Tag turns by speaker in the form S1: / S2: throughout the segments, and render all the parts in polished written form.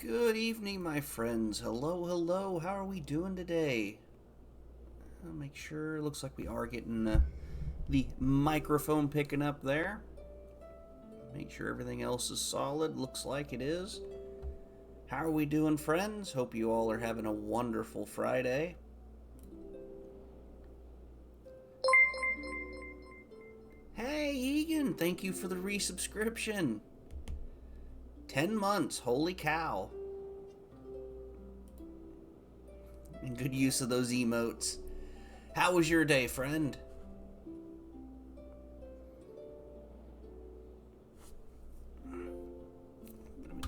S1: Good evening, my friends. Hello, hello. How are we doing today? I'll make sure. Looks like we are getting the microphone picking up there. Make sure everything else is solid. Looks like it is. How are we doing, friends? Hope you all are having a wonderful Friday. Hey, Egan. Thank you for the resubscription. 10 months. Holy cow. And good use of those emotes. How was your day, friend?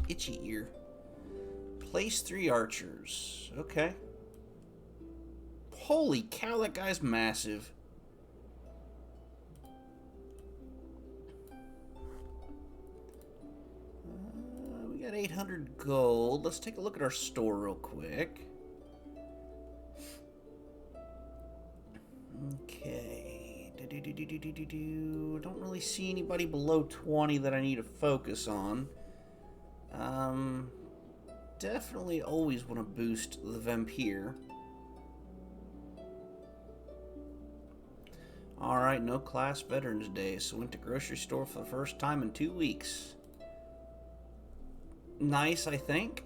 S1: Itchy ear. Place 3 archers. Okay. Holy cow, that guy's massive. We got 800 gold. Let's take a look at our store real quick. Okay. Don't really see anybody below 20 that I need to focus on. Definitely always want to boost the Vampire. Alright, no class Veterans Day, so went to grocery store for the first time in 2 weeks. Nice, I think.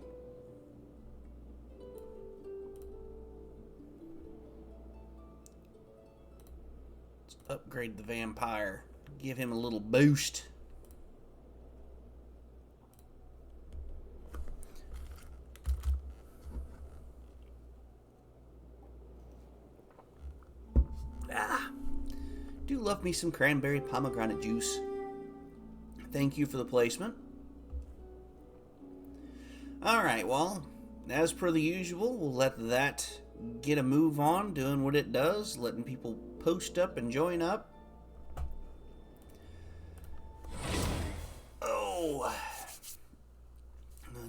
S1: Let's upgrade the Vampire. Give him a little boost. Do love me some cranberry pomegranate juice. Thank you for the placement. Alright, well, as per the usual, we'll let that get a move on, doing what it does, letting people post up and join up. Oh,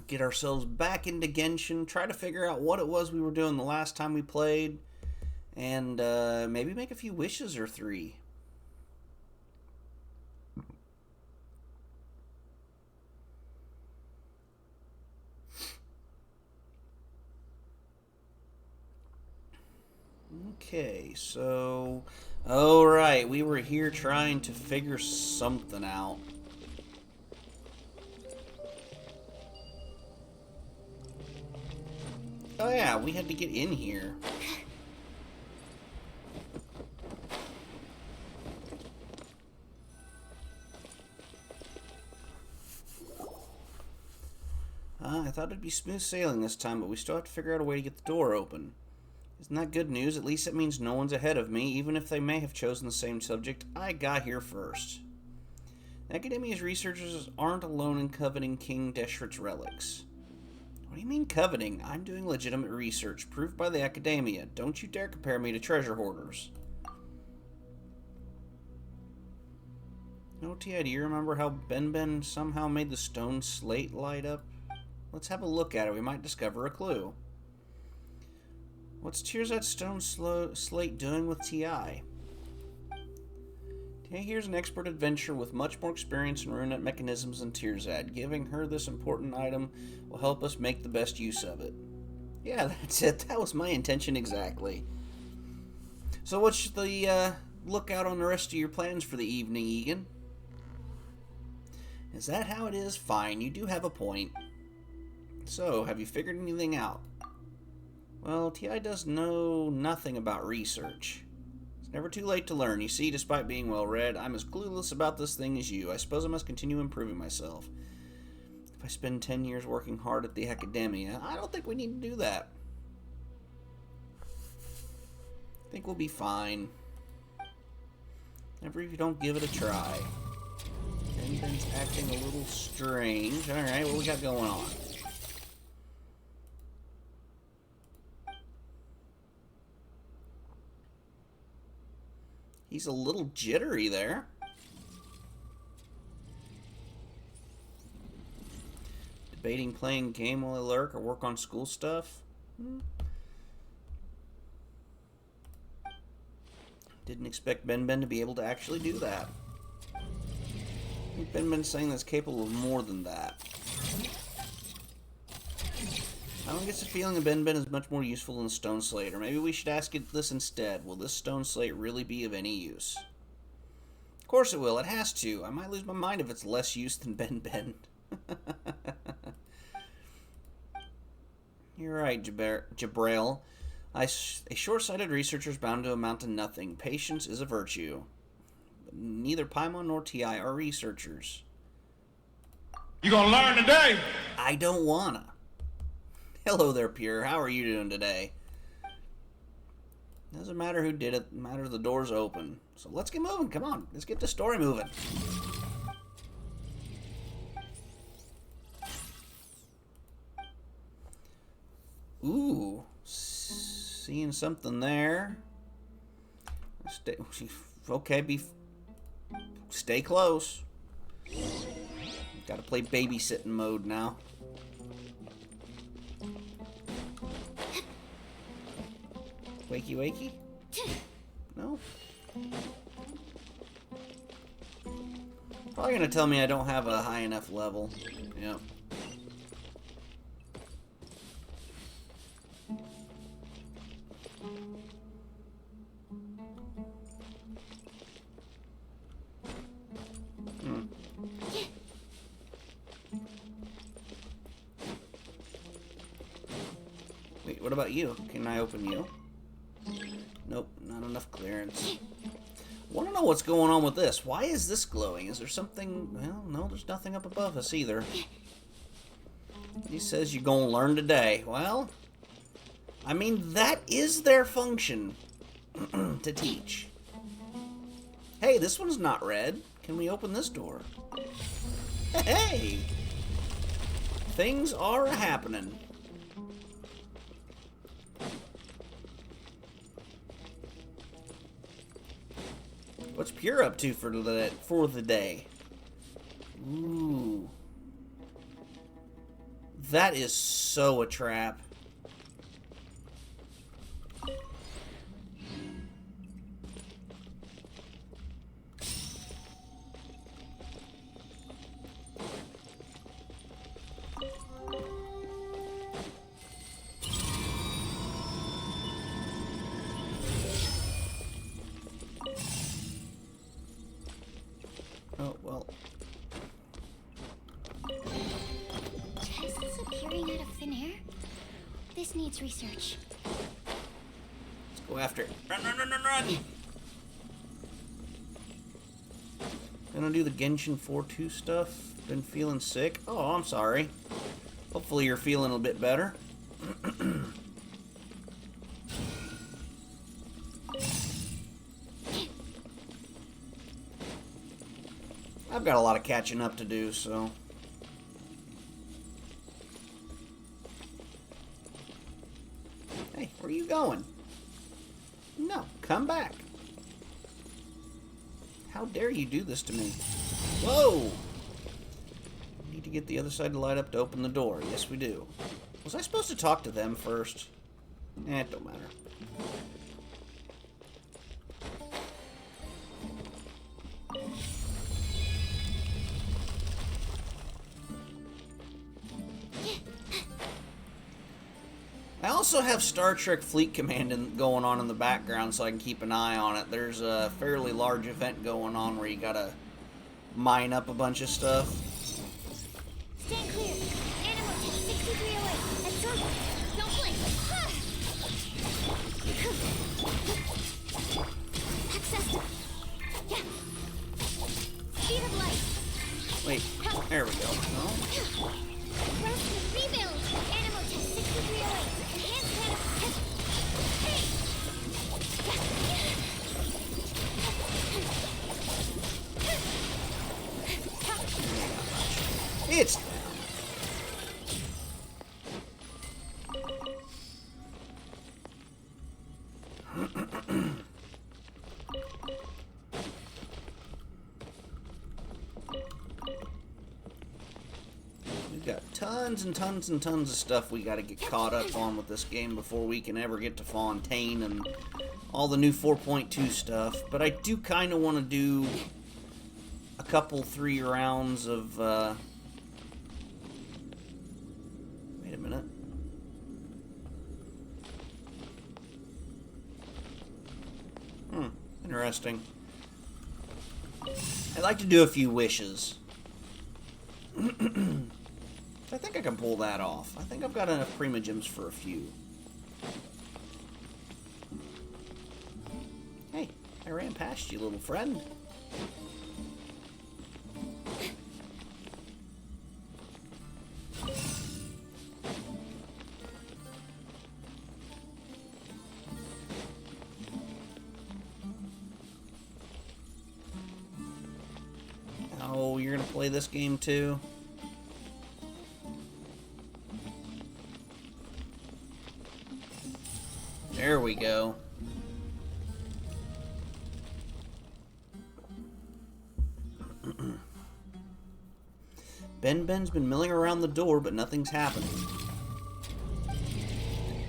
S1: get ourselves back into Genshin, try to figure out what it was we were doing the last time we played, and maybe make a few wishes or 3. Okay, so... Alright, we were here trying to figure something out. Oh yeah, we had to get in here. I thought it'd be smooth sailing this time, but we still have to figure out a way to get the door open. Isn't that good news? At least it means no one's ahead of me, even if they may have chosen the same subject. I got here first. Academia's researchers aren't alone in coveting King Deshret's relics. What do you mean coveting? I'm doing legitimate research, proved by the Academia. Don't you dare compare me to treasure hoarders. No, T.I., do you remember how Ben somehow made the stone slate light up? Let's have a look at it. We might discover a clue. What's Tearzad's stone slate doing with T.I.? T.I. here's an expert adventurer with much more experience in rune mechanisms than Tearzad. Giving her this important item will help us make the best use of it. Yeah, that's it. That was my intention exactly. So what's the lookout on the rest of your plans for the evening, Egan? Is that how it is? Fine, you do have a point. So, have you figured anything out? Well, T.I. does know nothing about research. It's never too late to learn. You see, despite being well-read, I'm as clueless about this thing as you. I suppose I must continue improving myself. If I spend 10 years working hard at the Academia, I don't think we need to do that. I think we'll be fine. Never if you don't give it a try. Ben's acting a little strange. Alright, what we got going on? He's a little jittery there. Debating playing game while I lurk or work on school stuff. Didn't expect Ben to be able to actually do that. I think Ben's saying that's capable of more than that. I don't get the feeling that Ben is much more useful than the stone slate, or maybe we should ask it this instead. Will this stone slate really be of any use? Of course it will. It has to. I might lose my mind if it's less use than Ben. You're right, Jabrail. A short-sighted researcher is bound to amount to nothing. Patience is a virtue. But neither Paimon nor TI are researchers.
S2: You gonna learn today?
S1: I don't wanna. Hello there, Pure. How are you doing today? Doesn't matter who did it. Matters the door's open. So let's get moving. Come on. Let's get the story moving. Ooh. Seeing something there. Okay, stay close. Gotta play babysitting mode now. Wakey wakey? No? Probably gonna tell me I don't have a high enough level. Yep. Wait, what about you? Can I open you? Nope, not enough clearance. Want to know what's going on with this? Why is this glowing? Is there something? Well, no, there's nothing up above us either. He says you're gonna learn today. Well, I mean, that is their function. To teach. Hey, this one's not red. Can we open this door? Hey! Things are happening. What's Pure up to for the day? Ooh. That is so a trap. Oh, well.
S3: Chests appearing out of thin air? This needs research.
S1: Let's go after it. Run, run, run, run, run! Gonna do the Genshin 4.2 stuff. Been feeling sick. Oh, I'm sorry. Hopefully you're feeling a bit better. I've got a lot of catching up to do, so... Hey, where are you going? No, come back. How dare you do this to me? Whoa! Need to get the other side to light up to open the door. Yes, we do. Was I supposed to talk to them first? It don't matter. I also have Star Trek Fleet Command going on in the background so I can keep an eye on it. There's a fairly large event going on where you gotta mine up a bunch of stuff.
S3: Stand clear. Animal tech 6308. That's circle. Don't blink. Access. Yeah. Speed of light.
S1: Wait, there we go. No?
S3: Rest and rebuild. Animal tech 6308. Enhanced mana. Hey.
S1: It's we've got tons and tons and tons of stuff we gotta get caught up on with this game before we can ever get to Fontaine and all the new 4.2 stuff. But I do kind of want to do a couple 3 rounds of wait a minute. interesting. I'd like to do a few wishes. I think I can pull that off. I think I've got enough Prima Gems for a few. Hey, I ran past you, little friend. Oh, you're gonna play this game too? There we go. Ben's been milling around the door, but nothing's happening.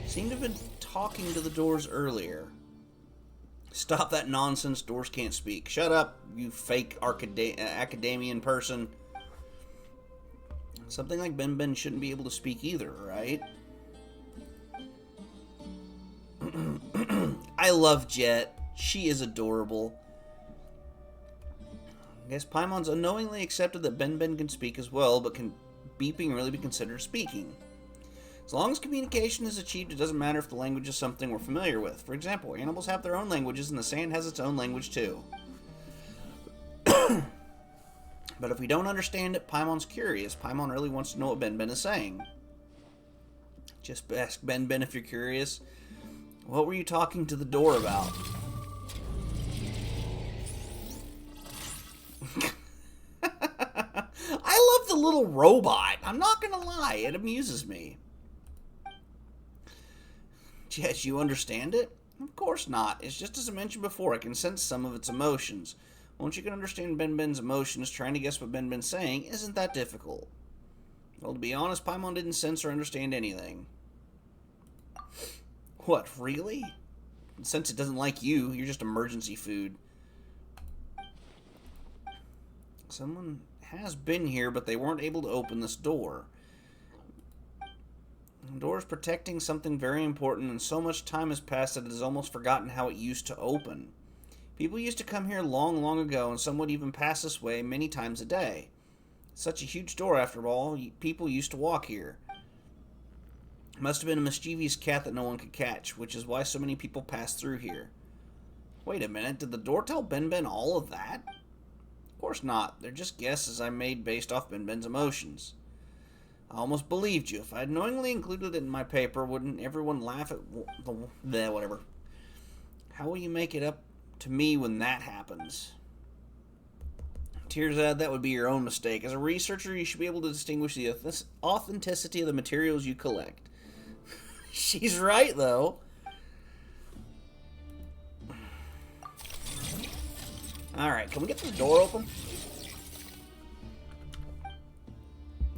S1: Seemed to have been talking to the doors earlier. Stop that nonsense, doors can't speak. Shut up, you fake academian person. Something like Ben shouldn't be able to speak either, right? I love Jet. She is adorable. I guess Paimon's unknowingly accepted that Ben can speak as well, but can beeping really be considered speaking? As long as communication is achieved, it doesn't matter if the language is something we're familiar with. For example, animals have their own languages, and the sand has its own language too. But if we don't understand it, Paimon's curious. Paimon really wants to know what Ben is saying. Just ask Ben if you're curious. What were you talking to the door about? I love the little robot. I'm not gonna lie, it amuses me. Yes, you understand it? Of course not. It's just as I mentioned before, I can sense some of its emotions. Once you can understand Ben's emotions, trying to guess what Ben's saying isn't that difficult. Well, to be honest, Paimon didn't sense or understand anything. What, really? Since it doesn't like you, you're just emergency food. Someone has been here, but they weren't able to open this door. The door is protecting something very important, and so much time has passed that it has almost forgotten how it used to open. People used to come here long ago, and some would even pass this way many times a day. It's such a huge door, after all. People used to walk here. It must have been a mischievous cat that no one could catch, which is why so many people pass through here. Wait a minute, did the door tell Ben all of that? Of course not. They're just guesses I made based off Ben's emotions. I almost believed you. If I had knowingly included it in my paper, wouldn't everyone laugh at the whatever? How will you make it up to me when that happens? Tearzad, that would be your own mistake. As a researcher, you should be able to distinguish the authenticity of the materials you collect. She's right, though. Alright, can we get the door open?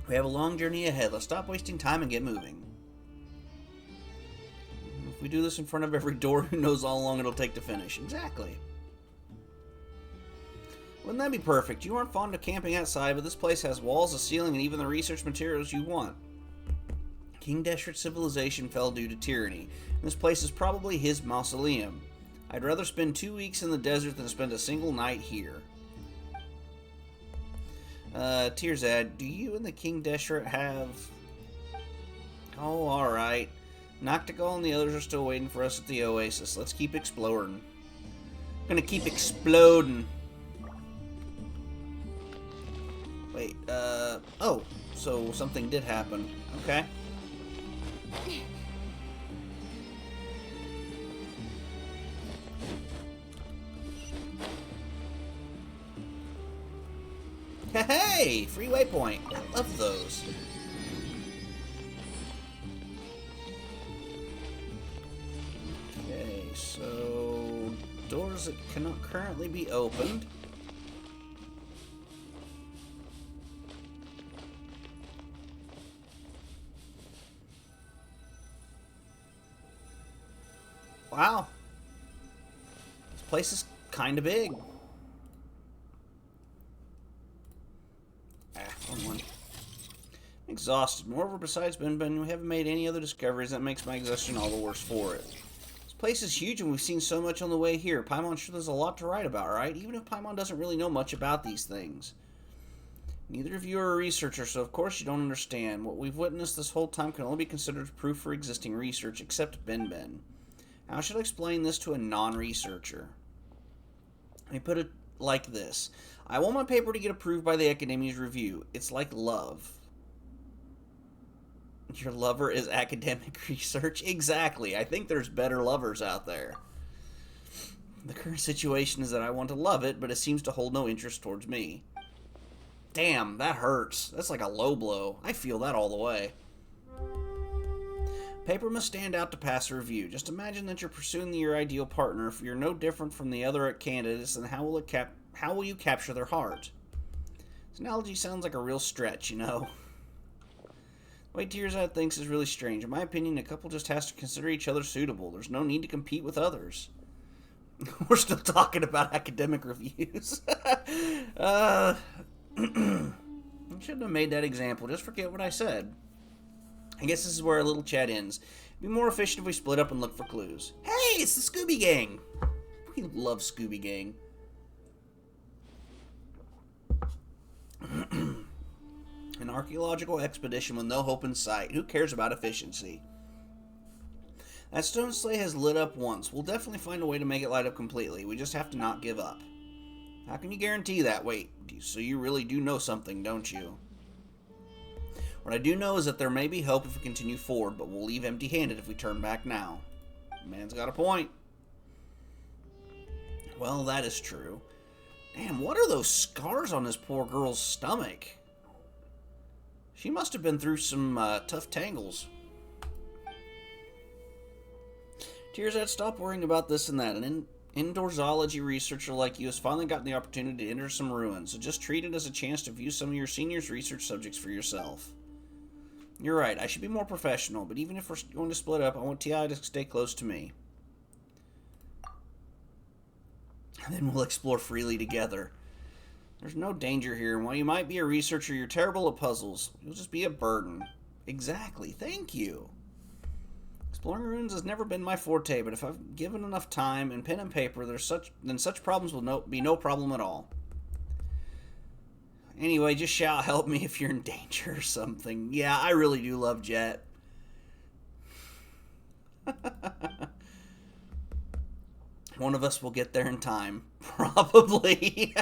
S1: We have a long journey ahead. Let's stop wasting time and get moving. If we do this in front of every door, who knows how long it'll take to finish. Exactly. Wouldn't that be perfect? You aren't fond of camping outside, but this place has walls, a ceiling, and even the research materials you want. King Deshret's civilization fell due to tyranny, and this place is probably his mausoleum. I'd rather spend 2 weeks in the desert than spend a single night here. Tearzad, do you and the King Deshret have... Oh, alright. Noctigal and the others are still waiting for us at the Oasis. Let's keep exploring. I'm gonna keep exploding. Wait, oh, so something did happen. Okay. Hey, free waypoint. I love those. Okay, so doors that cannot currently be opened. Wow. This place is kind of big. Wrong one. Exhausted. Moreover, besides Ben, we haven't made any other discoveries. That makes my exhaustion all the worse for it. This place is huge and we've seen so much on the way here. Paimon sure there's a lot to write about, right? Even if Paimon doesn't really know much about these things. Neither of you are a researcher, so of course you don't understand. What we've witnessed this whole time can only be considered proof for existing research, except Ben. How should I explain this to a non-researcher? Let me put it like this. I want my paper to get approved by the Academia's review. It's like love. Your lover is academic research? Exactly. I think there's better lovers out there. The current situation is that I want to love it, but it seems to hold no interest towards me. Damn, that hurts. That's like a low blow. I feel that all the way. Paper must stand out to pass a review. Just imagine that you're pursuing your ideal partner. If you're no different from the other candidates, then how will you capture their heart? This analogy sounds like a real stretch, you know. The way Tearside thinks is really strange. In my opinion, a couple just has to consider each other suitable. There's no need to compete with others. We're still talking about academic reviews. I shouldn't have made that example. Just forget what I said. I guess this is where our little chat ends. It'd be more efficient if we split up and look for clues. Hey, it's the Scooby Gang! We love Scooby Gang. An archaeological expedition with no hope in sight. Who cares about efficiency? That stone sleigh has lit up once. We'll definitely find a way to make it light up completely. We just have to not give up. How can you guarantee that? Wait, so you really do know something, don't you? What I do know is that there may be hope if we continue forward, but we'll leave empty-handed if we turn back now. Man's got a point. Well, that is true. Damn, what are those scars on this poor girl's stomach? She must have been through some tough tangles. Tearshead, stop worrying about this and that. An indoor zoology researcher like you has finally gotten the opportunity to enter some ruins, so just treat it as a chance to view some of your seniors' research subjects for yourself. You're right, I should be more professional, but even if we're going to split up, I want T.I. to stay close to me. And then we'll explore freely together. There's no danger here, and while you might be a researcher, you're terrible at puzzles. You'll just be a burden. Exactly, thank you. Exploring ruins has never been my forte, but if I've given enough time and pen and paper, then such problems will be no problem at all. Anyway, just shout help me if you're in danger or something. Yeah, I really do love Jet. One of us will get there in time. Probably.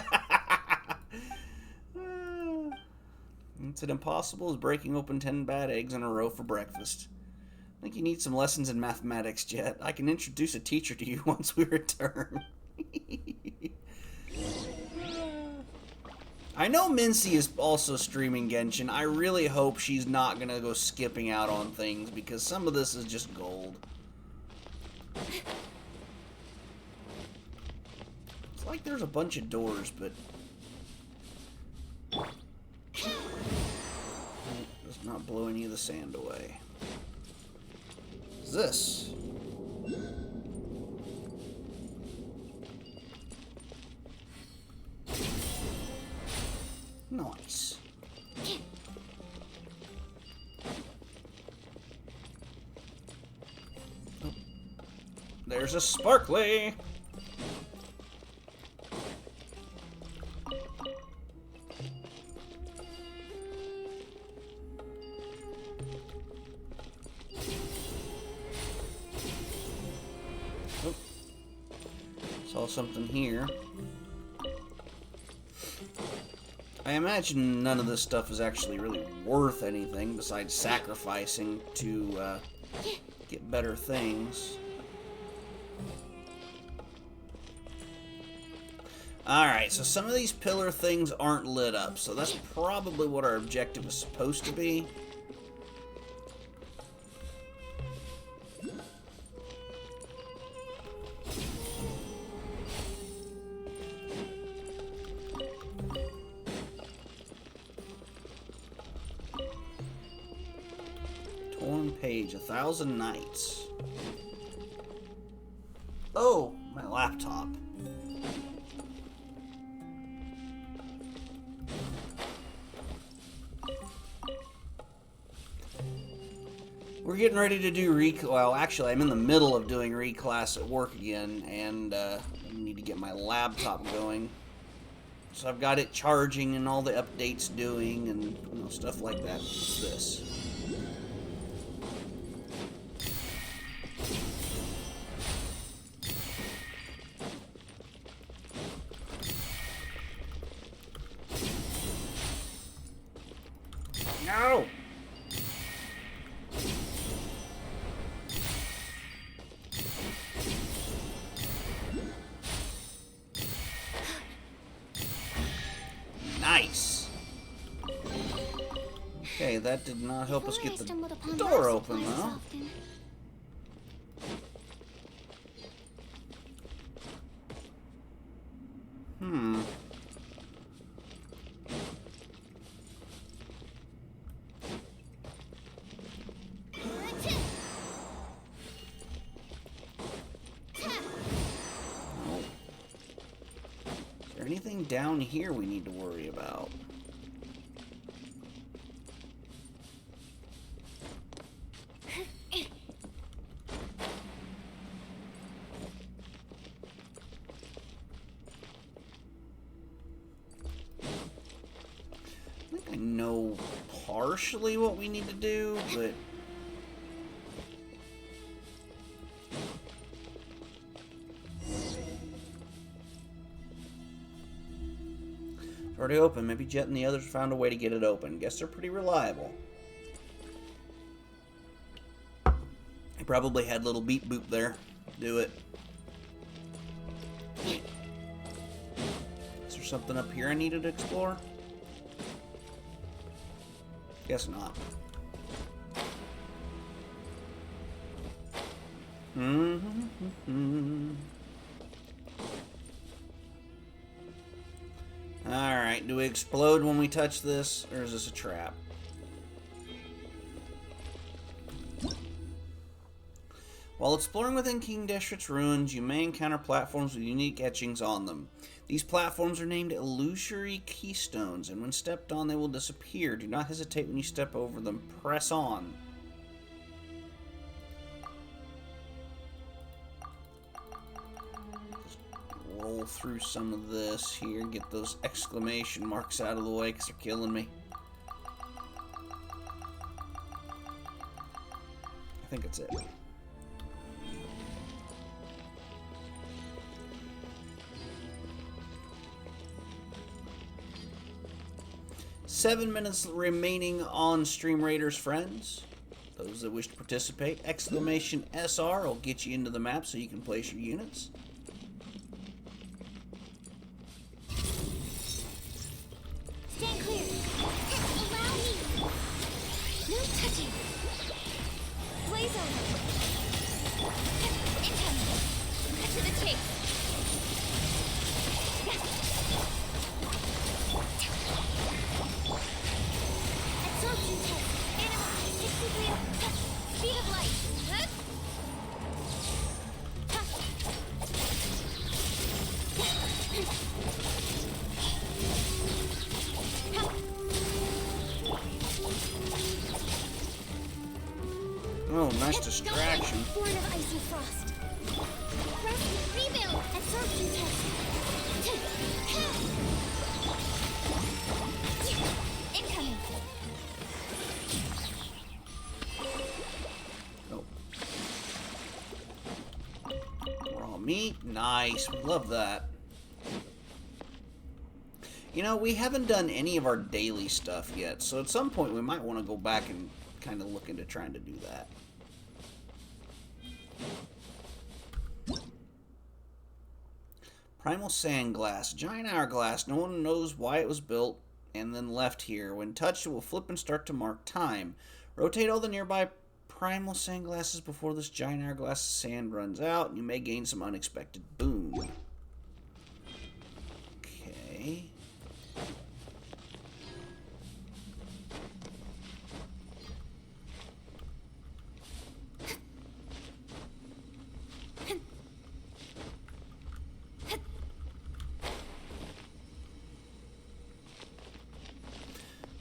S1: It's as impossible as breaking open 10 bad eggs in a row for breakfast. I think you need some lessons in mathematics, Jet. I can introduce a teacher to you once we return. I know Mincy is also streaming Genshin. I really hope she's not going to go skipping out on things, because some of this is just gold. It's like there's a bunch of doors, but... It does not blow any of the sand away. What's this? Nice. Oh. There's a sparkly. Oh. Saw something here. I imagine none of this stuff is actually really worth anything besides sacrificing to get better things. Alright, so some of these pillar things aren't lit up, so that's probably what our objective is supposed to be. Page 1,000 nights. Oh, my laptop. We're getting ready to do well, actually, I'm in the middle of doing reclass at work again, and I need to get my laptop going. So I've got it charging and all the updates doing and stuff like that. What's this? No! Nice. Okay, that did not help us get the door open, though. Hmm. Is there anything down here we need to worry about? I think I know partially what we need to do, but it's already open. Maybe Jet and the others found a way to get it open. Guess they're pretty reliable. They probably had a little beep boop there. Do it. Is there something up here I needed to explore? Guess not. Alright, do we explode when we touch this, or is this a trap? While exploring within King Deshret's ruins, you may encounter platforms with unique etchings on them. These platforms are named illusory keystones, and when stepped on, they will disappear. Do not hesitate when you step over them. Press on. Just roll through some of this here, get those exclamation marks out of the way, because they're killing me. I think that's it. Seven minutes remaining on Stream Raiders, friends. Those that wish to participate, exclamation SR will get you into the map so you can place your units.
S3: Stand clear. Allow me. No touching. Blaze on. Incoming. Cut to the chase. Absorption test. Animal 63. Speed of light.
S1: Oh, nice distraction.
S3: Born of ice and frost. Press rebuild. Absorption test. Incoming.
S1: Oh. Raw meat. Nice. We love that. You know, we haven't done any of our daily stuff yet, so at some point we might want to go back and kind of look into trying to do that. Primal sand glass. Giant hourglass. No one knows why it was built and then left here. When touched, it will flip and start to mark time. Rotate all the nearby primal sand glasses before this giant hourglass sand runs out, and you may gain some unexpected boon. Okay.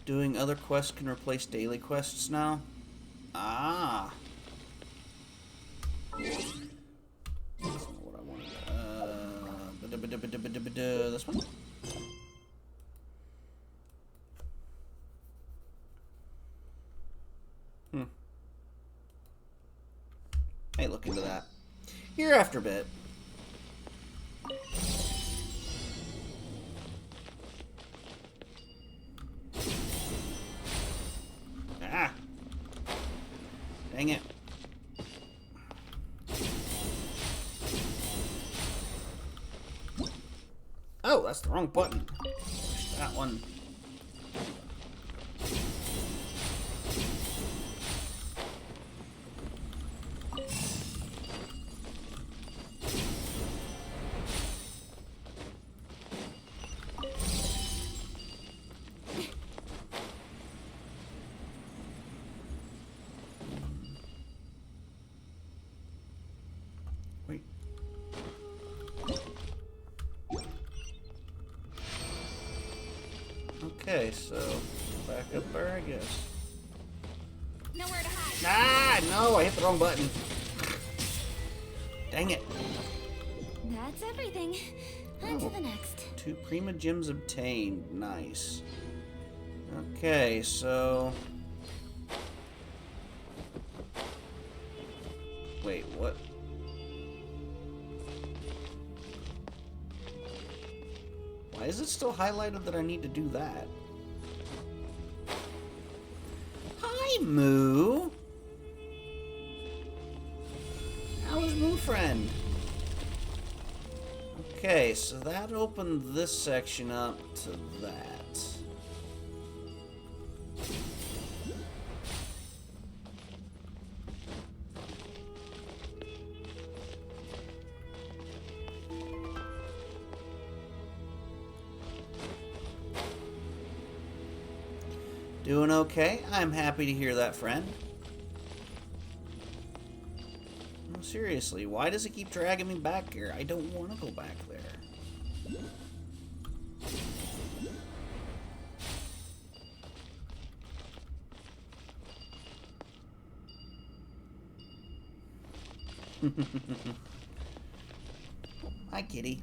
S1: Doing other quests can replace daily quests now? Ah. This one? Hey, look into that. Here after a bit. Ah! Dang it. Oh, that's the wrong button. Push that one. Wait. Okay, so back up there, I guess.
S3: Nowhere to hide.
S1: Ah, no, I hit the wrong button. Dang it.
S3: That's everything. On to the next.
S1: 2 Prima Gems obtained. Nice. Okay, so... Wait, what? Why is it still highlighted that I need to do that? Hi, Moo! How is Moo friend? Okay, so that opened this section up to that. Doing okay? I'm happy to hear that, friend. No, seriously, why does it keep dragging me back here? I don't want to go back there. Hi, kitty.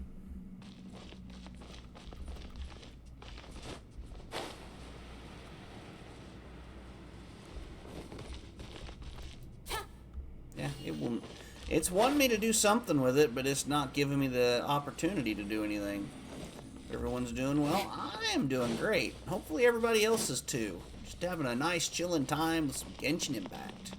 S1: Yeah, it won't. It's wanting me to do something with it, but it's not giving me the opportunity to do anything. Everyone's doing well. I am doing great. Hopefully everybody else is too. Just having a nice chilling time with some Genshin Impact.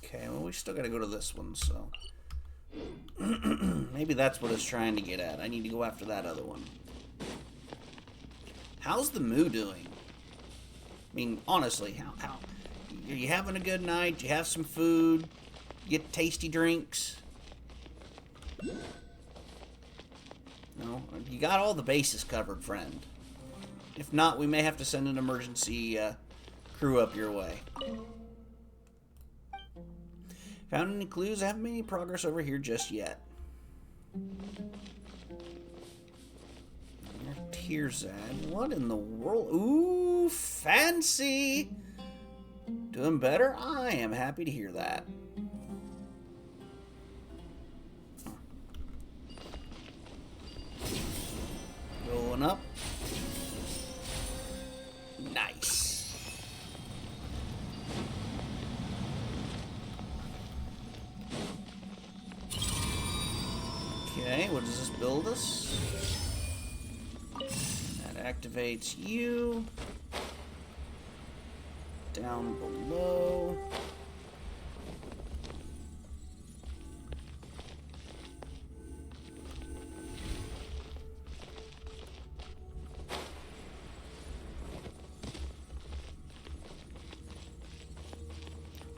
S1: Okay, well, we still gotta go to this one, so... Maybe that's what it's trying to get at. I need to go after that other one. How's the Moo doing? I mean, honestly, how? Are you having a good night? Do you have some food? Get tasty drinks? No? You got all the bases covered, friend. If not, we may have to send an emergency crew up your way. Found any clues? I haven't made any progress over here just yet. Tears at what in the world? Ooh, fancy! Doing better? I am happy to hear that. Going up. Nice. Okay, what does this build us? That activates you. Down below.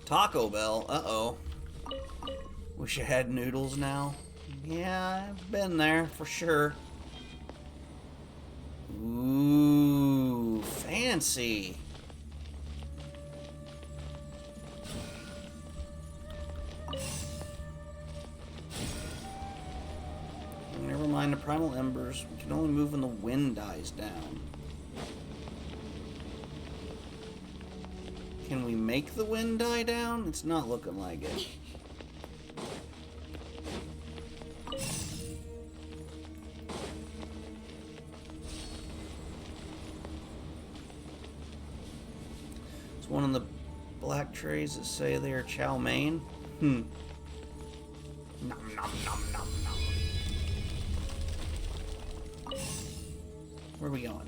S1: Taco Bell. Uh-oh. Wish I had noodles now. Yeah, I've been there for sure. Ooh, fancy. primal embers. We can only move when the wind dies down. Can we make the wind die down? It's not looking like it. It's one of the black trays that say they are chow mein. Nom nom nom nom nom. Where are we going?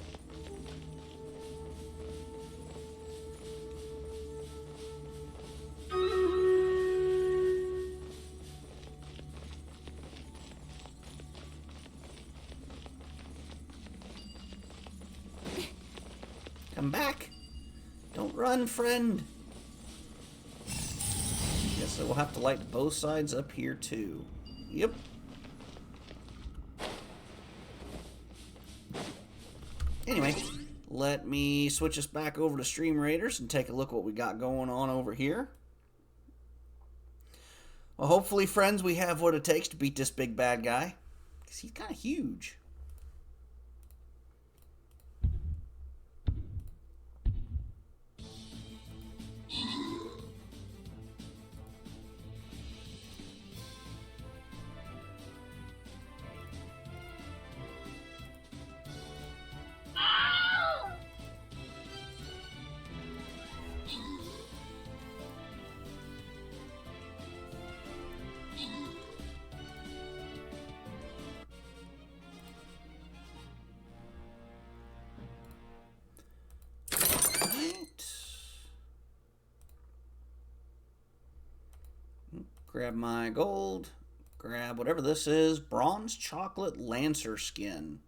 S1: Come back! Don't run, friend! Guess I will have to light both sides up here, too. Yep. Anyway, let me switch us back over to Stream Raiders and take a look what we got going on over here. Well, hopefully, friends, we have what it takes to beat this big bad guy. Because he's kind of huge. Grab my gold. Grab whatever this is. Bronze chocolate lancer skin.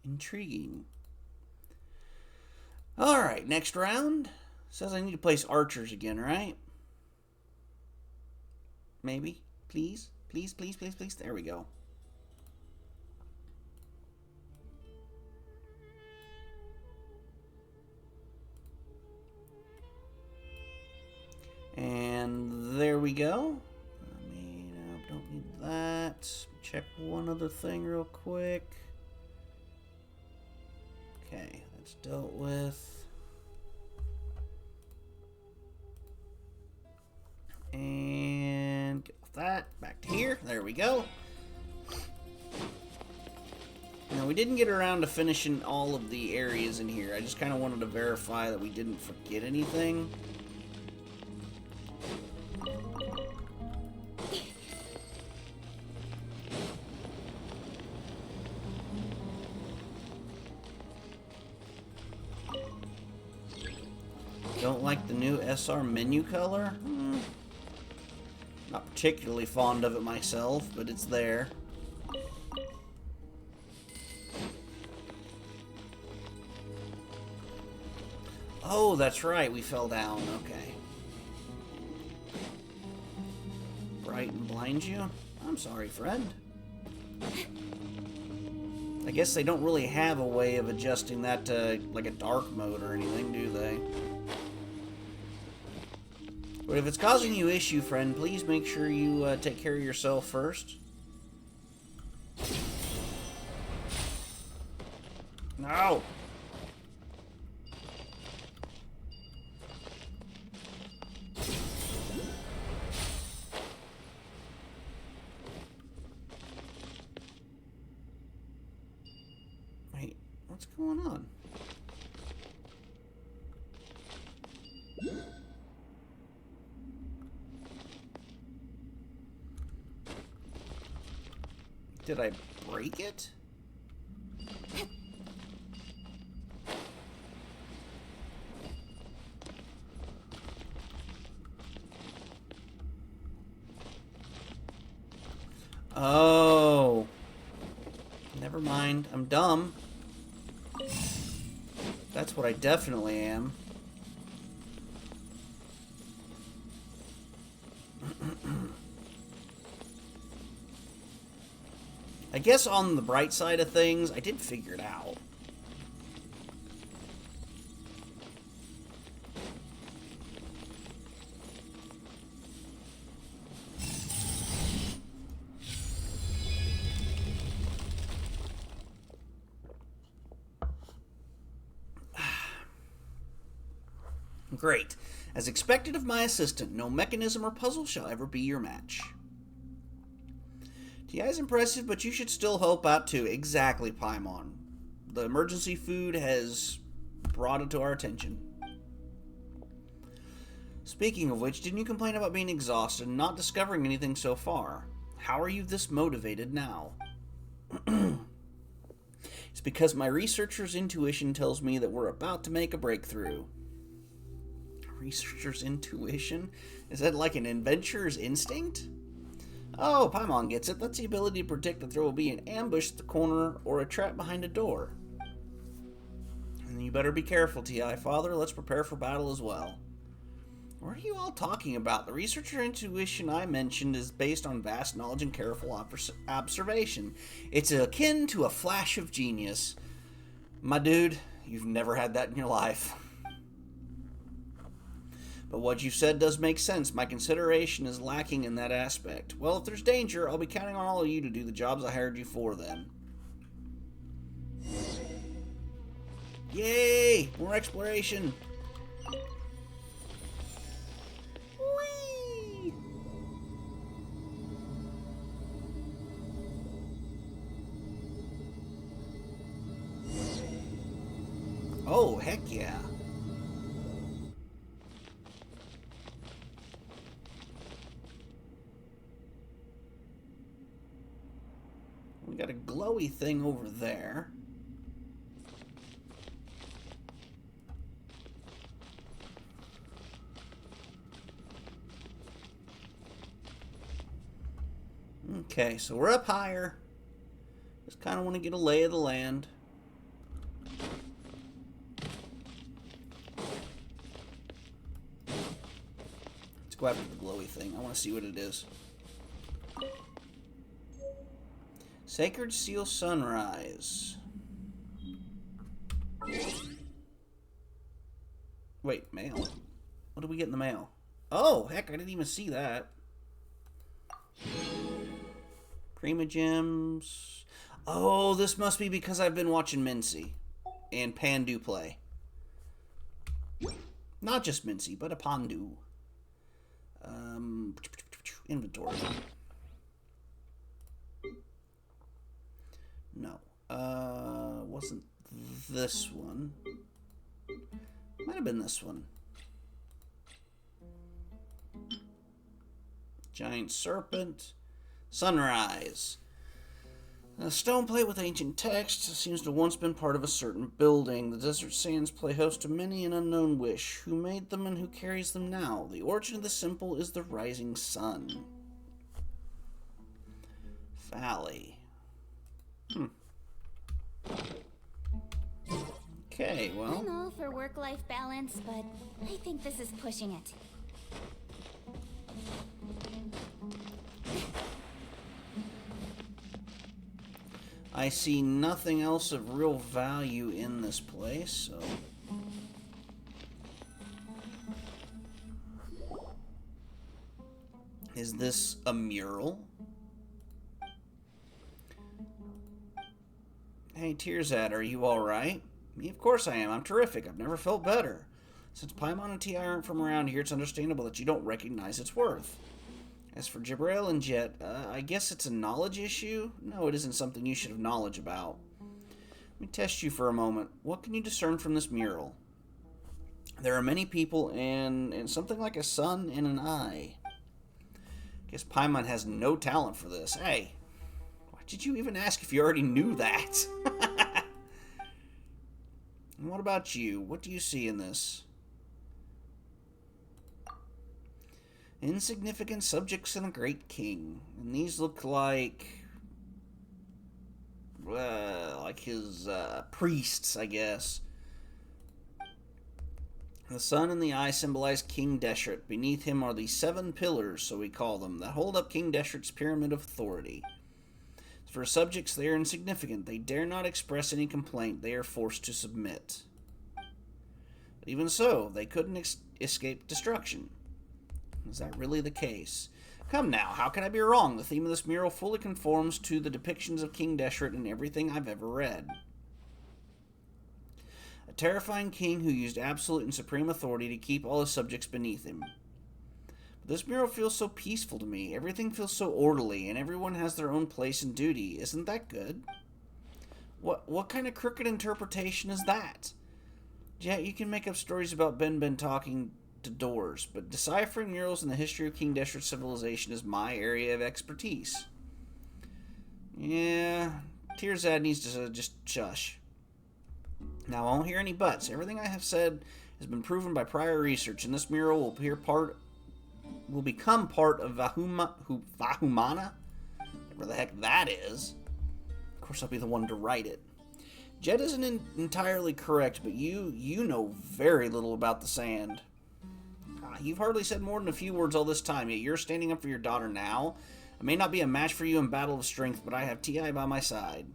S1: Intriguing. Alright, next round. Says I need to place archers again, right? Maybe. Please. Please, please, please, please. There we go. And there we go. I mean, I don't need that. Check one other thing real quick. Okay, that's dealt with. And get off that. Back to here. There we go. Now, we didn't get around to finishing all of the areas in here. I just kind of wanted to verify that we didn't forget anything. Don't like the new SR menu color? Not particularly fond of it myself, but it's there. Oh, that's right, we fell down. Okay. Bright and blind you? I'm sorry, friend. I guess they don't really have a way of adjusting that to, like, a dark mode or anything, do they? But if it's causing you issue, friend, please make sure you take care of yourself first. No! Wait, what's going on? Did I break it? Oh. Never mind. I'm dumb. That's what I definitely am. I guess on the bright side of things, I did figure it out. Great. As expected of my assistant, no mechanism or puzzle shall ever be your match. TI is impressive, but you should still help out too. Exactly, Paimon. The emergency food has brought it to our attention. Speaking of which, didn't you complain about being exhausted and not discovering anything so far? How are you this motivated now? It's because my researcher's intuition tells me that we're about to make a breakthrough. Researcher's intuition? Is that like an adventurer's instinct? Oh, Paimon gets it. That's the ability to predict that there will be an ambush at the corner or a trap behind a door. And you better be careful, TI. Father, let's prepare for battle as well. What are you all talking about? The researcher intuition I mentioned is based on vast knowledge and careful observation. It's akin to a flash of genius. My dude, you've never had that in your life. But what you said does make sense. My consideration is lacking in that aspect. Well, if there's danger, I'll be counting on all of you to do the jobs I hired you for then. Yay! More exploration! Whee! Oh, heck yeah. We got a glowy thing over there. Okay, so we're up higher. Just kind of want to get a lay of the land. Let's go after the glowy thing. I want to see what it is. Sacred Seal Sunrise. Wait, mail? What did we get in the mail? Oh, heck, I didn't even see that. Prima Gems. Oh, this must be because I've been watching Mincy and Pandu play. Not just Mincy, but a Pandu. Inventory. No. Wasn't this one. Might have been this one. Giant Serpent. Sunrise. A stone plate with ancient text seems to once been part of a certain building. The desert sands play host to many an unknown wish. Who made them and who carries them now? The origin of the symbol is the rising sun. Valley. Okay, well.
S3: I'm all for work-life balance, but I think this is pushing it.
S1: I see nothing else of real value in this place, so... Is this a mural? Hey, Tearsat, are you alright? Me, of course I am. I'm terrific. I've never felt better. Since Paimon and Ti aren't from around here, it's understandable that you don't recognize its worth. As for Jibrail and Jet, I guess it's a knowledge issue? No, it isn't something you should have knowledge about. Let me test you for a moment. What can you discern from this mural? There are many people and something like a sun and an eye. Guess Paimon has no talent for this. Hey, why did you even ask if you already knew that? And what about you? What do you see in this? Insignificant subjects and a great king. And these look like his priests, I guess. The sun and the eye symbolize King Deshret. Beneath him are the 7 pillars, so we call them, that hold up King Deshret's pyramid of authority. For subjects, they are insignificant. They dare not express any complaint. They are forced to submit. But even so, they couldn't escape destruction. Is that really the case? Come now, how can I be wrong? The theme of this mural fully conforms to the depictions of King Deshret in everything I've ever read. A terrifying king who used absolute and supreme authority to keep all his subjects beneath him. But this mural feels so peaceful to me. Everything feels so orderly, and everyone has their own place and duty. Isn't that good? What kind of crooked interpretation is that? Yeah, you can make up stories about Ben talking to doors, but deciphering murals in the history of King Deshret's civilization is my area of expertise. Yeah, Tirzad needs to just shush. Now, I won't hear any buts. Everything I have said has been proven by prior research, and this mural will become part of Vahumana? Whatever the heck that is. Of course, I'll be the one to write it. Jed isn't entirely correct, but you know very little about the sand. You've hardly said more than a few words all this time, yet you're standing up for your daughter now. I may not be a match for you in battle of strength, but I have T.I. by my side.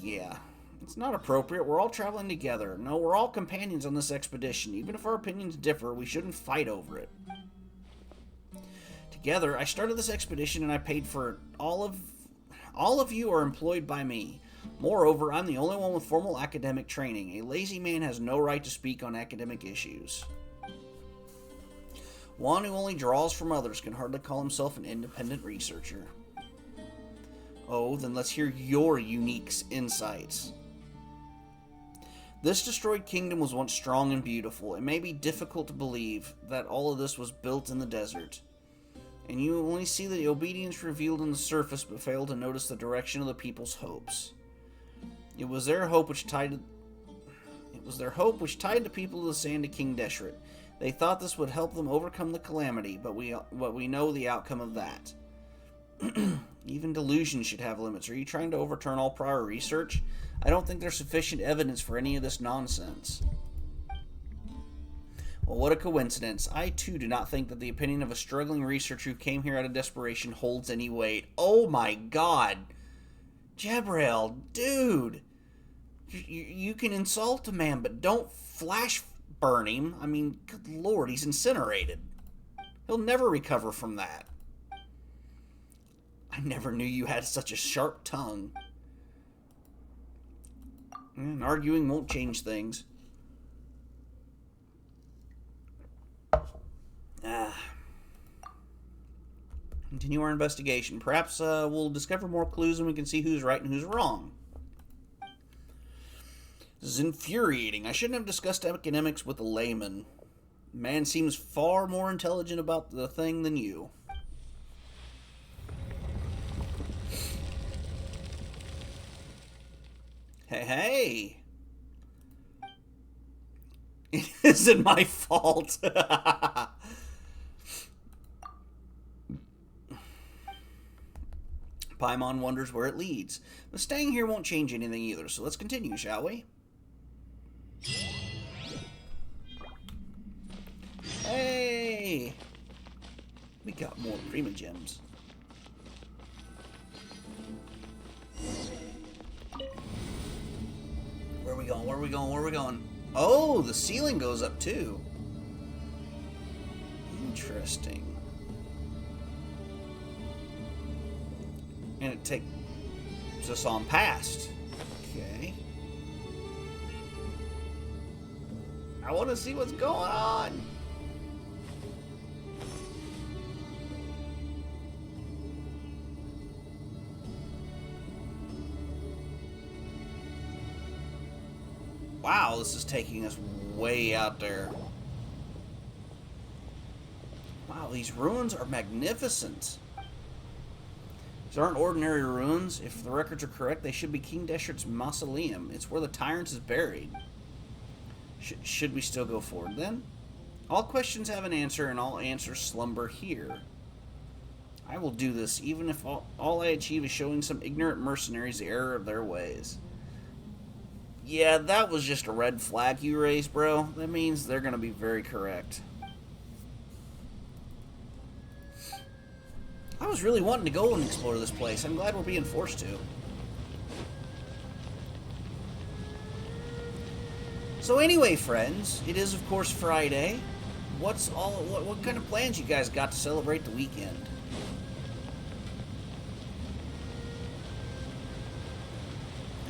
S1: Yeah, it's not appropriate. We're all traveling together. No, we're all companions on this expedition. Even if our opinions differ, we shouldn't fight over it. Together, I started this expedition and I paid for it. All of you are employed by me. Moreover, I'm the only one with formal academic training. A lazy man has no right to speak on academic issues. One who only draws from others can hardly call himself an independent researcher. Oh, then let's hear your unique insights. This destroyed kingdom was once strong and beautiful. It may be difficult to believe that all of this was built in the desert. And you only see the obedience revealed on the surface, but fail to notice the direction of the people's hopes. It was their hope which tied the people of the sand to King Deshret. They thought this would help them overcome the calamity, but we know the outcome of that. Even delusion should have limits. Are you trying to overturn all prior research? I don't think there's sufficient evidence for any of this nonsense. Well, what a coincidence. I, too, do not think that the opinion of a struggling researcher who came here out of desperation holds any weight. Oh my god! Jabrail, dude! You can insult a man, but don't flash burn him. I mean, good lord, he's incinerated. He'll never recover from that. I never knew you had such a sharp tongue. And arguing won't change things. Continue our investigation. Perhaps we'll discover more clues and we can see who's right and who's wrong. This is infuriating. I shouldn't have discussed academics with a layman. Man seems far more intelligent about the thing than you. Hey! It isn't my fault. Paimon wonders where it leads. But staying here won't change anything either, so let's continue, shall we? Hey! We got more Prima Gems. Where are we going? Where are we going? Where are we going? Oh, the ceiling goes up too. Interesting. And it takes us on past. Okay. I want to see what's going on. Wow, this is taking us way out there. Wow, these ruins are magnificent. These aren't ordinary ruins. If the records are correct, they should be King Deshret's mausoleum. It's where the tyrant is buried. Should we still go forward then? All questions have an answer, and all answers slumber here. I will do this, even if all I achieve is showing some ignorant mercenaries the error of their ways. Yeah, that was just a red flag you raised, bro. That means they're going to be very correct. I was really wanting to go and explore this place. I'm glad we're being forced to. So anyway, friends, it is of course Friday. What kind of plans you guys got to celebrate the weekend?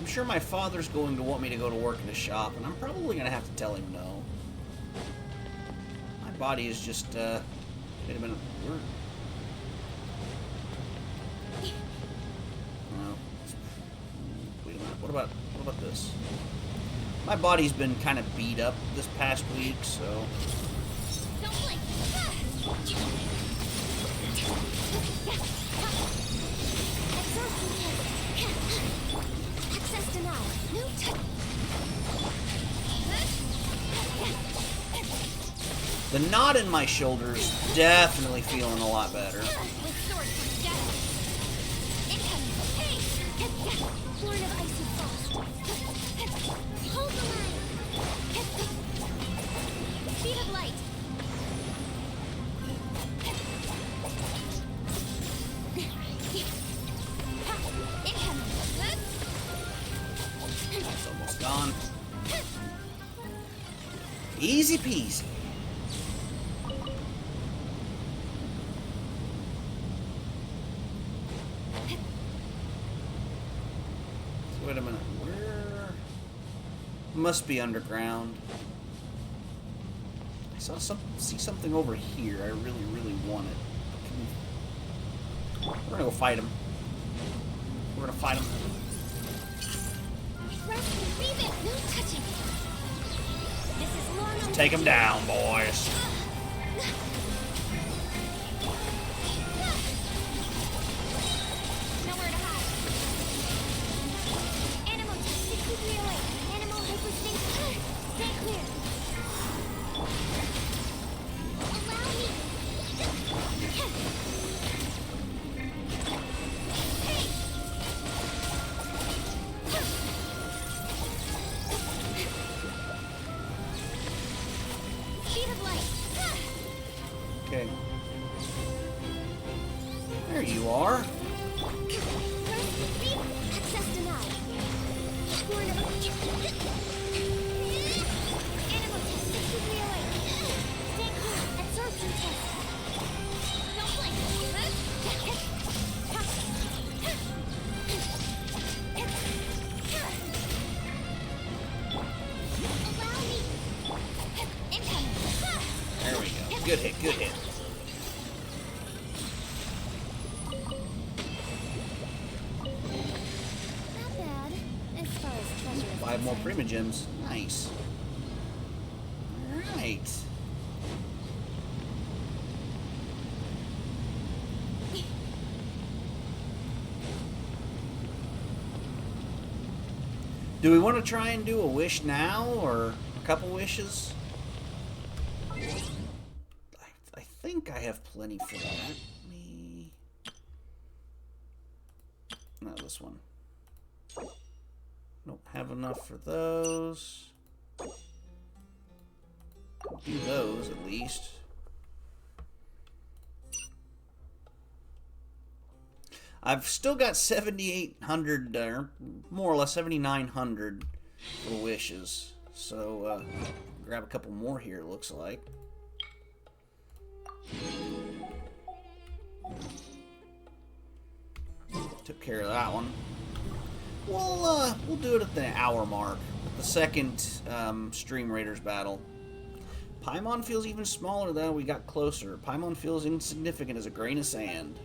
S1: I'm sure my father's going to want me to go to work in a shop, and I'm probably going to have to tell him no. My body is just, wait a minute. Oh. Wait a minute. What about this? My body's been kind of beat up this past week, so...
S3: Don't blink. Absorption test. Access denied. No touch.
S1: The knot in my shoulders definitely feeling a lot better.
S3: With sword for shadow. Incoming. Hey! Lord of Icy Frost. Hold the line. Speed of light. Incoming.
S1: It's almost gone. Easy peasy. So wait a minute. Where? Must be underground. I see something over here. I really, really want it. We're gonna go fight him. We're gonna fight him.
S3: Rest and breathe it. No touching. This is long.
S1: Let's take him down, boys.
S3: Nowhere to hide. Animal test 6308. Animal hyperspace. Stay clear. Allow me. Hey. Speed of light.
S1: Okay. There you are.
S3: Access denied. Lord of Animal test 6308. Stay clear. Absorption test. Don't blink. Allow me. Incoming.
S1: There we go. Good hit, good hit.
S3: Not bad. As far as treasure is
S1: 5 more
S3: concerned.
S1: Prima Gems. Nice. Alright. Do we want to try and do a wish now, or a couple wishes? I think I have plenty for that. Me. No, this one. Don't have enough for those. Do those at least. I've still got 7,800, more or less 7,900 for wishes. So, grab a couple more here, it looks like. Took care of that one. We'll do it at the hour mark. The second Stream Raiders battle. Paimon feels even smaller than we got closer. Paimon feels insignificant as a grain of sand.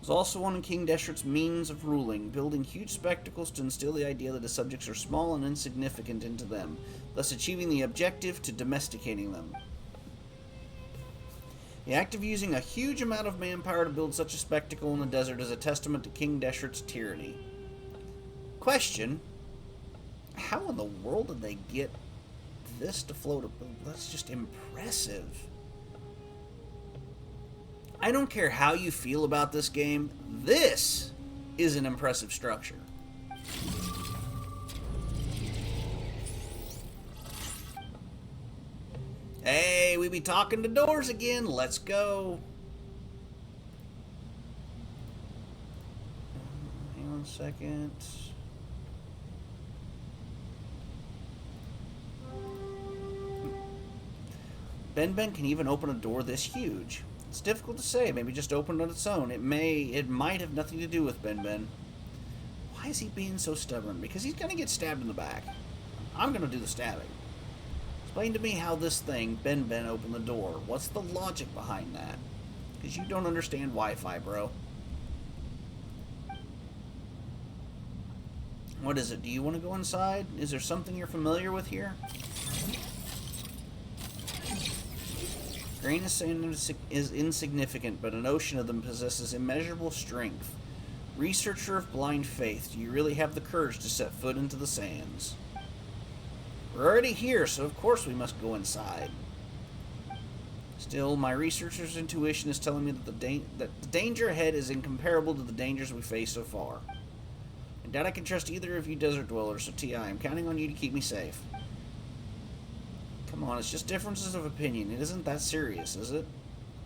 S1: Was also one of King Deshert's means of ruling, building huge spectacles to instill the idea that his subjects are small and insignificant into them, thus achieving the objective to domesticating them. The act of using a huge amount of manpower to build such a spectacle in the desert is a testament to King Deshert's tyranny. Question: how in the world did they get this to float? That's just impressive. I don't care how you feel about this game, this is an impressive structure. Hey, we be talking to doors again. Let's go. Hang on a second. Ben can even open a door this huge. It's difficult to say. Maybe just opened on its own. It might have nothing to do with Ben. Why Why is he being so stubborn? Because he's gonna get stabbed in the back. I'm gonna do the stabbing. Explain to me how this thing, Ben opened the door. What's the logic behind that? Because you don't understand Wi-Fi, bro. What is it? Do you want to go inside? Is there something you're familiar with here? Grain is insignificant, but an ocean of them possesses immeasurable strength. Researcher of blind faith, do you really have the courage to set foot into the sands? We're already here, so of course we must go inside. Still, my researcher's intuition is telling me that the danger ahead is incomparable to the dangers we face so far. I doubt I can trust either of you desert dwellers, so T.I., I'm counting on you to keep me safe. Come on, it's just differences of opinion. It isn't that serious, is it?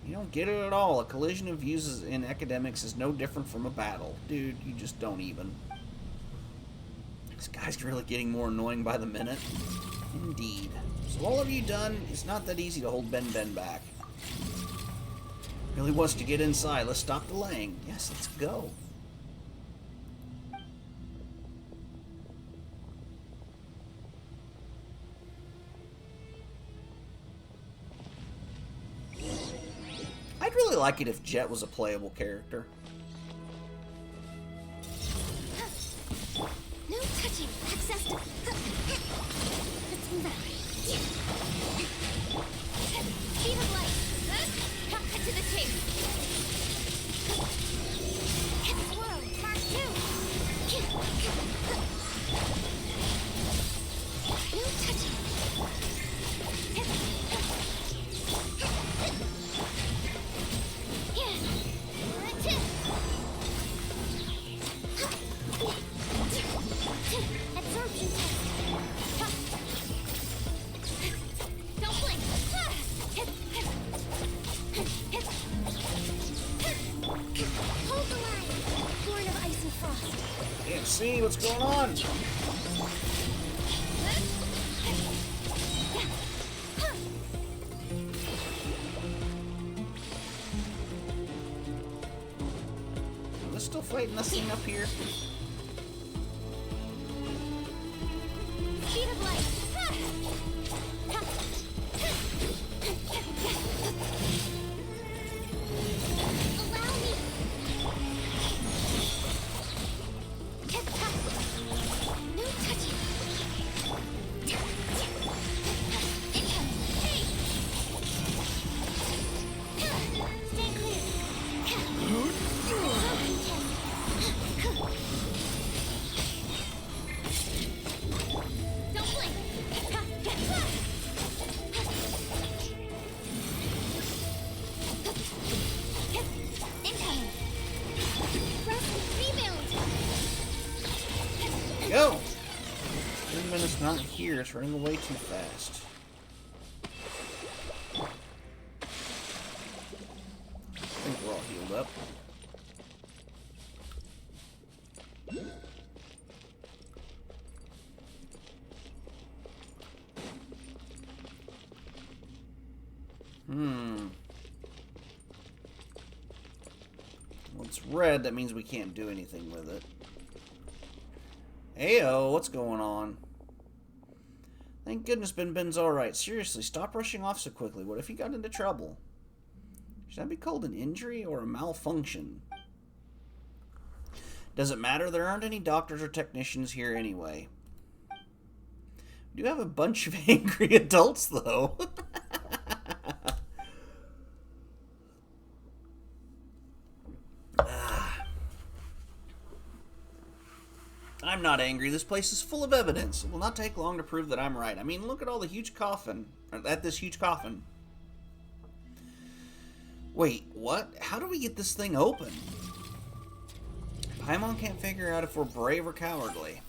S1: You don't get it at all. A collision of views in academics is no different from a battle. Dude, you just don't even. This guy's really getting more annoying by the minute. Indeed. So all have you done? It's not that easy to hold Ben back. Really wants to get inside. Let's stop delaying. Yes, let's go. I'd really like it if Jet was a playable character.
S3: No touching. Access to... Let's move out. Speed of light. Cut to the chase. Swirl. Mark 2. No touching. Absorption test. Don't blink. Hold the line. Born of ice and frost.
S1: Can't see what's going on. Are they still fighting this thing up here?
S3: Speed of light. Allow me. No touching. Incoming. Hey. Stay clear. Don't blink. Incoming. Rest, rebuild.
S1: Go! 3 minutes not here. It's running away too fast. I think we're all healed up. Well, it's red. That means we can't do anything with it. Ayo, what's going on? Thank goodness Ben's alright. Seriously, stop rushing off so quickly. What if he got into trouble? Should that be called an injury or a malfunction? Does it matter? There aren't any doctors or technicians here anyway. We do have a bunch of angry adults, though. I'm not angry. This place is full of evidence. It will not take long to prove that I'm right. I mean, look at all the huge coffin. At this huge coffin. Wait, what? How do we get this thing open? Paimon can't figure out if we're brave or cowardly.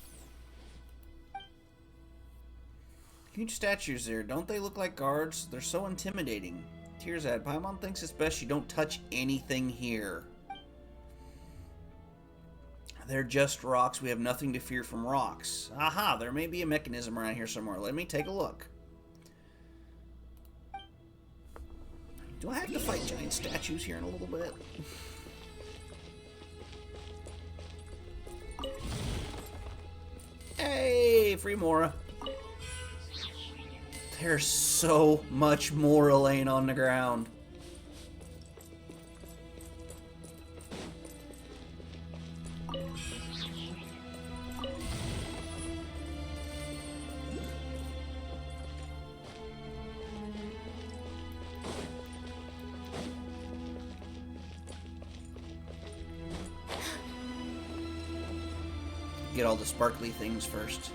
S1: Huge statues there. Don't they look like guards? They're so intimidating. Tearsad, Paimon thinks it's best you don't touch anything here. They're just rocks. We have nothing to fear from rocks. Aha, there may be a mechanism around here somewhere. Let me take a look. Do I have to fight giant statues here in a little bit? Hey, free Mora. There's so much Mora laying on the ground. Get all the sparkly things first.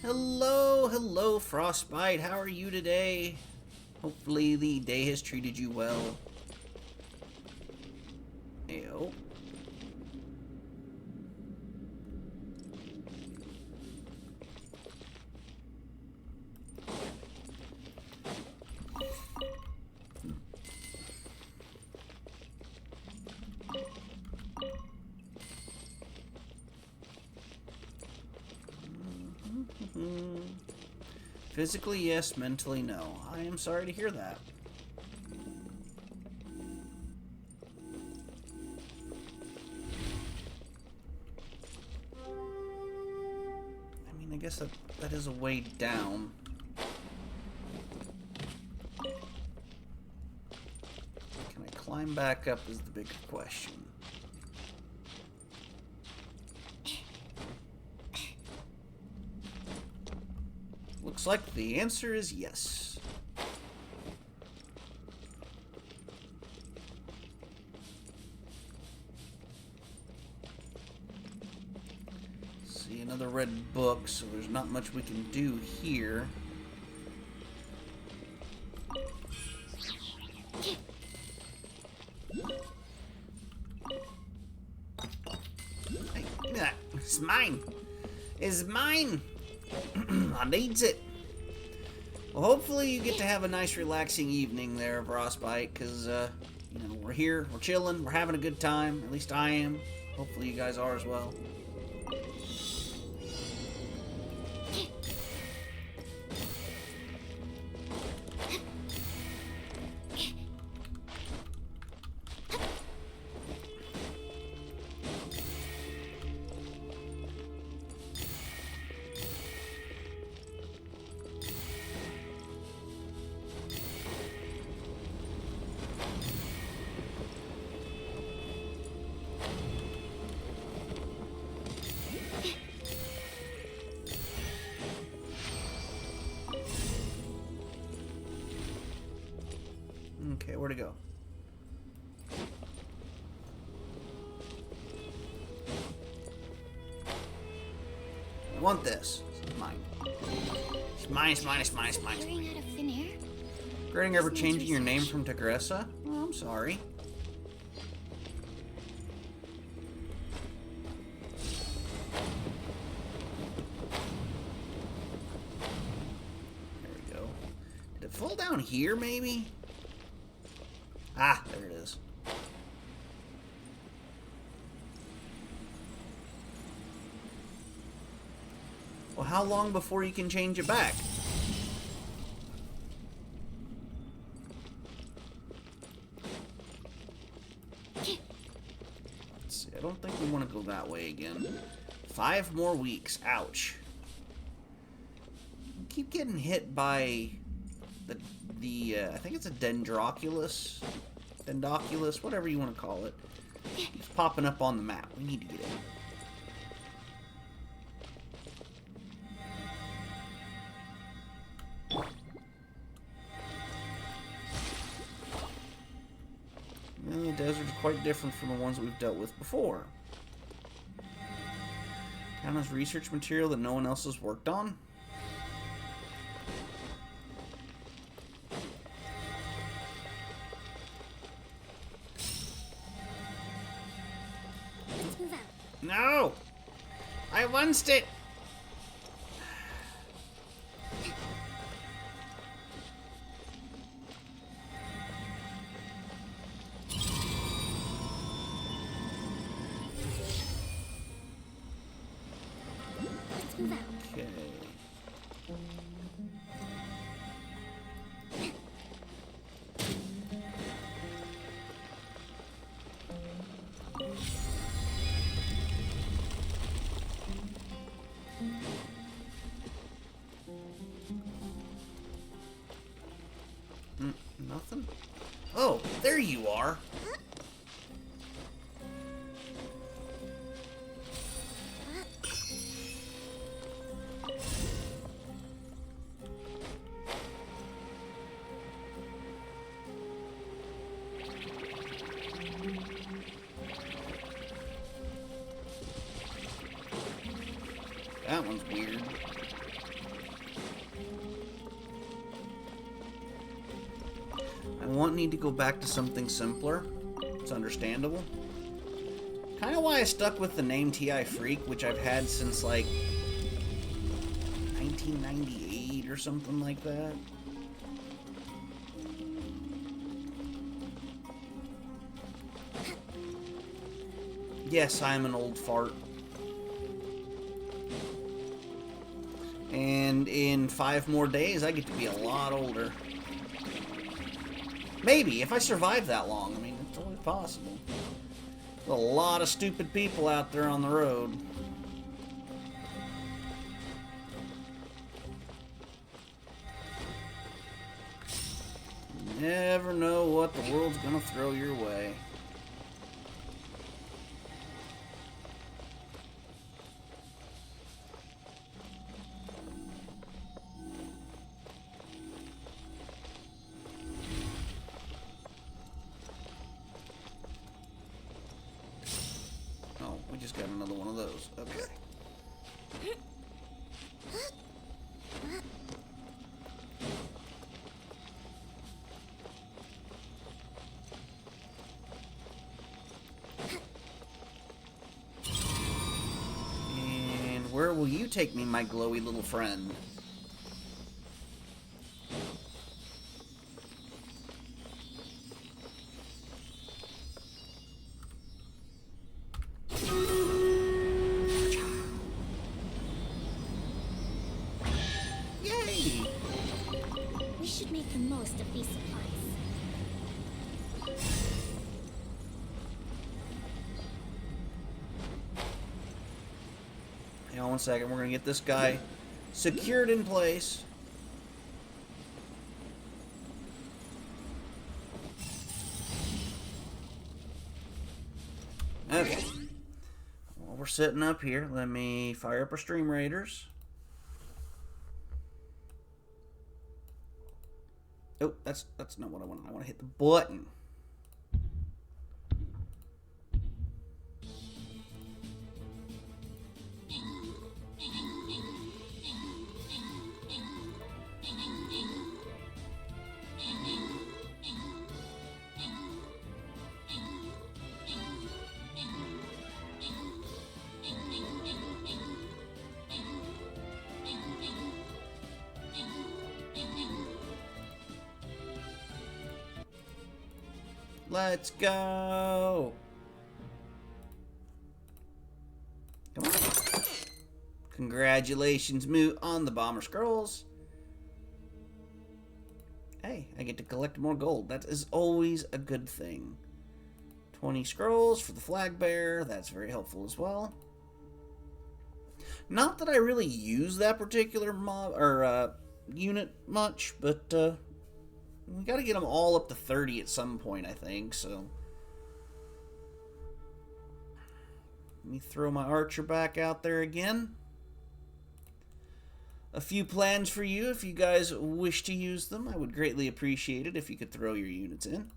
S1: Hello, Frostbite. How are you today? Hopefully the day has treated you well. Ayo. Physically, yes. Mentally, no. I am sorry to hear that. I mean, I guess that is a way down. Can I climb back up is the bigger question. Looks like the answer is yes. See, another red book, so there's not much we can do here. Hey, give me that. It's mine. It's mine. I needs it. Well, hopefully you get to have a nice relaxing evening there, Frostbite, because, you know, we're here, we're chilling, we're having a good time. At least I am. Hopefully you guys are as well. Okay, where to go? I want this. It's mine. It's mine, it's mine, it's mine, it's mine.
S3: Running out of thin air?
S1: Regretting ever changing your name from Tigressa? Oh, I'm sorry. There we go. Did it fall down here, maybe? Ah, there it is. Well, how long before you can change it back? Let's see, I don't think we want to go that way again. 5 more weeks. Ouch. I keep getting hit by I think it's a Dendroculus, whatever you want to call it. It's popping up on the map. We need to get in. The desert's quite different from the ones we've dealt with before. Count as research material that no one else has worked on.
S3: Let's move out.
S1: No! I wants it!
S3: Let's move out.
S1: Okay. Oh, there you are. That one's weird. I need to go back to something simpler. It's understandable. Kind of why I stuck with the name TIFreak, which I've had since like 1998 or something like that. Yes, I'm an old fart. And in 5 more days, I get to be a lot older. Maybe, if I survive that long. I mean, it's totally possible. There's a lot of stupid people out there on the road. You never know what the world's gonna throw your way. We just got another one of those. Okay. And where will you take me, my glowy little friend?
S3: We should make the most of these supplies.
S1: Hang on one second. We're going to get this guy secured in place. Okay. While we're sitting up here, let me fire up our Stream Raiders. Oh, that's not what I want. I want to hit the button. Let's go. Come on. Congratulations, Moo, on the Bomber Scrolls. Hey, I get to collect more gold. That is always a good thing. 20 scrolls for the flag bearer. That's very helpful as well. Not that I really use that particular mob or unit much, but we got to get them all up to 30 at some point, I think, so. Let me throw my archer back out there again. A few plans for you if you guys wish to use them. I would greatly appreciate it if you could throw your units in.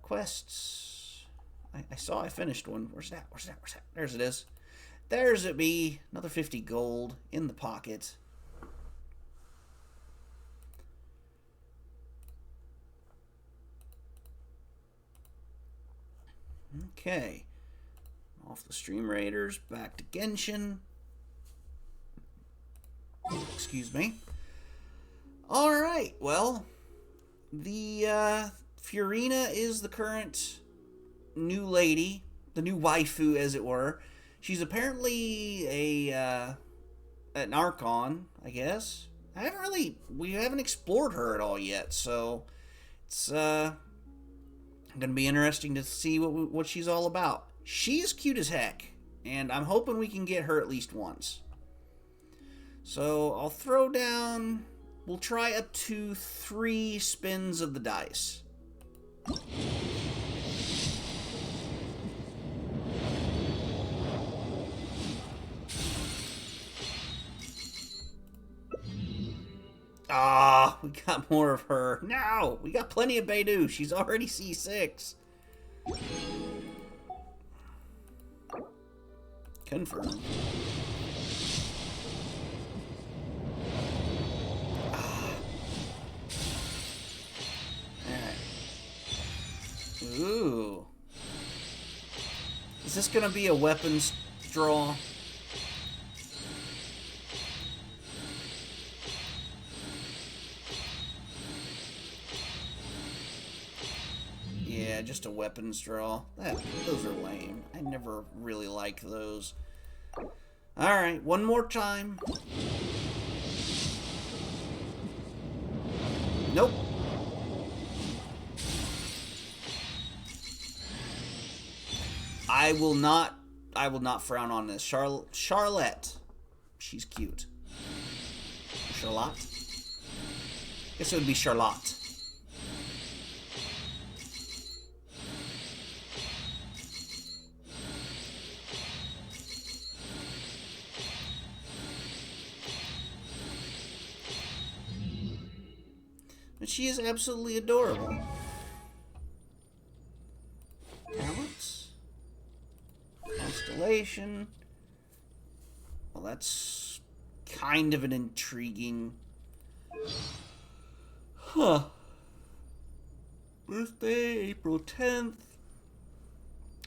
S1: Quests. I saw I finished one. Where's that? Where's that? Where's that? There's it is. There's it be. Another 50 gold in the pocket. Okay. Off the Stream Raiders, back to Genshin. Excuse me. Alright, well, the Furina is the current new lady, the new waifu, as it were. She's apparently an Archon, I guess. We haven't explored her at all yet, so it's going to be interesting to see what she's all about. She's cute as heck, and I'm hoping we can get her at least once. So I'll throw down, we'll try up to 3 spins of the dice. Ah, we got more of her. No, we got plenty of Beidou. She's already C6. Confirm. Alright. Ooh. Is this gonna be a weapons draw? Yeah, just a weapons draw. Those are lame. I never really like those. Alright, one more time. Nope. I will not frown on this. Charlotte. She's cute. Charlotte? Guess it would be Charlotte. And she is absolutely adorable. Talents. Constellation. Well, that's kind of an intriguing... Huh. Birthday, April 10th.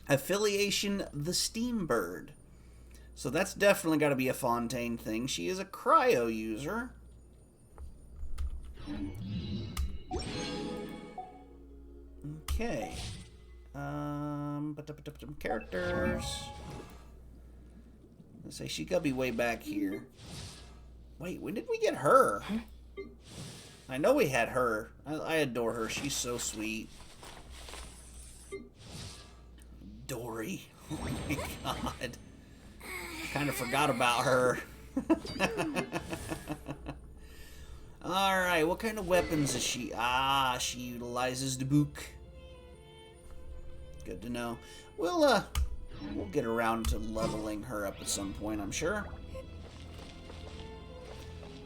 S1: Affiliation, the Steambird. So that's definitely got to be a Fontaine thing. She is a cryo user. Okay. Characters. Let's say she gotta be way back here. Wait, when did we get her? I know we had her. I adore her. She's so sweet. Dory. Oh my god. Kind of forgot about her. Alright, what kind of weapons is she? Ah, she utilizes the book. Good to know. We'll get around to leveling her up at some point, I'm sure.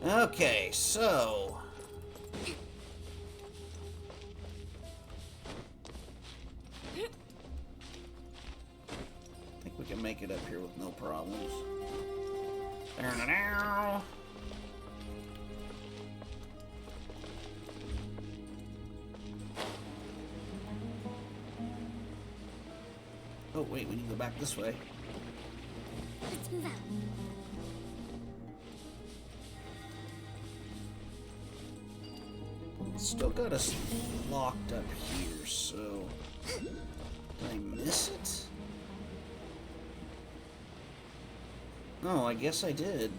S1: Okay, so... I think we can make it up here with no problems. Oh, wait, we need to go back this way.
S3: Let's move out.
S1: Still got us locked up here, so... Did I miss it? Oh, I guess I did.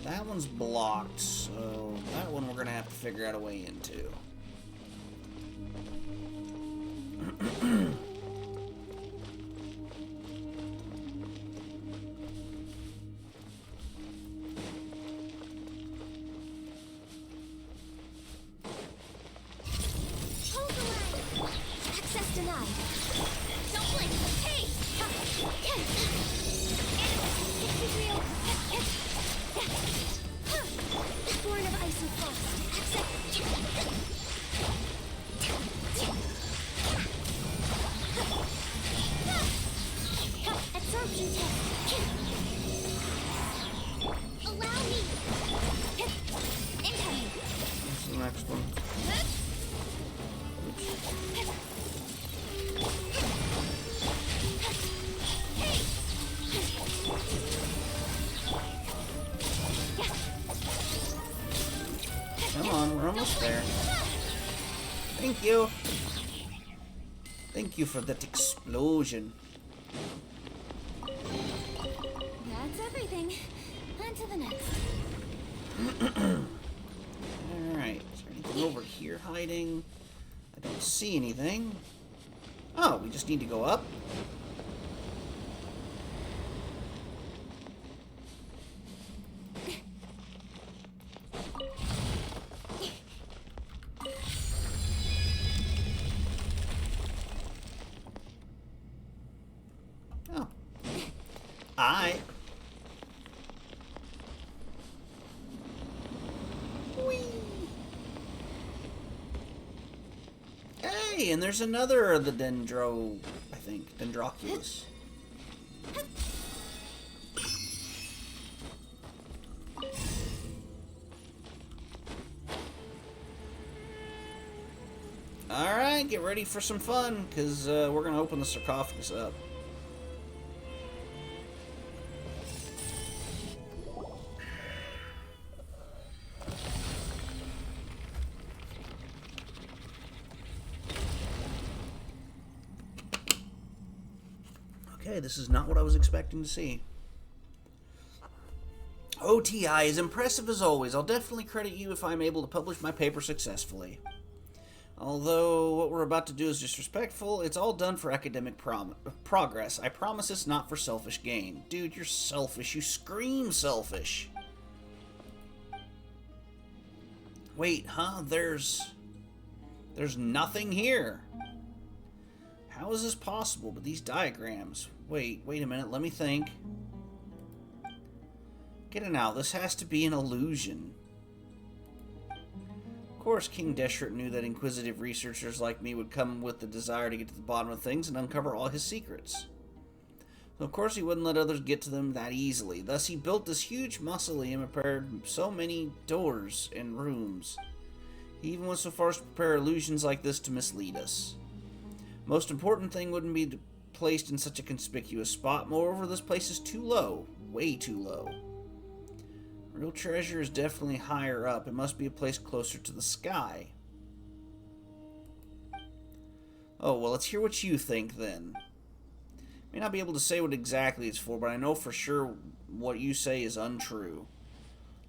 S1: That one's blocked, so that one we're gonna have to figure out a way into.
S3: Hold the line. Access denied. Don't blink. Hey! Real. Born of ice and frost. Absorption test. Allow me. Incoming.
S1: What's the next one? Come on, we're almost there. Thank you. Thank you for that explosion.
S3: That's everything. On to the next.
S1: Alright, is there anything over here hiding? I don't see anything. Oh, we just need to go up? Hey, and there's another of the I think, Dendroculus. Alright, get ready for some fun, because we're going to open the sarcophagus up. Okay, this is not what I was expecting to see. OTI is impressive as always. I'll definitely credit you if I'm able to publish my paper successfully. Although what we're about to do is disrespectful, it's all done for academic progress. I promise it's not for selfish gain. Dude, you're selfish. You scream selfish. Wait, huh? There's nothing here. How is this possible? But these diagrams... Wait a minute. Let me think. Get it now. This has to be an illusion. Of course, King Deshret knew that inquisitive researchers like me would come with the desire to get to the bottom of things and uncover all his secrets. So of course he wouldn't let others get to them that easily. Thus he built this huge mausoleum and prepared so many doors and rooms. He even went so far as to prepare illusions like this to mislead us. Most important thing wouldn't be placed in such a conspicuous spot. Moreover, this place is too low. Way too low. Real treasure is definitely higher up. It must be a place closer to the sky. Oh, well, let's hear what you think, then. May not be able to say what exactly it's for, but I know for sure what you say is untrue.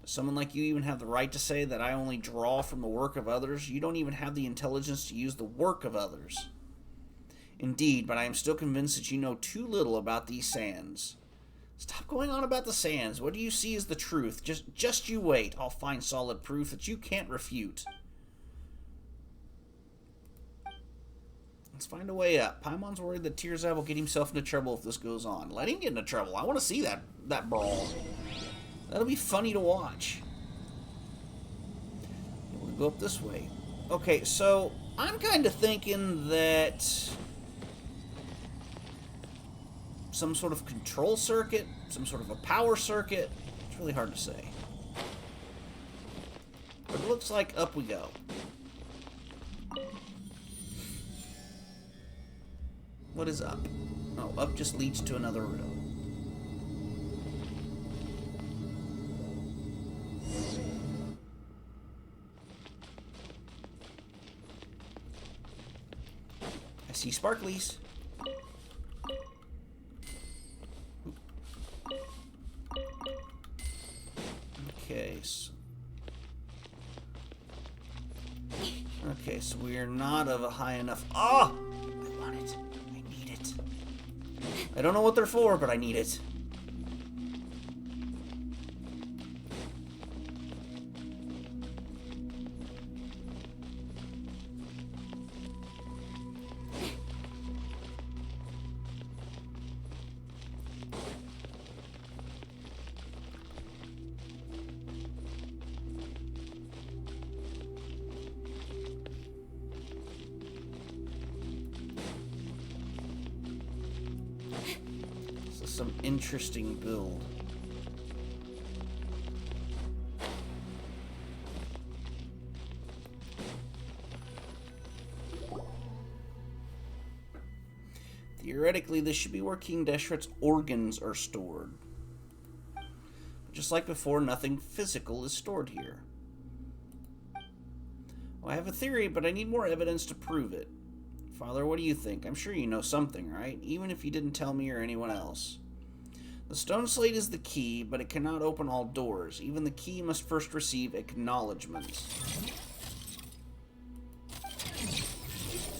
S1: Does someone like you even have the right to say that I only draw from the work of others? You don't even have the intelligence to use the work of others. Indeed, but I am still convinced that you know too little about these sands. Stop going on about the sands. What do you see as the truth? Just you wait. I'll find solid proof that you can't refute. Let's find a way up. Paimon's worried that Tirzad will get himself into trouble if this goes on. Let him get into trouble. I want to see that brawl. That'll be funny to watch. We'll go up this way. Okay, so I'm kind of thinking that some sort of control circuit, some sort of a power circuit. It's really hard to say. But it looks like up we go. What is up? Oh, up just leads to another room. I see sparklies. Okay, so we are not of a high enough... Oh! I want it. I need it. I don't know what they're for, but I need it. Some interesting build. Theoretically, this should be where King Deshret's organs are stored. But just like before, nothing physical is stored here. Well, I have a theory, but I need more evidence to prove it. Father, what do you think? I'm sure you know something, right? Even if you didn't tell me or anyone else. The stone slate is the key, but it cannot open all doors. Even the key must first receive acknowledgement.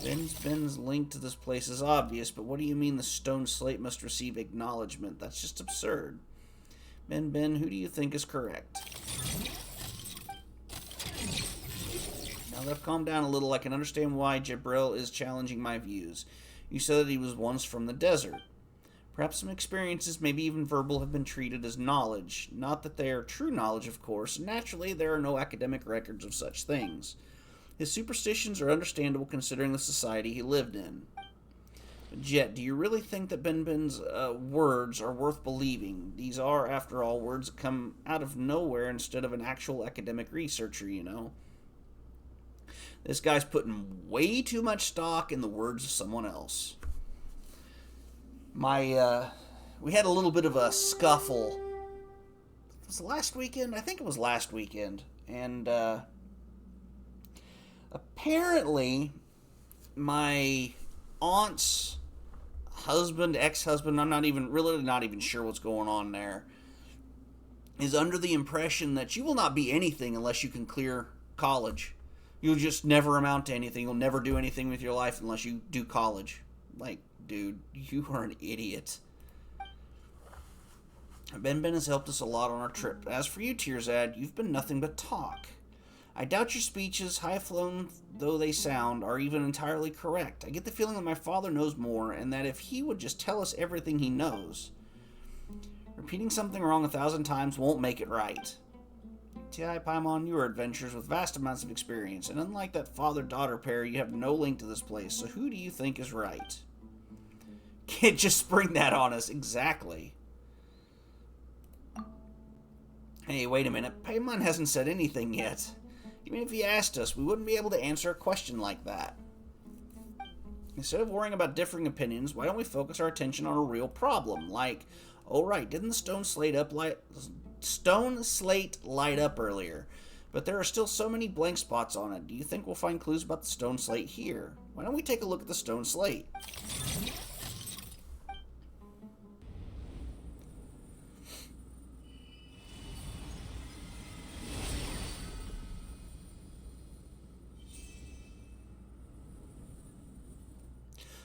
S1: Ben's link to this place is obvious, but what do you mean the stone slate must receive acknowledgement? That's just absurd. Ben, who do you think is correct? Now that I've calmed down a little, I can understand why Jabril is challenging my views. You said that he was once from the desert. Perhaps some experiences, maybe even verbal, have been treated as knowledge. Not that they are true knowledge, of course. Naturally, there are no academic records of such things. His superstitions are understandable considering the society he lived in. But Jet, do you really think that Ben's words are worth believing? These are, after all, words that come out of nowhere instead of an actual academic researcher, you know. This guy's putting way too much stock in the words of someone else. We had a little bit of a scuffle. Was it last weekend? I think it was last weekend. And, apparently, my aunt's husband, ex-husband, I'm not even sure what's going on there, is under the impression that you will not be anything unless you can clear college. You'll just never amount to anything. You'll never do anything with your life unless you do college. Like, dude, you are an idiot. Ben has helped us a lot on our trip. As for you, Tearzad, you've been nothing but talk. I doubt your speeches, high-flown though they sound, are even entirely correct. I get the feeling that my father knows more, and that if he would just tell us everything he knows, repeating something wrong 1,000 times won't make it right. T.I. Paimon, you are adventurers with vast amounts of experience, and unlike that father-daughter pair, you have no link to this place, so who do you think is right? Can't just spring that on us. Exactly. Hey, wait a minute. Paimon hasn't said anything yet. Even if he asked us, we wouldn't be able to answer a question like that. Instead of worrying about differing opinions, why don't we focus our attention on a real problem? Like, oh right, didn't the stone slate light up earlier? But there are still so many blank spots on it. Do you think we'll find clues about the stone slate here? Why don't we take a look at the stone slate?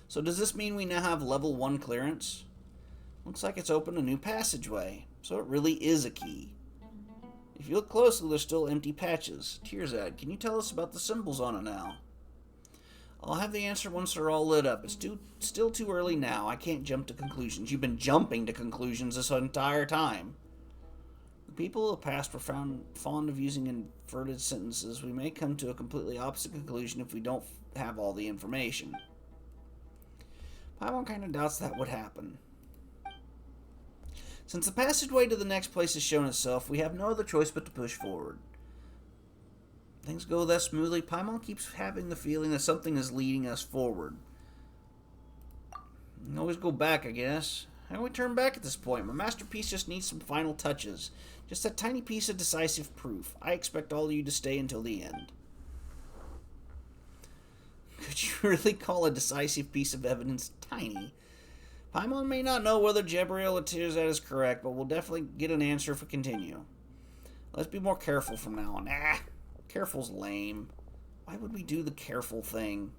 S1: So does this mean we now have level 1 clearance? Looks like it's opened a new passageway, so it really is a key. If you look closely, there's still empty patches. Tearzad, can you tell us about the symbols on it now? I'll have the answer once they're all lit up. It's still too early now. I can't jump to conclusions. You've been jumping to conclusions this entire time. The people of the past were fond of using inverted sentences. We may come to a completely opposite conclusion if we don't have all the information. Paimon kind of doubts that would happen. Since the passageway to the next place has shown itself, we have no other choice but to push forward. Things go thus smoothly, Paimon keeps having the feeling that something is leading us forward. We can always go back, I guess. How do we turn back at this point? My masterpiece just needs some final touches. Just a tiny piece of decisive proof. I expect all of you to stay until the end. Could you really call a decisive piece of evidence tiny? Paimon may not know whether Jebriel or Tearzad is correct, but we'll definitely get an answer if we continue. Let's be more careful from now on. Careful's lame. Why would we do the careful thing?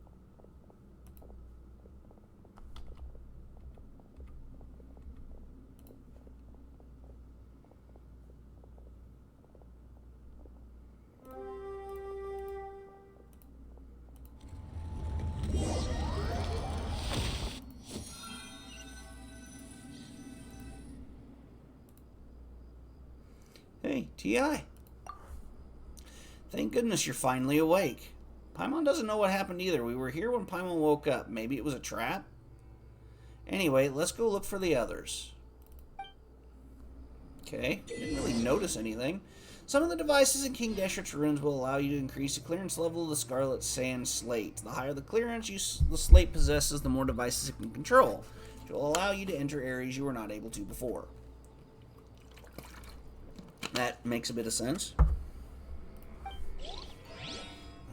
S1: Hey, T.I. Thank goodness you're finally awake. Paimon doesn't know what happened either. We were here when Paimon woke up. Maybe it was a trap? Anyway, let's go look for the others. Okay, didn't really notice anything. Some of the devices in King Deshert's ruins will allow you to increase the clearance level of the Scarlet Sand Slate. The higher the clearance the slate possesses, the more devices it can control. It will allow you to enter areas you were not able to before. That makes a bit of sense.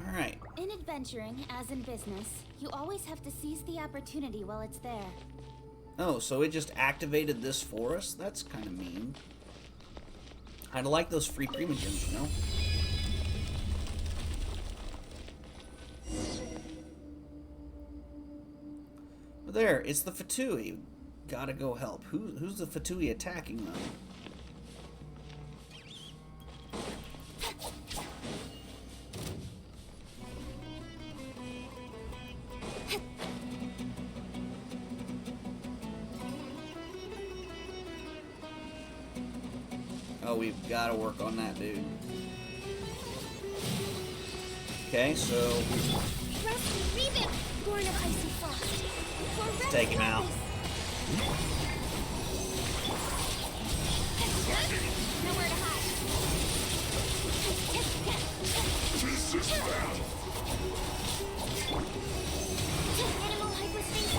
S1: Alright.
S3: In adventuring, as in business, you always have to seize the opportunity while it's there.
S1: Oh, so it just activated this for us? That's kind of mean. I'd like those free primogens, you know? But there, it's the Fatui. Gotta go help. Who's the Fatui attacking, though? Oh, we've got to work on that, dude. Okay, so
S3: Trust revamp, born of icy frost. For
S1: take him out.
S3: Nowhere to hide.
S2: This is battle.
S3: Animal hyperspace.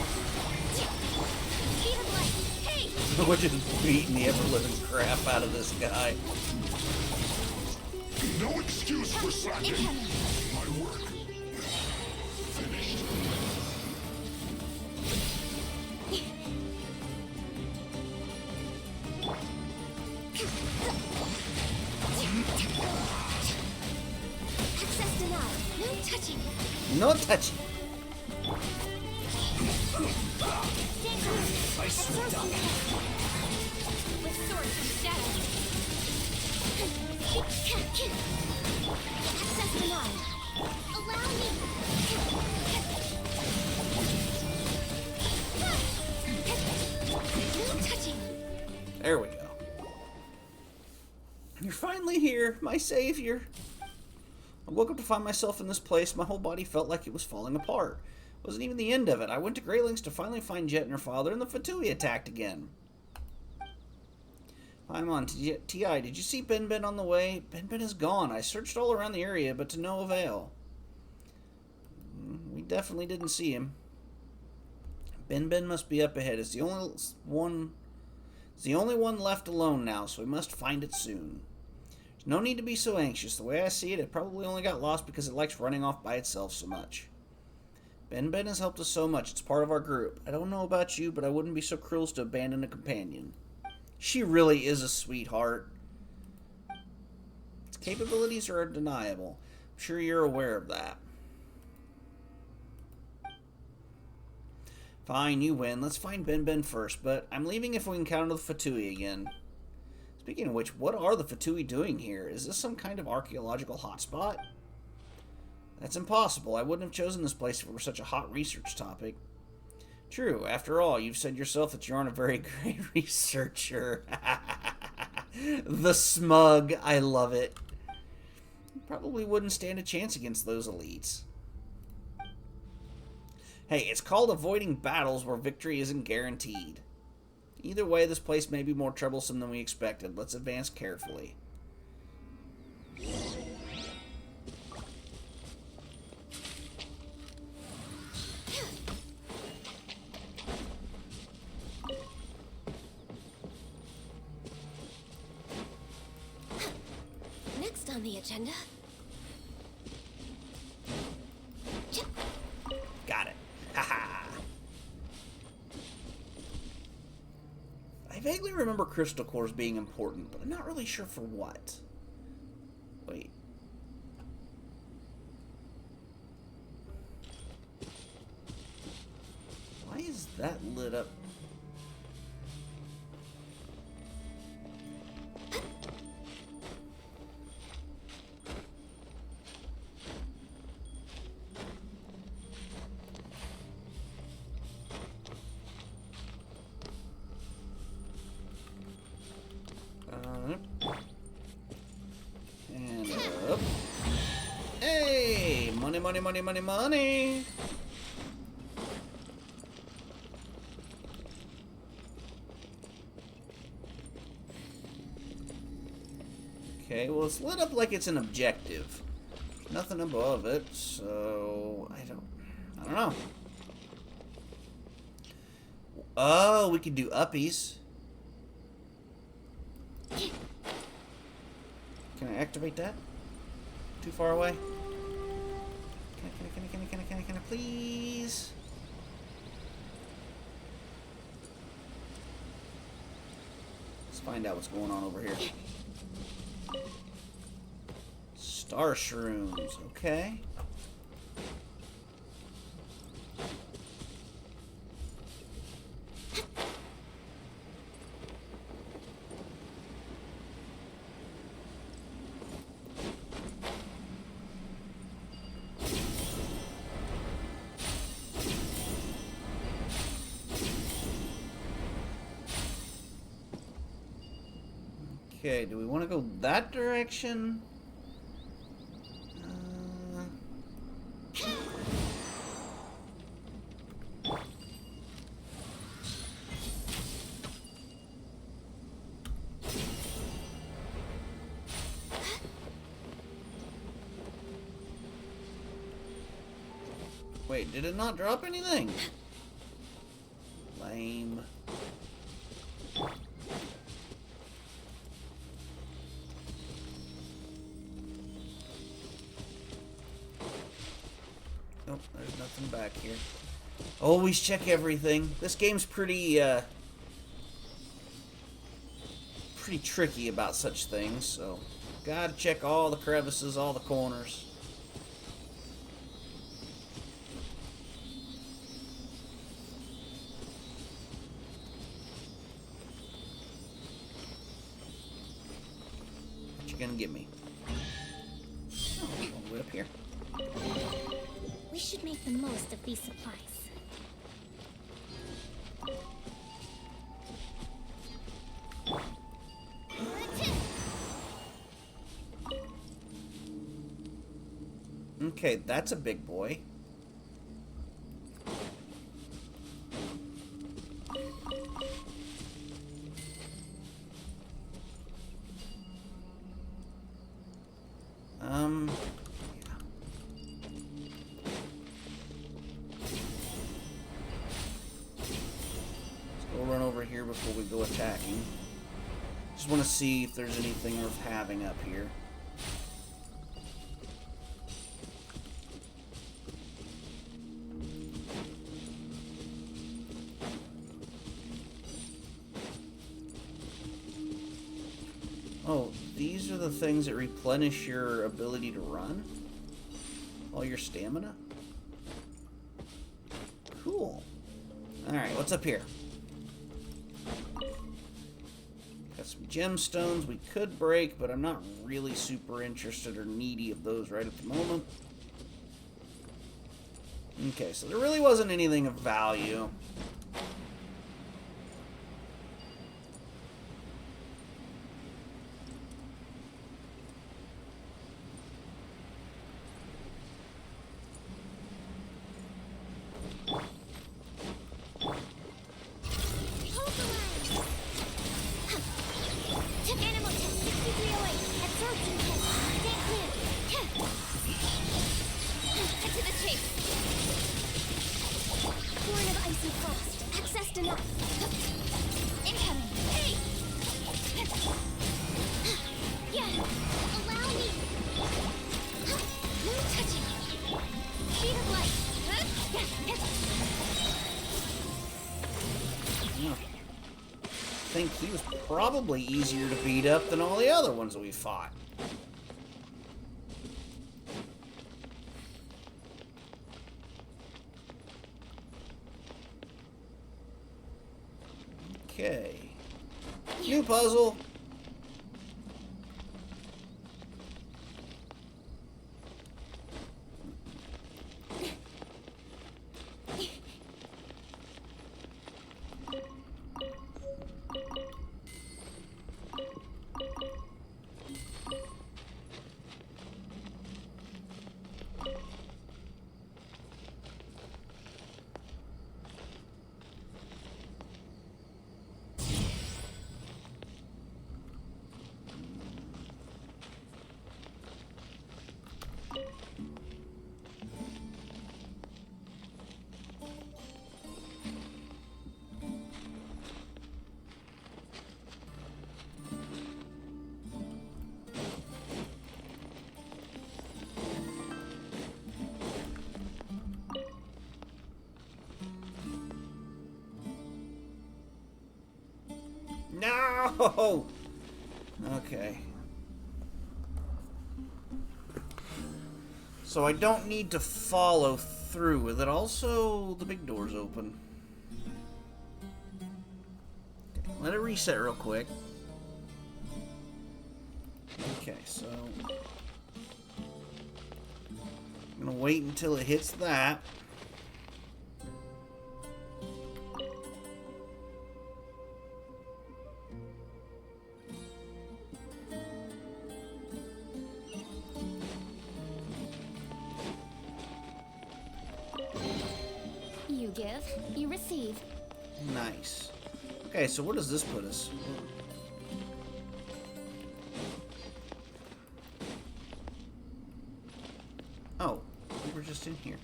S3: Speed of light. Hey!
S1: We're just beating the ever-living crap out of this guy.
S2: No excuse for slacking.
S3: Incoming.
S2: My work finished.
S3: Access denied. No touching.
S1: No touching.
S3: Stand clear. Absorb some power. With sword from shadow. Access denied. Allow me. No touching.
S1: There we go. You're finally here, my savior. I woke up to find myself in this place. My whole body felt like it was falling apart. It wasn't even the end of it. I went to great lengths to finally find Jet and her father, and the Fatui attacked again. I'm on TI. Did you see Ben Ben on the way? Ben Ben is gone. I searched all around the area, but to no avail. We definitely didn't see him. Ben Ben must be up ahead. It's the only one left alone now, so we must find it soon. There's no need to be so anxious. The way I see it, it probably only got lost because it likes running off by itself so much. Ben Ben has helped us so much. It's part of our group. I don't know about you, but I wouldn't be so cruel as to abandon a companion. She really is a sweetheart. Its capabilities are undeniable. I'm sure you're aware of that. Fine, you win. Let's find Ben Ben first, but I'm leaving if we encounter the Fatui again. Speaking of which, what are the Fatui doing here? Is this some kind of archaeological hotspot? That's impossible. I wouldn't have chosen this place if it were such a hot research topic. True. After all, you've said yourself that you aren't a very great researcher. The smug. I love it. You probably wouldn't stand a chance against those elites. Hey, it's called avoiding battles where victory isn't guaranteed. Either way, this place may be more troublesome than we expected. Let's advance carefully.
S3: Next on the agenda.
S1: Got it. Haha. I vaguely remember crystal cores being important, but I'm not really sure for what. Wait. Why is that lit up? And up. Hey! Money, money, money, money, money! Okay, well, it's lit up like it's an objective. Nothing above it, so I don't know. Oh, we could do uppies. Can I activate that? Too far away? Can I please? Let's find out what's going on over here. Star shrooms, okay. Okay, do we want to go that direction? Wait, did it not drop anything? Lame. Nope, there's nothing back here. Always check everything. This game's pretty tricky about such things, so gotta check all the crevices, all the corners. What you gonna give me? Oh, all the way up here.
S3: We should make the most of these supplies.
S1: Okay, that's a big boy. Yeah. Let's go run over here before we go attacking. Just want to see if there's anything worth having up here. Oh, these are the things that replenish your ability to run? All your stamina? Cool. Alright, what's up here? Got some gemstones we could break, but I'm not really super interested or needy of those right at the moment. Okay, so there really wasn't anything of value.
S3: Animal test 6308. Absorption test. Stand clear. Cut to the chase. Born of icy frost. Accessed enough. Incoming. Hey! Yeah. Allow me. No touching. Speed of light.
S1: I think he was probably easier to beat up than all the other ones that we fought. Okay. New puzzle. No! Okay. So I don't need to follow through with it. Also, the big door's open. Okay, let it reset real quick. Okay, so I'm gonna wait until it hits that.
S3: You give, you receive.
S1: Nice. Okay, so where does this put us? Oh, we're just in here.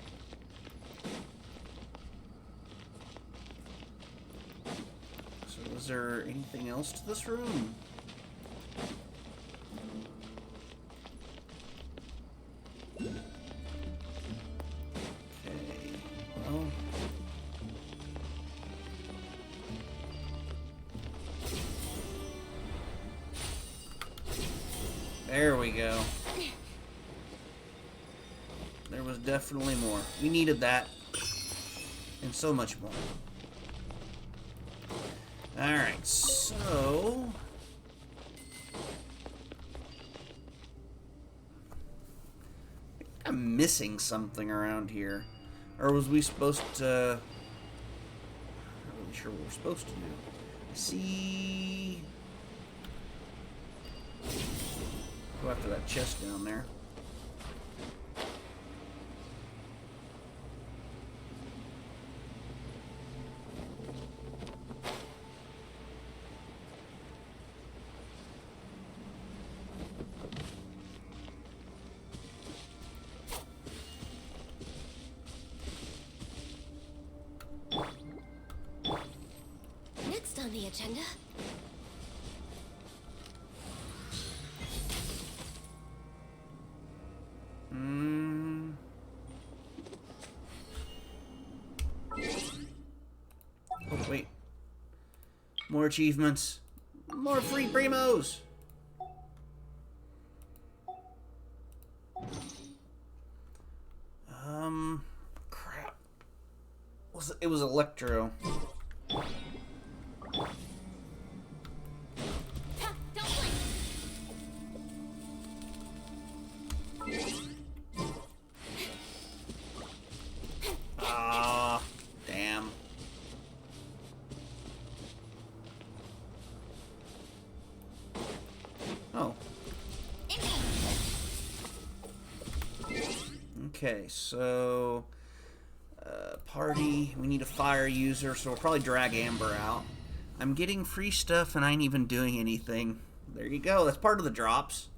S1: Is there anything else to this room? Okay. Well. There we go. There was definitely more. We needed that. And so much more. Alright, so... I'm missing something around here. Or was we supposed to... I'm not really sure what we're supposed to do. I see... Go after that chest down there.
S3: Next on the agenda.
S1: Oh, wait. More achievements. More free primos. Crap. It was Electro.
S3: Ha, don't blink.
S1: Ah, damn. Oh. Okay, so party. We need a fire user, so we'll probably drag Amber out. I'm getting free stuff and I ain't even doing anything. There you go. That's part of the drops.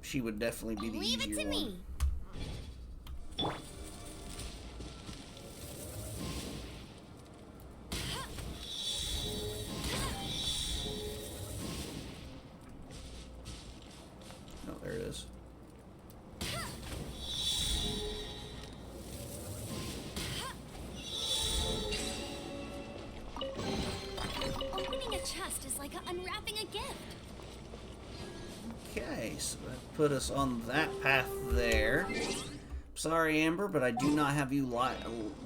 S1: She would definitely be the
S3: Leave it
S1: easier
S3: to
S1: one.
S3: me.
S1: No, there it is.
S3: Opening a chest is like unwrapping a gift.
S1: Okay, so that put us on that path there. Sorry, Amber, but I do not have you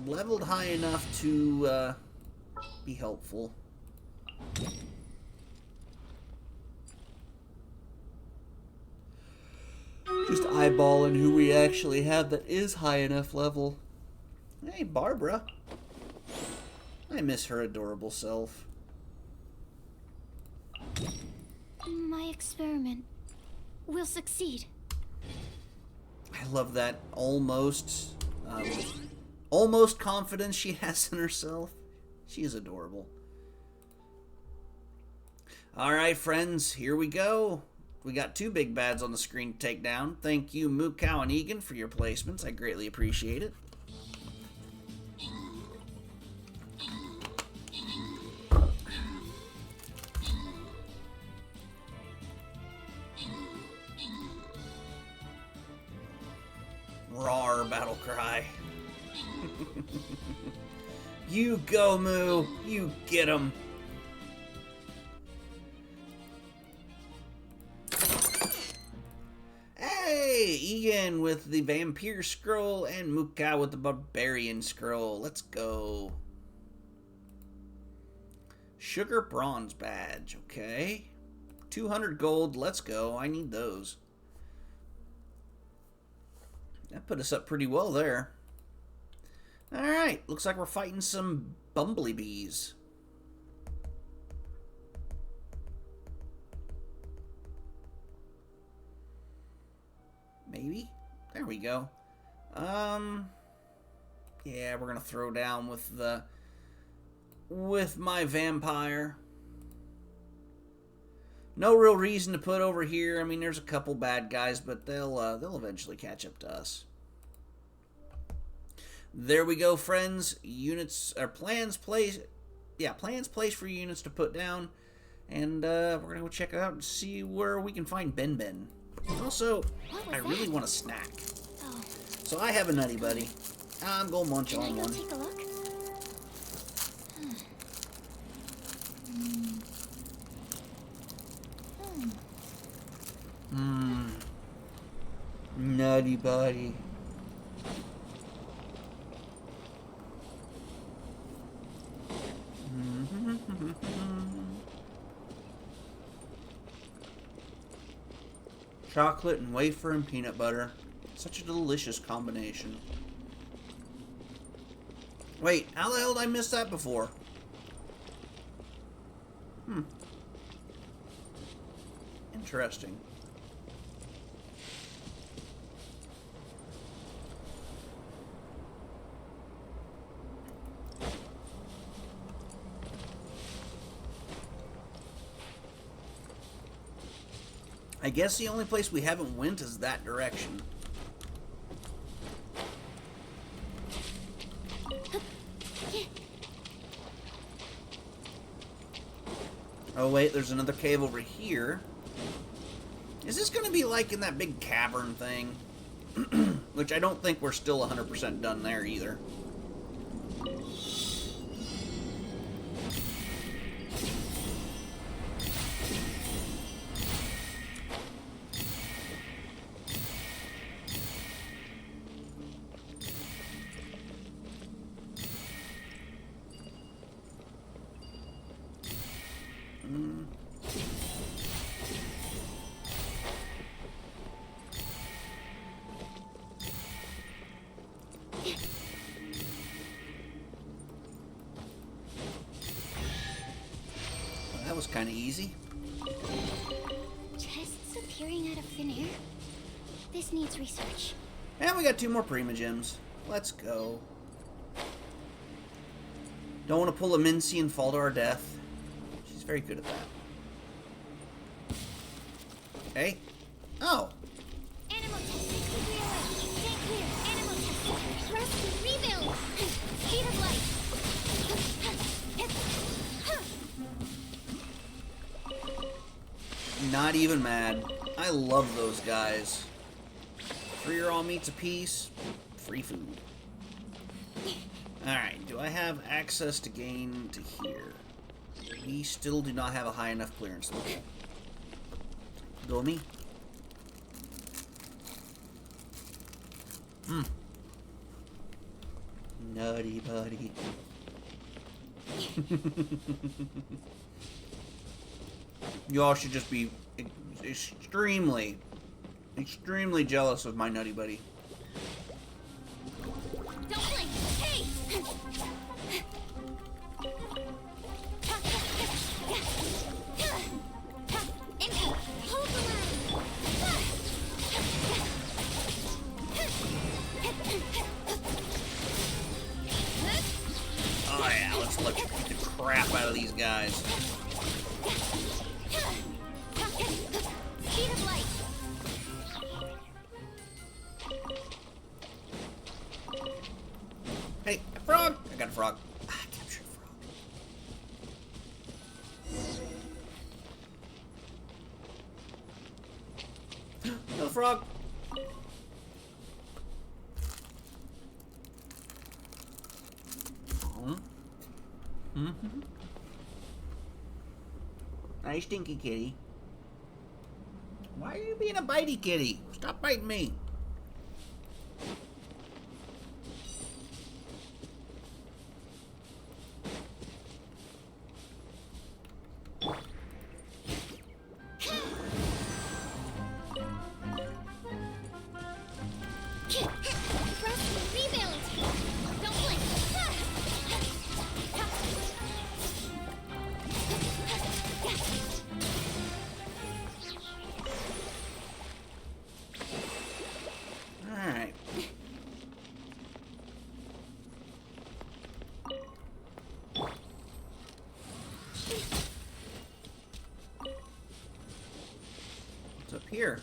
S1: leveled high enough to be helpful. Just eyeballing who we actually have that is high enough level. Hey, Barbara. I miss her adorable self.
S3: My experiment will succeed.
S1: I love that almost confidence she has in herself. She is adorable. Alright, friends, here we go. We got two big bads on the screen to take down. Thank you, Mukau and Egan, for your placements. I greatly appreciate it. Roar, battle cry. You go, Moo. You get him. Hey, Ian with the Vampire Scroll and Mukau with the Barbarian Scroll. Let's go. Sugar Bronze Badge. Okay. 200 gold. Let's go. I need those. That put us up pretty well there. Alright, looks like we're fighting some bumblebees. Maybe? There we go. Yeah, we're gonna throw down with my vampire. No real reason to put over here. I mean, there's a couple bad guys, but they'll eventually catch up to us. There we go, friends. Units or plans placed. Yeah, plans placed for units to put down, and we're gonna go check it out and see where we can find Ben Ben. Also, I really want a snack,
S3: Oh,
S1: so I have a Nutty Buddy. I'm gonna munch
S3: can I
S1: on
S3: go
S1: one.
S3: take a look?
S1: Nutty Buddy. Chocolate and wafer and peanut butter. Such a delicious combination. Wait, how the hell did I miss that before? Interesting. I guess the only place we haven't went is that direction. Oh wait, there's another cave over here. Is this going to be like in that big cavern thing? Which I don't think we're still 100% done there either. That was kind of easy.
S3: Chests appearing out of thin air? This needs research.
S1: And we got 2 more Prima Gems. Let's go. Don't want to pull a Mincy and fall to our death. She's very good at that. Okay. Oh.
S3: Animal testing. Clear away. Stay clear. Animal testing. Rescue. Rebuild. Speed of light.
S1: Not even mad. I love those guys. Free or all meats a piece. Free food. Alright, do I have access to gain to here? We still do not have a high enough clearance level. Go me. Nutty Buddy. Y'all should just be extremely jealous of my Nutty Buddy.
S3: Don't blink. Hey! Income. Hold the line.
S1: Oh yeah, let's electrocute the crap out of these guys.
S3: Speed of light.
S1: Hey, a frog! I got a frog. Ah, I captured a frog. Another frog. Nice stinky kitty. Why are you being a bitey kitty? Stop biting me.
S3: Rebuild. Don't blink.
S1: here?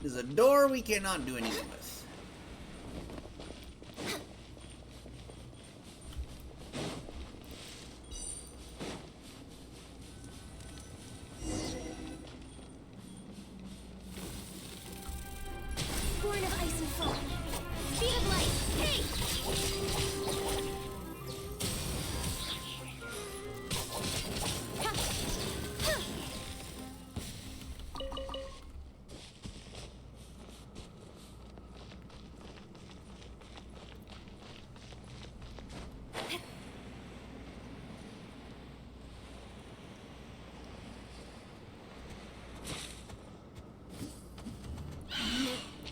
S1: There's a door we cannot do anything with.
S3: Born of ice and fog. Speed of light. Hey!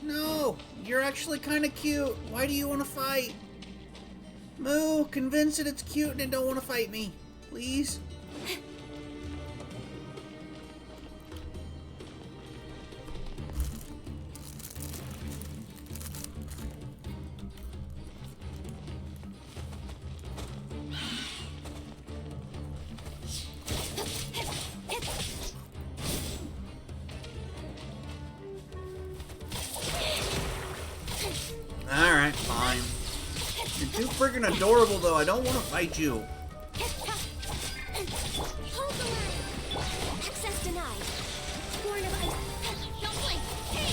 S1: No, you're actually kind of cute. Why do you want to fight? Moo, convince it it's cute and it don't want to fight me. Please? Alright, fine. You're too friggin' adorable, though. I don't want to fight you.
S3: Hold the line. Access denied. Born of ice. Don't blink. Hey!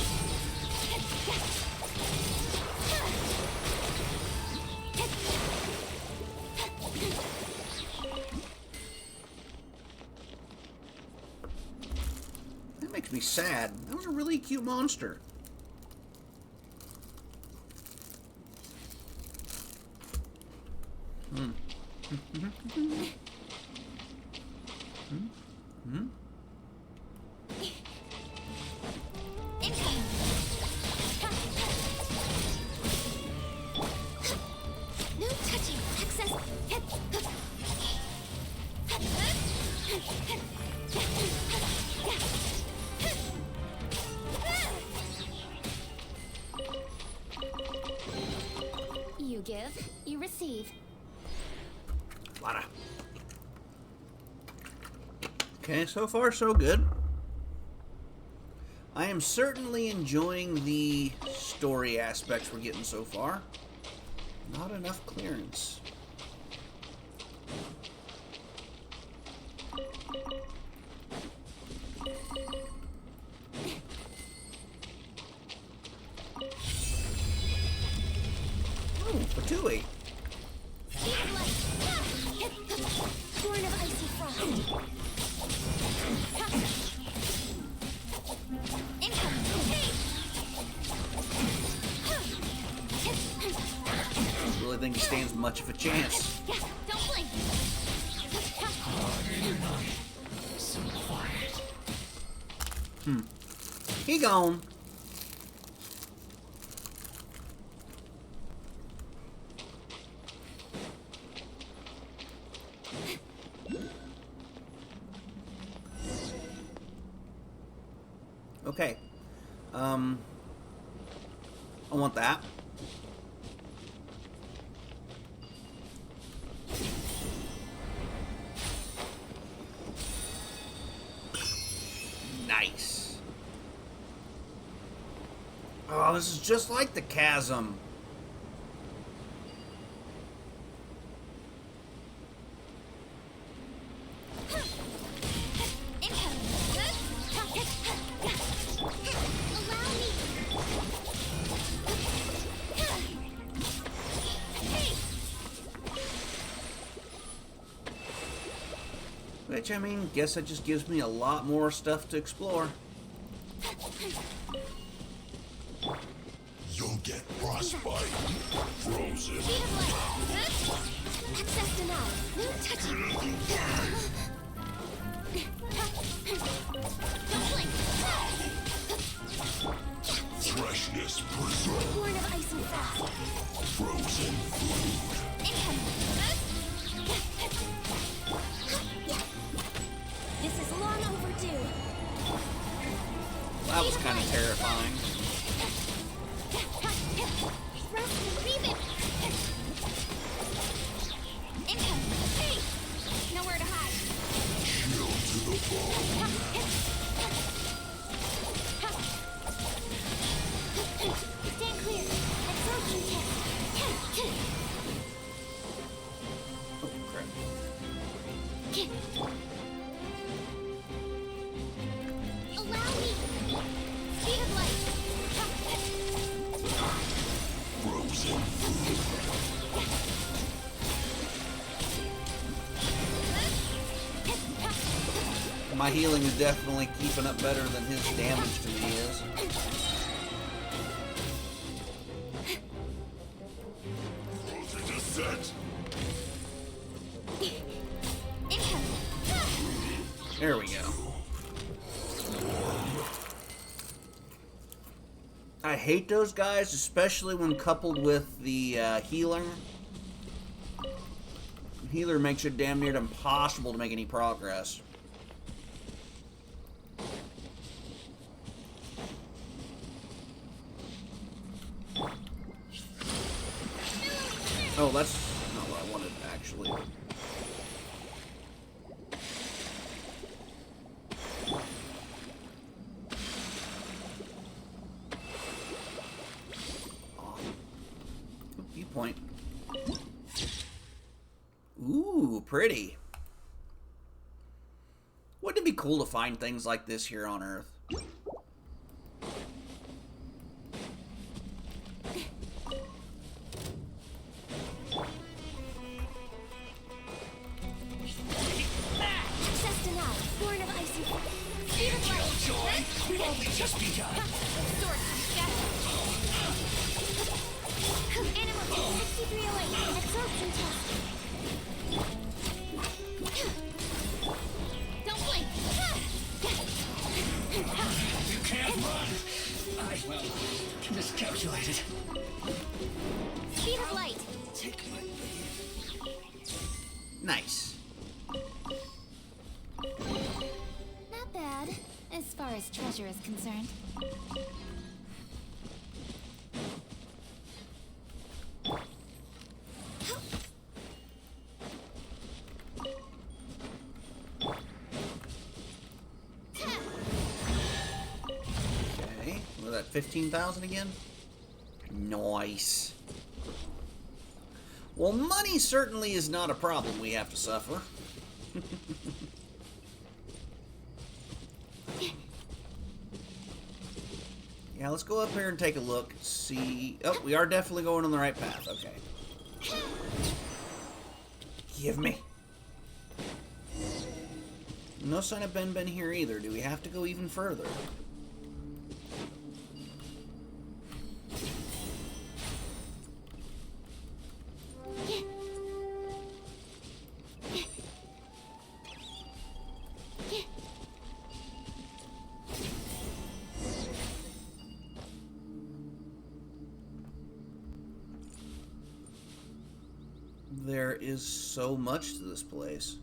S1: That makes me sad. That was a really cute monster.
S3: Incoming. No touching. Access. You give, you receive.
S1: Lotta. Okay, so far so good. I am certainly enjoying the story aspects we're getting so far. Not enough clearance. Oh, Patooey.
S3: Born of icy frost. Incoming.
S1: I really think he stands much of a chance.
S3: Yeah, don't blink.
S2: So quiet.
S1: He gone. Okay. I want that. Nice. Oh, this is just like the chasm. Which, I mean, guess that just gives me a lot more stuff to explore.
S2: You'll get frostbite. Frozen.
S3: Access denied. No touching. Don't blink.
S2: Freshness preserved.
S3: Born of ice and frost.
S2: Frozen food.
S3: This is long overdue.
S1: That was kind of terrifying.
S3: Rest and leave it. Incoming. Hey! Stand clear. Absorption test.
S1: Oh, crap.
S3: Allow me. Speed of light.
S2: Frozen.
S1: My healing is definitely keeping up better than his damage to me is.
S2: Frozen descent.
S3: Incoming.
S1: There we go. I hate those guys, especially when coupled with the healer. Healer makes it damn near impossible to make any progress. Oh, that's not what I wanted, actually. Viewpoint. Ooh, pretty. Wouldn't it be cool to find things like this here on Earth?
S3: Access denied. Born of icy fire. Speed of light.
S2: Joy, we've only just begun.
S3: Source scattered. Animal 6308. Absorption test. Don't blink.
S2: You can't run. Well, miscalculated.
S3: Speed of light.
S2: Take my
S1: Nice.
S3: Not bad, as far as treasure is concerned.
S1: Okay, was that 15,000 again? Nice. Well, money certainly is not a problem we have to suffer. Yeah, let's go up here and take a look. See. Oh, we are definitely going on the right path. Okay. Give me. No sign of Ben here either. Do we have to go even further? There is so much to this place.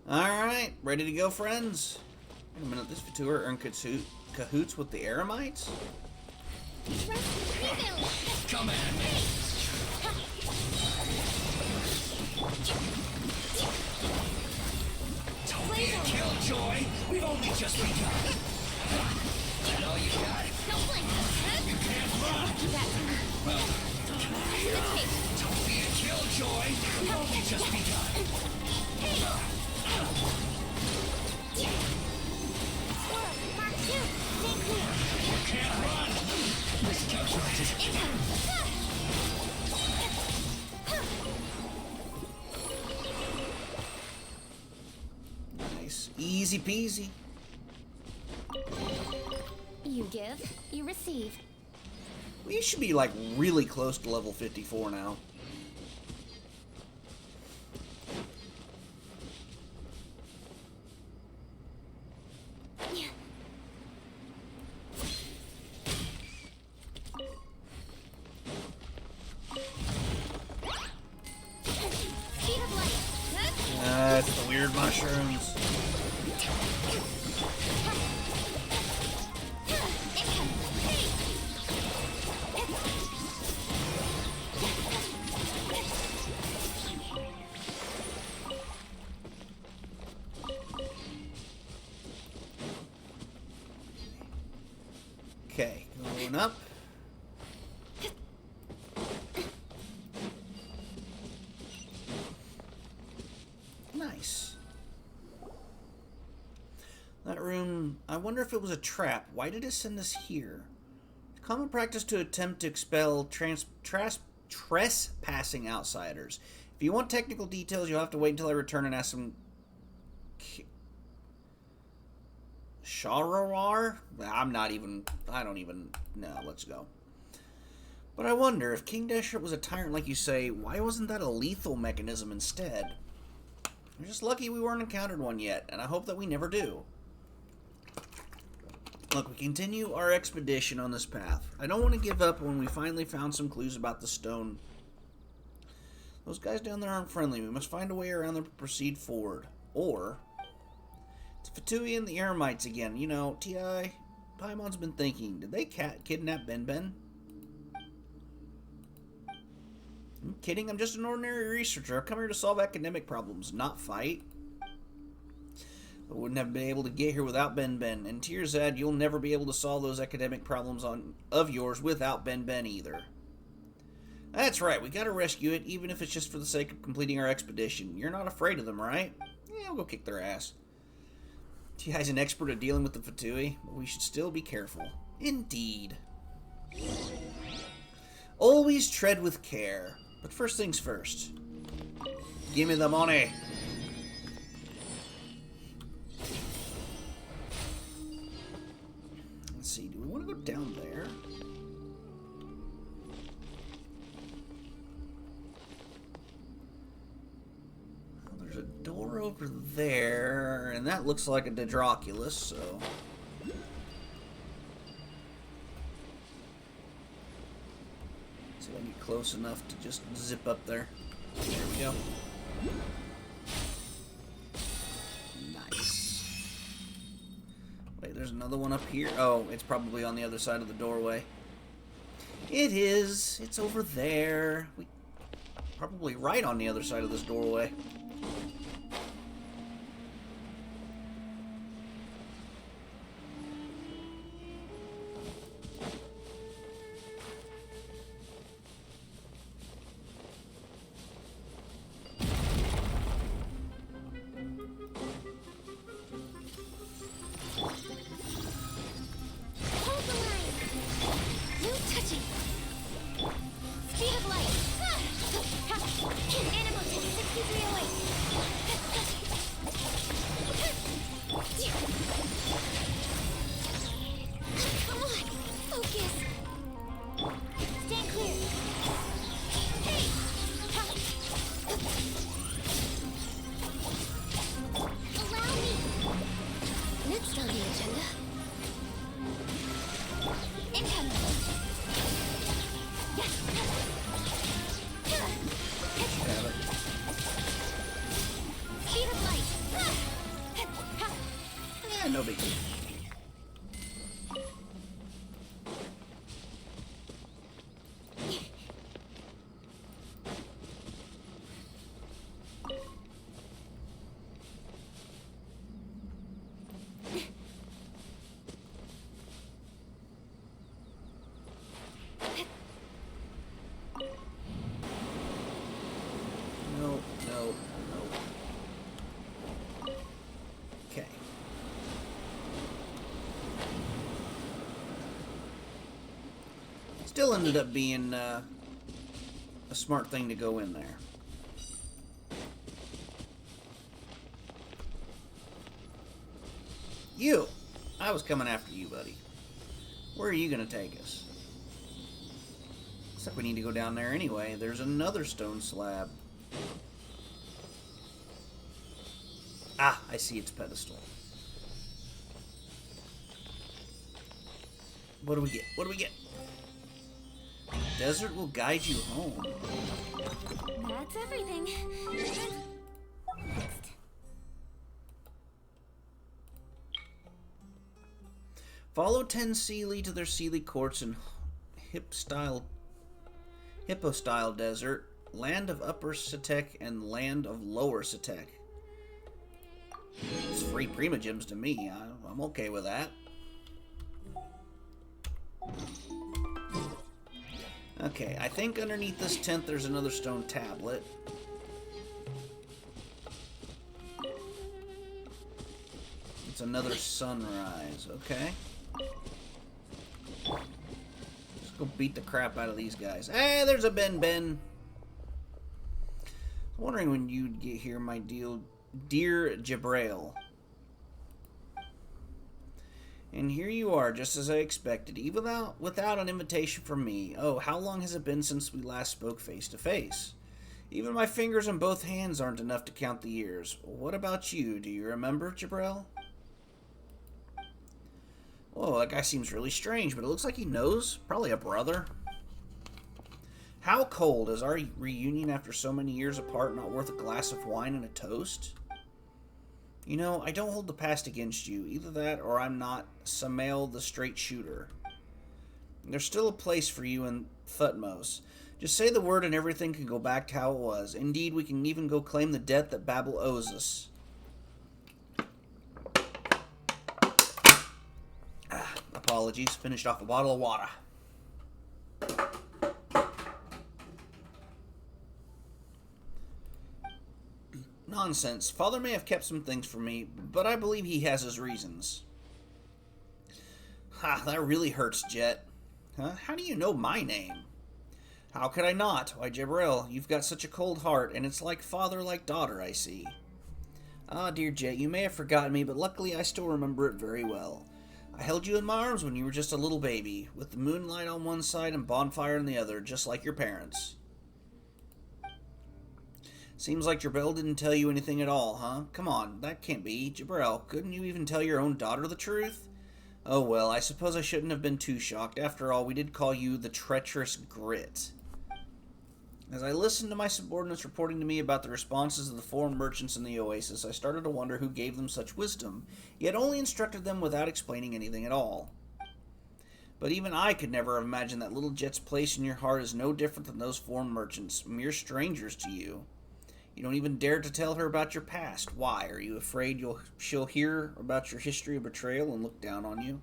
S1: Alright, ready to go, friends? Wait a minute, this Vituer earned cahoots with the Eremites?
S2: Come at me. Don't be a killjoy. We've only just begun. That all you got?
S3: Don't blink.
S2: You can't run. Don't be a killjoy. We've only just begun.
S3: Squirrel, Mark 2. Stay clear.
S2: You can't run. Miscalculated.
S1: Nice. Easy peasy.
S3: You give, you receive.
S1: We should be like really close to level 54 now.
S3: Speed of light.
S1: That's the weird mushrooms. Okay, going up. Nice. That room, I wonder if it was a trap. Why did it send us here? Common practice to attempt to expel trespassing outsiders. If you want technical details, you'll have to wait until I return and ask some... Sharawar? I don't even know. Let's go. But I wonder, if King Deshret was a tyrant like you say, why wasn't that a lethal mechanism instead? We're just lucky we weren't encountered one yet, and I hope that we never do. Look, we continue our expedition on this path. I don't want to give up when we finally found some clues about the stone. Those guys down there aren't friendly. We must find a way around them to proceed forward. Or... it's Fatui and the Eremites again. You know, T.I., Paimon's been thinking, did they kidnap Ben? I'm kidding, I'm just an ordinary researcher. I've come here to solve academic problems, not fight. I wouldn't have been able to get here without Ben. And Tirzad, you'll never be able to solve those academic problems of yours without Ben either. That's right, we gotta rescue it, even if it's just for the sake of completing our expedition. You're not afraid of them, right? Yeah, we'll go kick their ass. T.I.'s an expert at dealing with the Fatui, but we should still be careful. Indeed. Always tread with care. But first things first. Give me the money. Let's see, do we want to go down there? Well, there's a door over there, and that looks like a Dendroculus, so... see if I can get close enough to just zip up there. There we go. Nice. Wait, there's another one up here. Oh, it's probably on the other side of the doorway. It is. It's over there. Probably right on the other side of this doorway. No big deal. No. Okay. Still ended up being a smart thing to go in there. You! I was coming after you, buddy. Where are you gonna take us? Looks like we need to go down there anyway. There's another stone slab. Ah, I see its pedestal. What do we get? What do we get? Desert will guide you home.
S3: That's everything. Next.
S1: Follow 10 Seelie to their Seelie courts in Hippo-style desert, land of Upper Satek and land of Lower Satek. It's free Prima Gems to me. I'm okay with that. Okay, I think underneath this tent there's another stone tablet. It's another sunrise. Okay. Let's go beat the crap out of these guys. Hey, there's a Ben. I'm wondering when you'd get here, my dear Jabrail. And here you are, just as I expected, even without an invitation from me. Oh, how long has it been since we last spoke face to face? Even my fingers on both hands aren't enough to count the years. What about you? Do you remember, Jabrail? Whoa, that guy seems really strange, but it looks like he knows. Probably a brother. How cold is our reunion after so many years apart not worth a glass of wine and a toast? You know, I don't hold the past against you. Either that or I'm not Samael the straight shooter. There's still a place for you in Thutmose. Just say the word and everything can go back to how it was. Indeed, we can even go claim the debt that Babel owes us. Apologies. Finished off a bottle of water. Nonsense. Father may have kept some things from me, but I believe he has his reasons. Ha, that really hurts, Jet. Huh? How do you know my name? How could I not? Why, Jabrail, you've got such a cold heart, and it's like father, like daughter, I see. Ah, dear Jet, you may have forgotten me, but luckily I still remember it very well. I held you in my arms when you were just a little baby, with the moonlight on one side and bonfire on the other, just like your parents. Seems like Jabrail didn't tell you anything at all, huh? Come on, that can't be. Jabrail, couldn't you even tell your own daughter the truth? Oh well, I suppose I shouldn't have been too shocked. After all, we did call you the treacherous Grit. As I listened to my subordinates reporting to me about the responses of the foreign merchants in the oasis, I started to wonder who gave them such wisdom, yet only instructed them without explaining anything at all. But even I could never have imagined that little Jet's place in your heart is no different than those foreign merchants, mere strangers to you. You don't even dare to tell her about your past. Why? Are you afraid she'll hear about your history of betrayal and look down on you?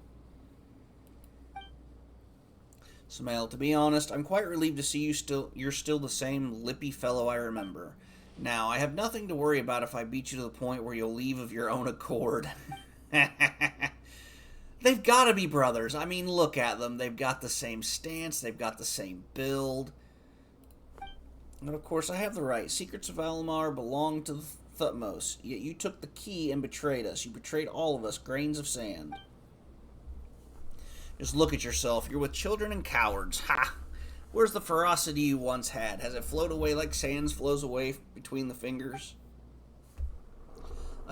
S1: Samael, to be honest, I'm quite relieved to see you're still the same lippy fellow I remember. Now, I have nothing to worry about if I beat you to the point where you'll leave of your own accord. They've got to be brothers. I mean, look at them. They've got the same stance. They've got the same build. And of course, I have the right. Secrets of Alamar belong to Thutmose. Yet you took the key and betrayed us. You betrayed all of us, grains of sand. Just look at yourself. You're with children and cowards. Ha! Where's the ferocity you once had? Has it flowed away like sand flows away between the fingers?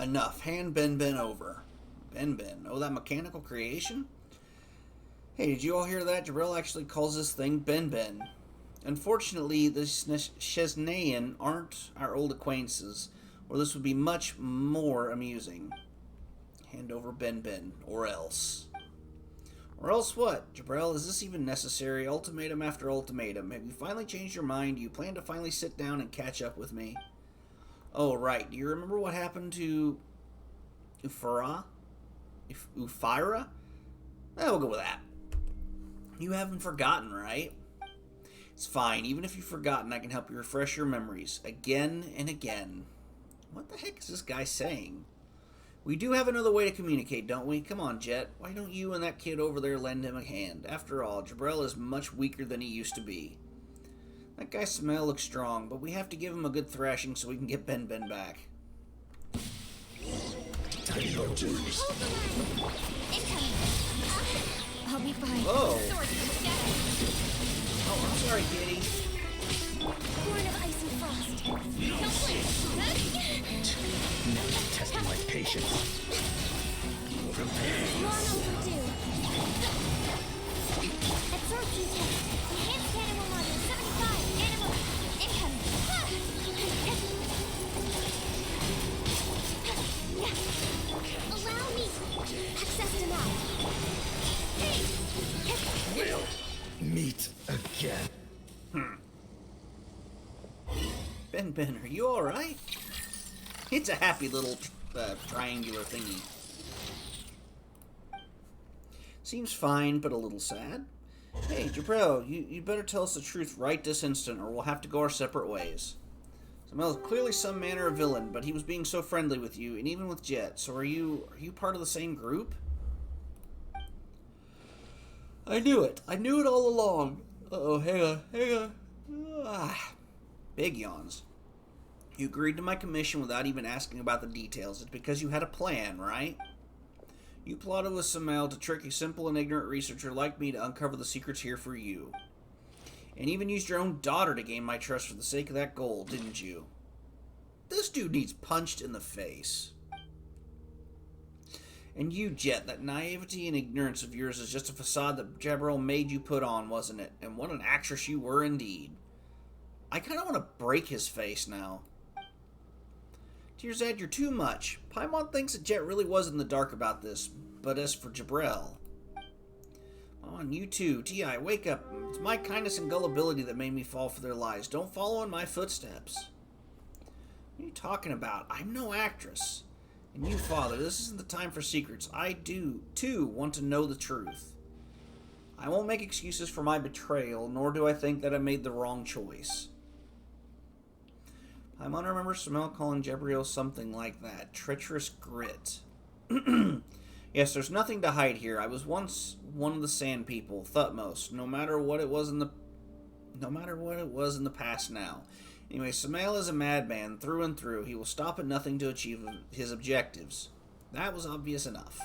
S1: Enough. Hand Ben over. Ben. Oh, that mechanical creation? Hey, did you all hear that? Jabrail actually calls this thing Ben. Unfortunately, the Chesnaean aren't our old acquaintances, or this would be much more amusing. Hand over Ben, or else. Or else what? Jabrail, is this even necessary? Ultimatum after ultimatum. Have you finally changed your mind? Do you plan to finally sit down and catch up with me? Oh, right. Do you remember what happened to Ufira? Well, we'll go with that. You haven't forgotten, right? It's fine. Even if you've forgotten, I can help you refresh your memories. Again and again. What the heck is this guy saying? We do have another way to communicate, don't we? Come on, Jet. Why don't you and that kid over there lend him a hand? After all, Jabrail is much weaker than he used to be. That guy Samael looks strong, but we have to give him a good thrashing so we can get Ben back.
S3: Hold the line. Incoming. I'll be fine.
S1: Whoa.
S3: Sword to the shadow.
S1: Oh, I'm sorry, kitty.
S3: Born of icy frost. Don't flinch.
S2: Now you're testing my patience.
S3: Long overdue. Absorption test. Enhanced animal module 75. Animal incoming. Allow me. Access denied. Hey.
S2: We'll meet again.
S1: Ben, are you alright? It's a happy little triangular thingy. Seems fine, but a little sad. Hey, Jabril, you better tell us the truth right this instant, or we'll have to go our separate ways. Samel is clearly some manner of villain, but he was being so friendly with you, and even with Jet. So are you part of the same group? I knew it. I knew it all along. Uh-oh, hang on. Big yawns. You agreed to my commission without even asking about the details. It's because you had a plan, right? You plotted with Samel to trick a simple and ignorant researcher like me to uncover the secrets here for you. And even used your own daughter to gain my trust for the sake of that goal, didn't you? This dude needs punched in the face. And you, Jet, that naivety and ignorance of yours is just a facade that Jabril made you put on, wasn't it? And what an actress you were indeed. I kind of want to break his face now. Tearzad, you're too much. Paimon thinks that Jet really was in the dark about this, but as for Jabril... On you too, T.I., wake up. It's my kindness and gullibility that made me fall for their lies. Don't follow in my footsteps. What are you talking about? I'm no actress. And you, Father, this isn't the time for secrets. I do, too, want to know the truth. I won't make excuses for my betrayal, nor do I think that I made the wrong choice. Paimon remembers Samel calling Jabril something like that. Treacherous grit. Yes, there's nothing to hide here. I was once one of the Sand People, Thutmose, no matter what it was in the past now. Anyway, Samel is a madman through and through. He will stop at nothing to achieve his objectives. That was obvious enough.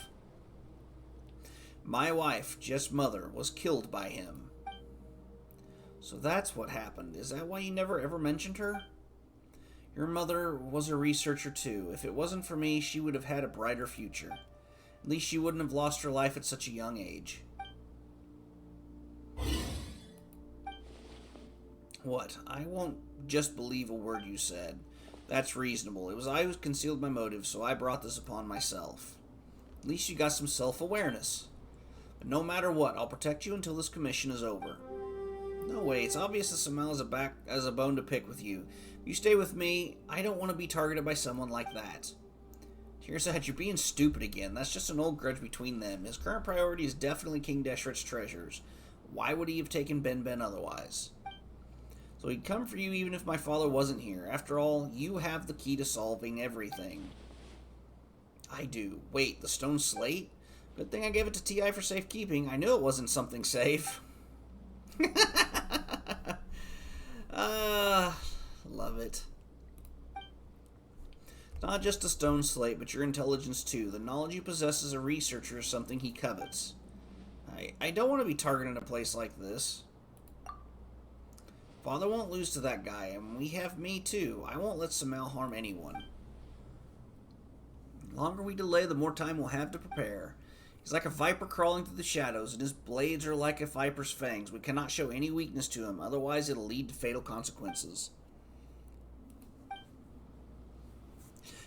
S1: My wife, Jess' mother, was killed by him. So that's what happened. Is that why you never ever mentioned her? Your mother was a researcher too. If it wasn't for me, she would have had a brighter future. At least she wouldn't have lost her life at such a young age. What? I won't just believe a word you said. That's reasonable. It was I who concealed my motives, so I brought this upon myself. At least you got some self-awareness. But no matter what, I'll protect you until this commission is over. No way, it's obvious that Samel has a bone to pick with you. If you stay with me, I don't want to be targeted by someone like that. Tearzad, you're being stupid again. That's just an old grudge between them. His current priority is definitely King Deshret's treasures. Why would he have taken Ben otherwise? So he'd come for you even if my father wasn't here. After all, you have the key to solving everything. I do. Wait, the stone slate? Good thing I gave it to T.I. for safekeeping. I knew it wasn't something safe. Love it. Not just a stone slate, but your intelligence too. The knowledge you possess as a researcher is something he covets. I don't want to be targeted in a place like this. Father won't lose to that guy, and we have me too. I won't let Samel harm anyone. The longer we delay, the more time we'll have to prepare. He's like a viper crawling through the shadows, and his blades are like a viper's fangs. We cannot show any weakness to him, otherwise it'll lead to fatal consequences.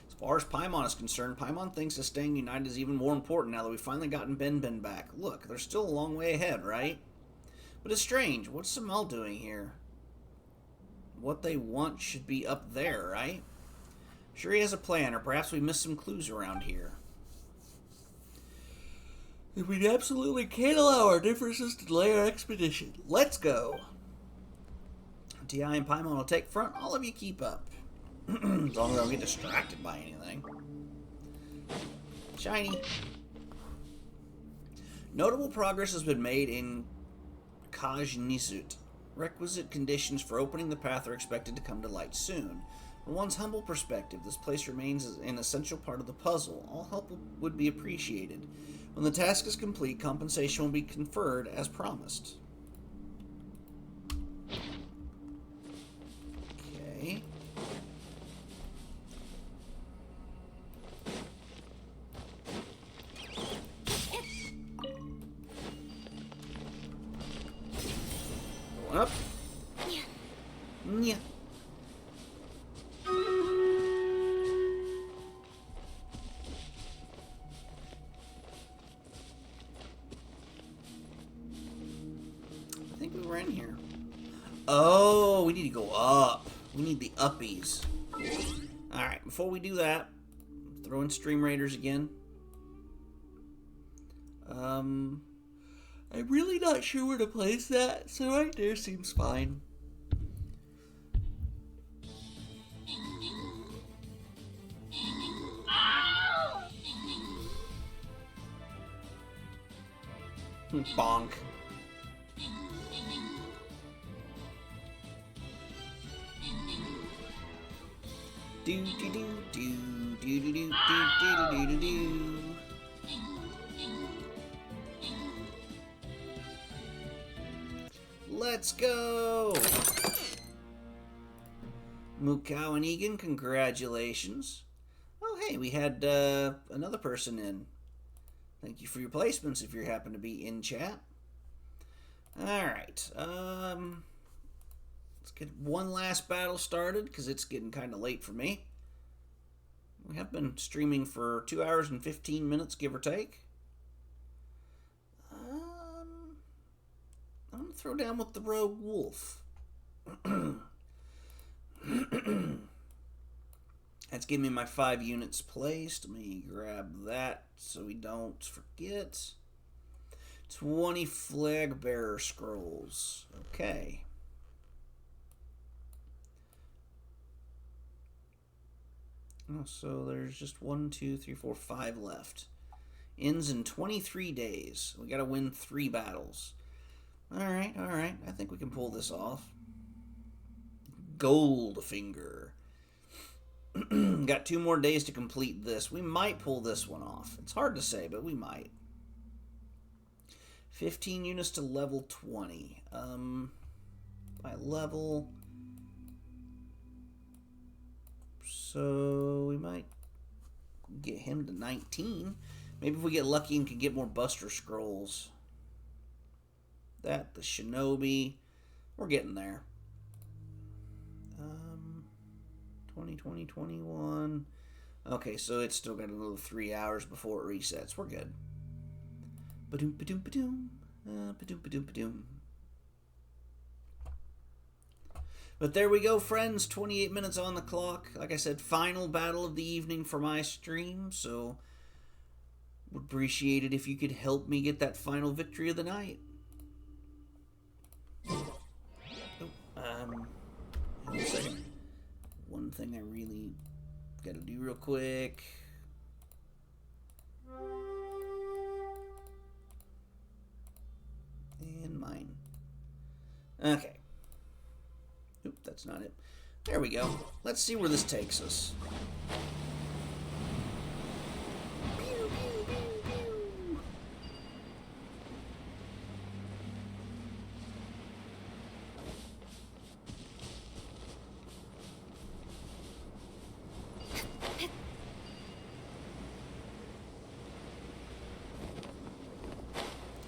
S1: As far as Paimon is concerned, Paimon thinks that staying united is even more important now that we've finally gotten Ben back. Look, they're still a long way ahead, right? But it's strange. What's Samel doing here? What they want should be up there, right? Sure he has a plan, or perhaps we missed some clues around here. We absolutely can't allow our differences to delay our expedition. Let's go. T.I. and Paimon will take front. All of you keep up. As long as I don't get distracted by anything. Shiny. Notable progress has been made in Kaj-Nisut. Requisite conditions for opening the path are expected to come to light soon. From one's humble perspective, this place remains an essential part of the puzzle. All help would be appreciated. When the task is complete, compensation will be conferred as promised. Okay. Going up. Yeah. I think we were in here. Oh, we need to go up. We need the uppies. Alright, before we do that, throw in Stream Raiders again. I'm really not sure where to place that, so right there seems fine. Bonk. Do do do do do do do do do do do. Let's go! Mukau and Egan, congratulations. Oh, hey, we had another person in. Thank you for your placements if you happen to be in chat. Alright, let's get one last battle started, because it's getting kind of late for me. We have been streaming for 2 hours and 15 minutes, give or take. I'm going to throw down with the Rogue Wolf. That's giving me my 5 units placed. Let me grab that so we don't forget. 20 flag bearer scrolls. Okay. Oh, so there's just 1, 2, 3, 4, 5 left. Ends in 23 days. We got to win 3 battles. Alright, alright. I think we can pull this off. Goldfinger. Got 2 more days to complete this. We might pull this one off. It's hard to say, but we might. 15 units to level 20. By level. So we might get him to 19. Maybe if we get lucky and can get more Buster Scrolls. That, the Shinobi. We're getting there. 20, 20, 21. Okay, so it's still got another 3 hours before it resets. We're good. Ba-doom, ba-doom, ba-doom. Ba-doom, ba-doom, ba-doom. But there we go, friends. 28 minutes on the clock. Like I said, final battle of the evening for my stream. So, would appreciate it if you could help me get that final victory of the night. One second. One thing I really gotta do real quick. And mine. Okay. Oop, that's not it. There we go. Let's see where this takes us. Pew, pew, pew, pew.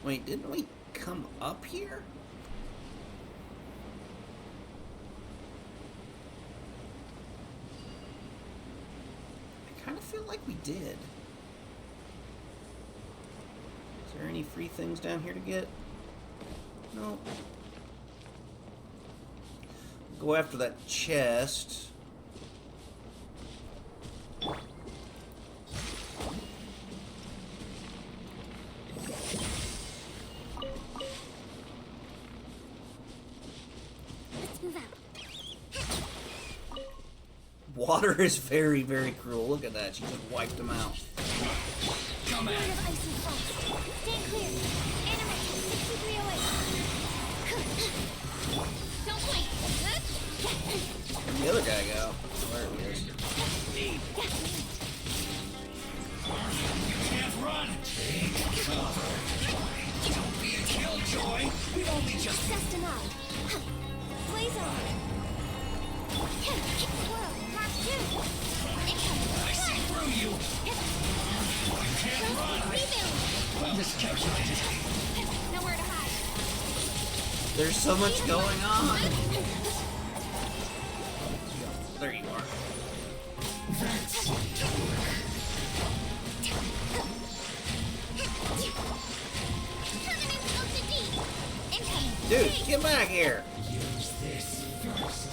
S1: Wait, didn't we come up here? I kind of feel like we did. Is there any free things down here to get? No. Go after that chest. Water is very, very cruel. Look at that. She just wiped them out.
S2: Come in.
S3: Stay clear. Animate 6308. Don't blink.
S1: Where'd the other guy go? There he is.
S2: Can't run. Take cover. Don't be a killjoy. We've only just...
S3: Just enough. Blaze on. Swirl. Mark 2. Incoming.
S2: I see through you. You can't run.
S3: Rebuild.
S2: Well miscalculated.
S3: Nowhere to hide.
S1: There's so much going on. There you are. Dude, get back here.
S2: Use this first.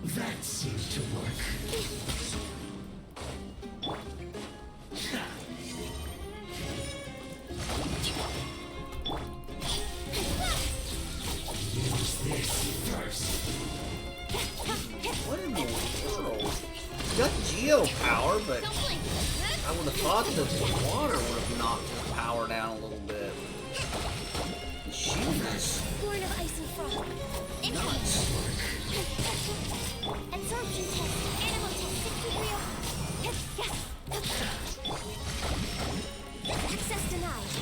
S2: That seems to work.
S1: geo power, but
S3: Don't blink.
S1: I would have thought that the water would have knocked the power down a little bit. The shield is
S3: Born of ice and frost. Incoming.
S1: nuts.
S3: Absorption test. Animal test. 63. Yes. Access denied.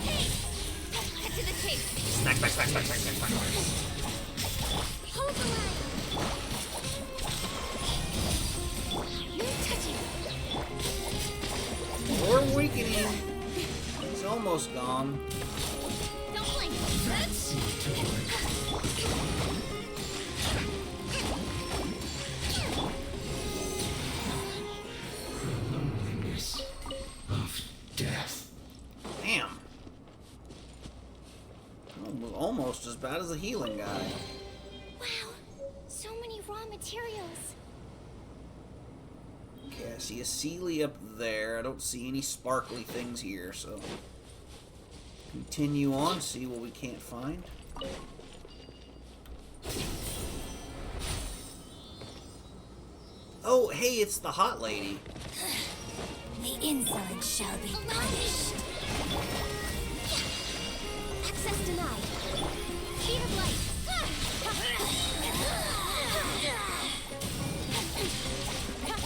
S3: Hey! Cut to the chase.
S1: Snack.
S3: Hold the line. No touching.
S1: Or weakening. It's almost gone.
S3: Don't blink.
S2: Of death.
S1: Damn. Almost as bad as the healing guy.
S3: Wow. So many raw materials.
S1: Okay, I see a Sealy up there. I don't see any sparkly things here, so continue on, see what we can't find. Oh, hey, it's the hot lady.
S3: The insolent shall be punished. Access denied. Speed of light. Don't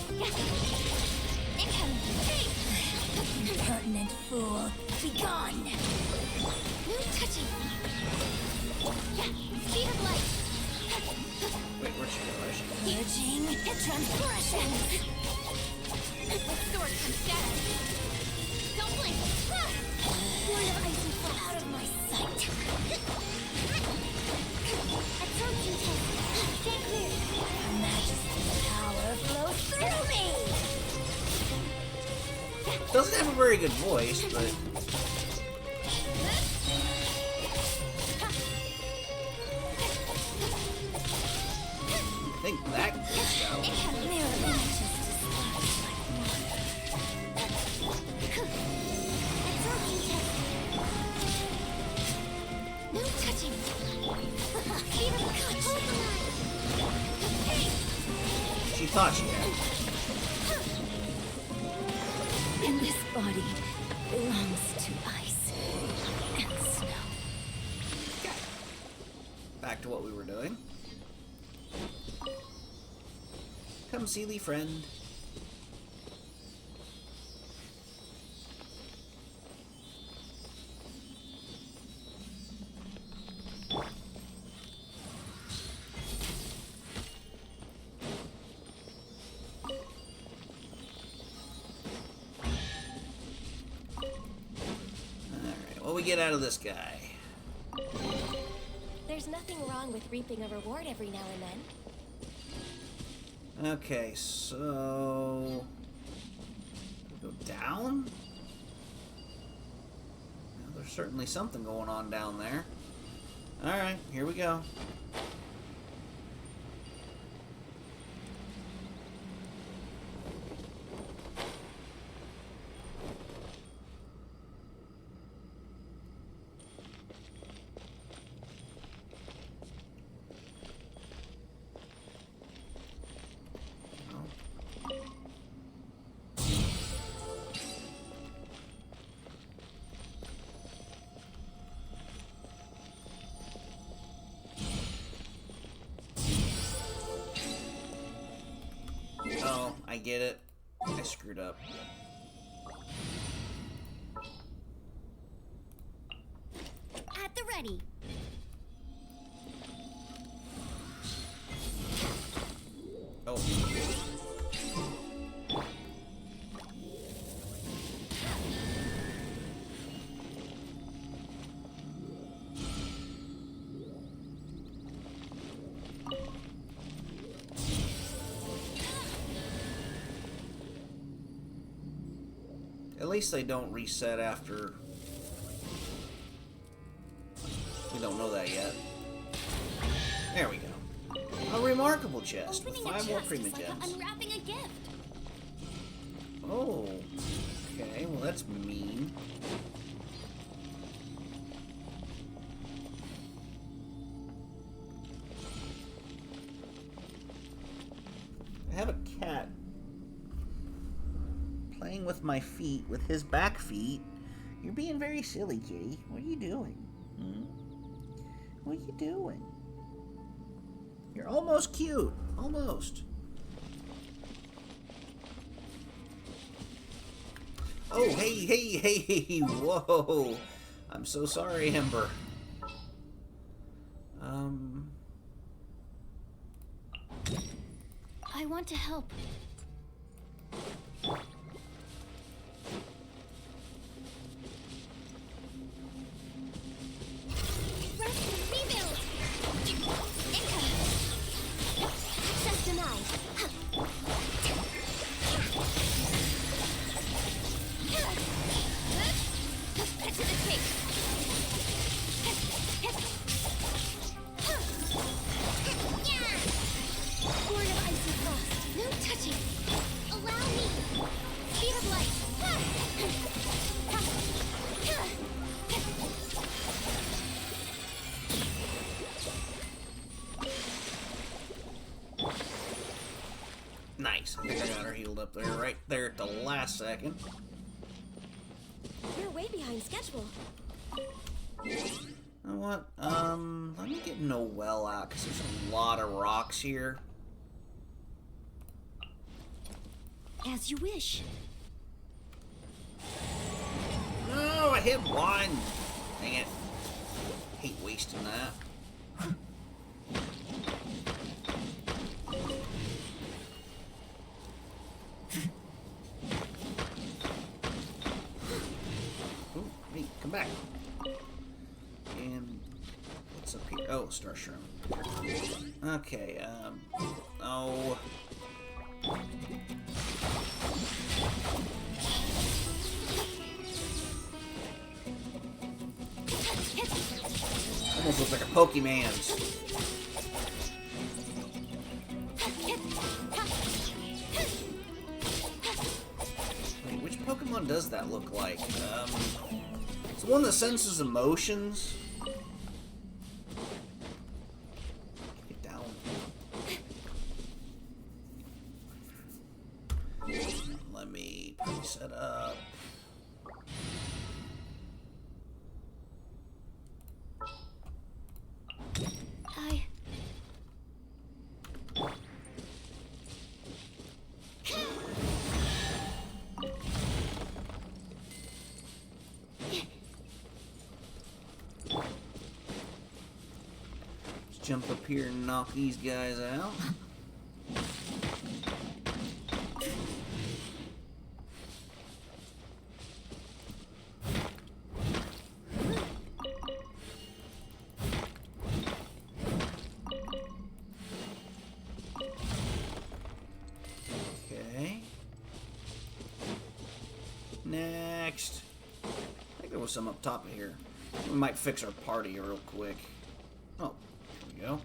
S3: blink. Incoming. Impertinent fool. Be gone. No touching. Speed of light.
S1: Wait, where'd she go?
S3: Purging transgressions. Sword comes down. Don't blink. Born of ice and frost. Out of my sight. Absorption test. Stay clear. Her Majesty's power flows through me.
S1: Doesn't have a very good voice, but I think that gets out.
S3: Mirror images disguised like absorption test. No touching. Keep it cut. Hold the line. Hey.
S1: She thought she had.
S3: And this body belongs to ice and snow.
S1: Back to what we were doing. Come see thee friend. Alright, what we get out of this guy?
S3: There's nothing wrong with reaping a reward every now and then.
S1: Okay, so we go down? Well, there's certainly something going on down there. Alright, here we go. Oh, I get it. I screwed up.
S3: At the ready.
S1: Oh. At least they don't reset after. We don't know that yet. There we go. A remarkable chest with
S3: Opening a
S1: 5 more
S3: chest
S1: prima
S3: is like
S1: gems.
S3: unwrapping a gift.
S1: Oh. Okay, well that's mean. playing with my feet, with his back feet. You're being very silly, kitty. What are you doing? Hmm? What are you doing? You're almost cute. Almost. Oh, hey, whoa. I'm so sorry, Ember.
S3: I want to help. Rest and rebuild. Incoming. Access denied. Cut to the chase. Born of icy frost. No touching. Allow me. Speed of light.
S1: Nice. I think I got her healed up there, right there at the last second.
S3: You're way behind schedule.
S1: You know what? Let me get Noelle out, because there's a lot of rocks here.
S3: As you wish.
S1: No, I hit one. Dang it. Hate wasting that. Ooh, hey, come back. And what's up here? Oh, Star Shroom. Okay, oh. Almost looks like a Pokemon's. Wait, which Pokemon does that look like? It's the one that senses emotions. Get down. Let me set up. Let's jump up here and knock these guys out. Next. I think there was some up top of here. We might fix our party real quick. Oh, here we go.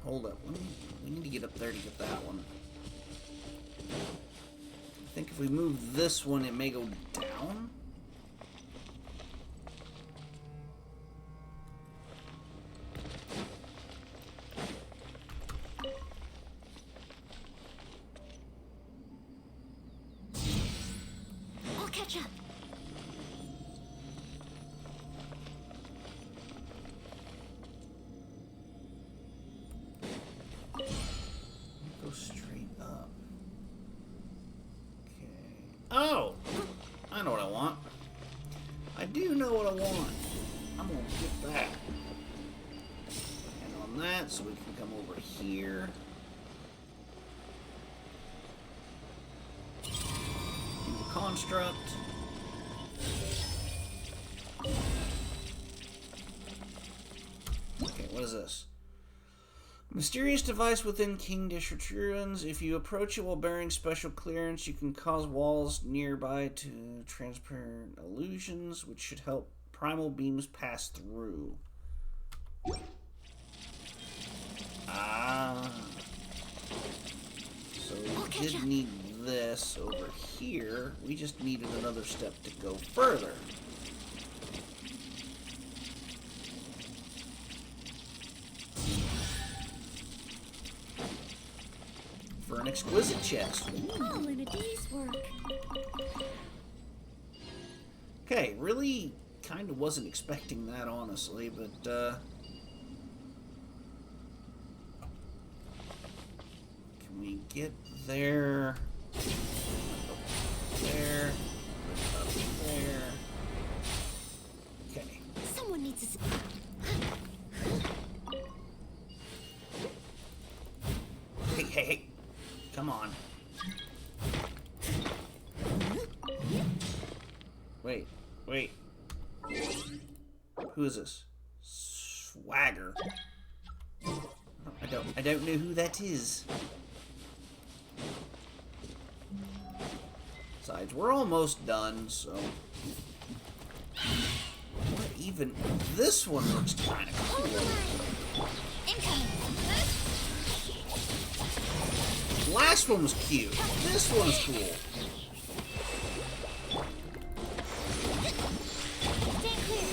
S1: Hold up. We need to get up there to get that one. I think if we move this one, it may go down.
S3: I'll catch up.
S1: Go straight up. Okay. Oh! I know what I want. I do know what I want. I'm gonna get that. And on that, so we can come over here. Do the construct. Okay, what is this? Mysterious device within King District ruins. If you approach it while bearing special clearance, you can cause walls nearby to transparent illusions, which should help primal beams pass through. Ah. So we did need this over here. We just needed another step to go further. For an exquisite chest.
S3: All in a day's work.
S1: Okay, really kind of wasn't expecting that, honestly, but, can we get there? There. Up there. Okay.
S3: Someone needs to...
S1: Hey, hey, hey. Come on. Wait, wait. Who is this? Swagger. I don't know who that is. Besides, we're almost done, so. What even? This one looks kind of cool.
S3: Incoming.
S1: Last one was cute. This one's cool.
S3: Stay clear.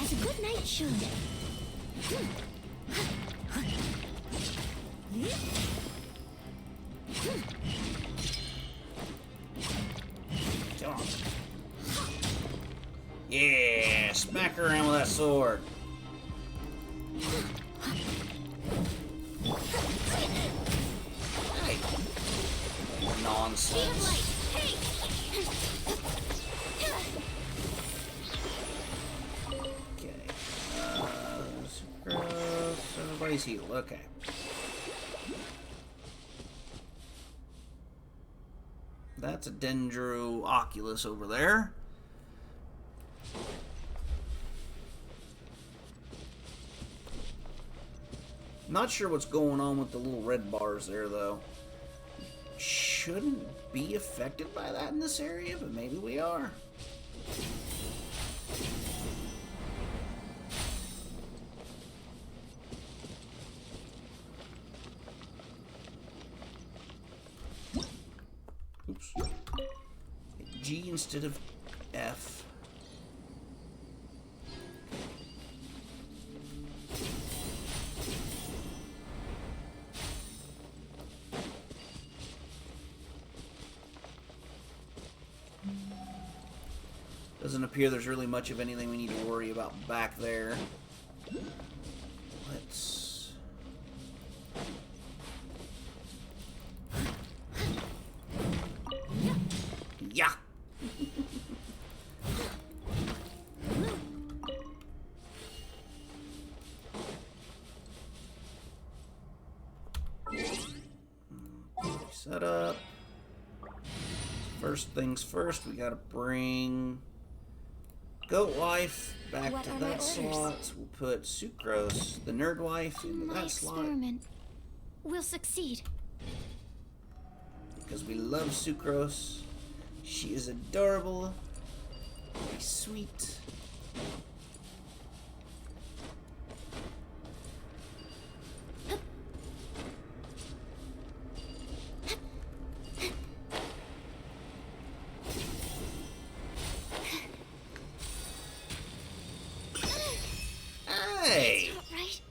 S3: As a good night should.
S1: Come on. Yeah, smack her around with that sword. Hey. Nonsense. Okay. Gross. Everybody's healed. Okay. That's a Dendro Oculus over there. Not sure what's going on with the little red bars there, though. Shouldn't be affected by that in this area, but maybe we are. Oops. Hit G instead of F. Doesn't appear there's really much of anything we need to worry about back there. Let's... Yeah! Set up. First things first, we gotta bring Goat Wife back
S3: What
S1: to
S3: are my
S1: that
S3: orders?
S1: slot. We'll put Sucrose, the Nerd Wife, into
S3: My
S1: that slot.
S3: experiment will succeed.
S1: Because we love Sucrose. She is adorable. Very sweet. Hey!
S3: Right?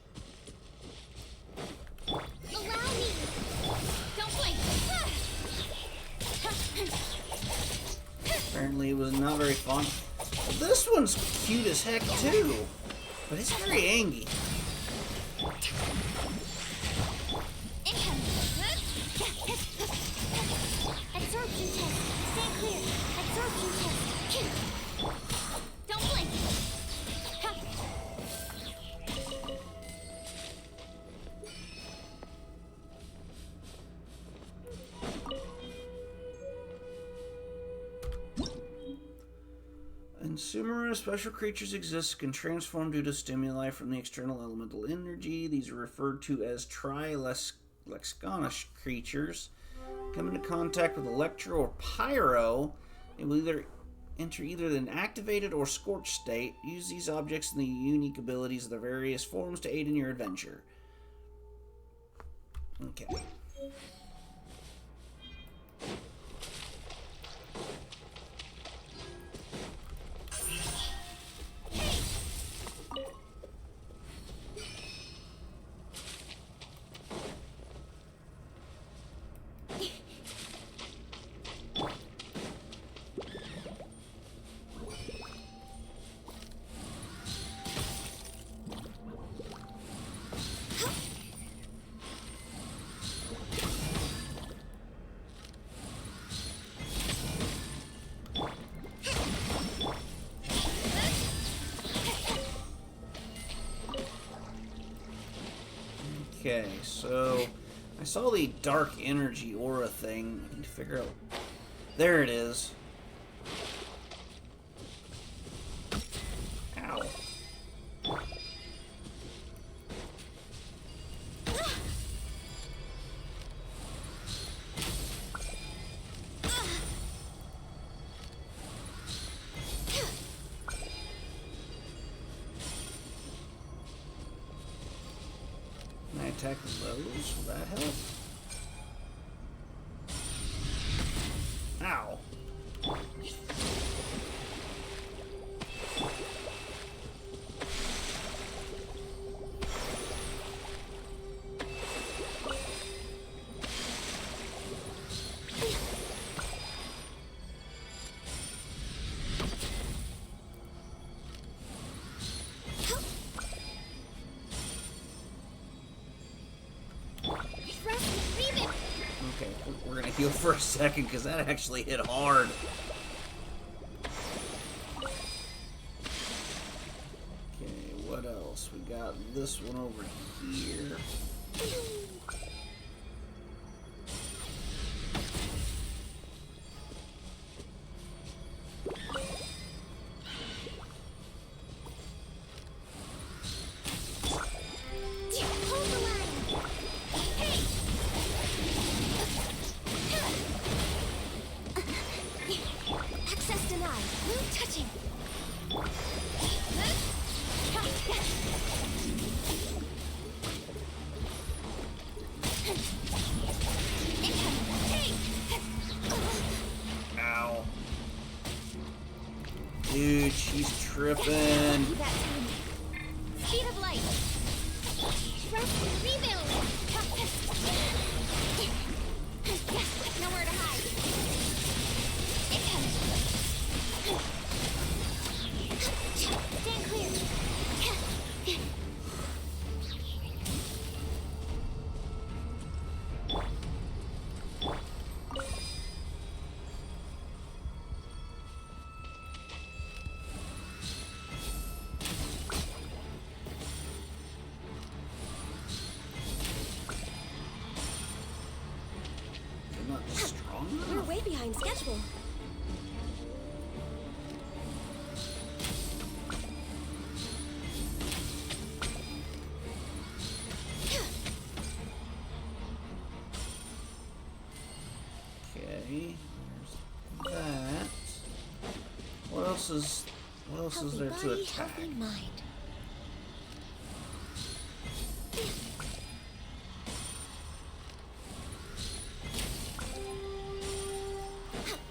S3: Allow me. Don't blink.
S1: Apparently it was not very fun. This one's cute as heck too. But it's very angry.
S3: Incoming. Absorption test. Stay clear. Absorption test. Don't blink.
S1: Consumer special creatures exist can transform due to stimuli from the external elemental energy. These are referred to as tri-lexiconish creatures. Come into contact with electro or pyro, it will either enter either an activated or scorched state. Use these objects and the unique abilities of their various forms to aid in your adventure. Okay. Okay, so I saw the dark energy aura thing. I need to figure out. There it is. Ow. Can I attack those? Will that help? Ow. Okay, we're gonna heal for a second because that actually hit hard. Okay, what else? We got this one over here.
S3: Hold the line. Hey! Access denied. No touching.
S1: Ow. Dude, she's tripping.
S3: That time. Speed of light. Trust and rebuild. Yes, nowhere to hide. It comes. Stand clear.
S1: I'm not strong
S3: We're
S1: enough.
S3: way behind schedule.
S1: Okay, there's that. What else is
S3: Healthy
S1: there to
S3: body,
S1: attack?
S3: healthy mind.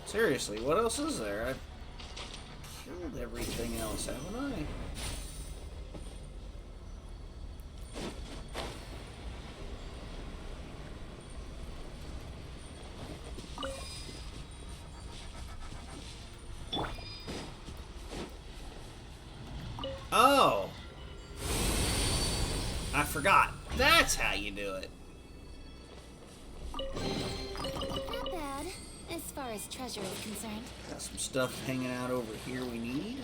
S1: Seriously, what else is there? I've killed everything else, haven't I? Oh! I forgot. That's how you do it.
S3: Not bad, as far as treasure is concerned.
S1: Got some stuff hanging out over here we need.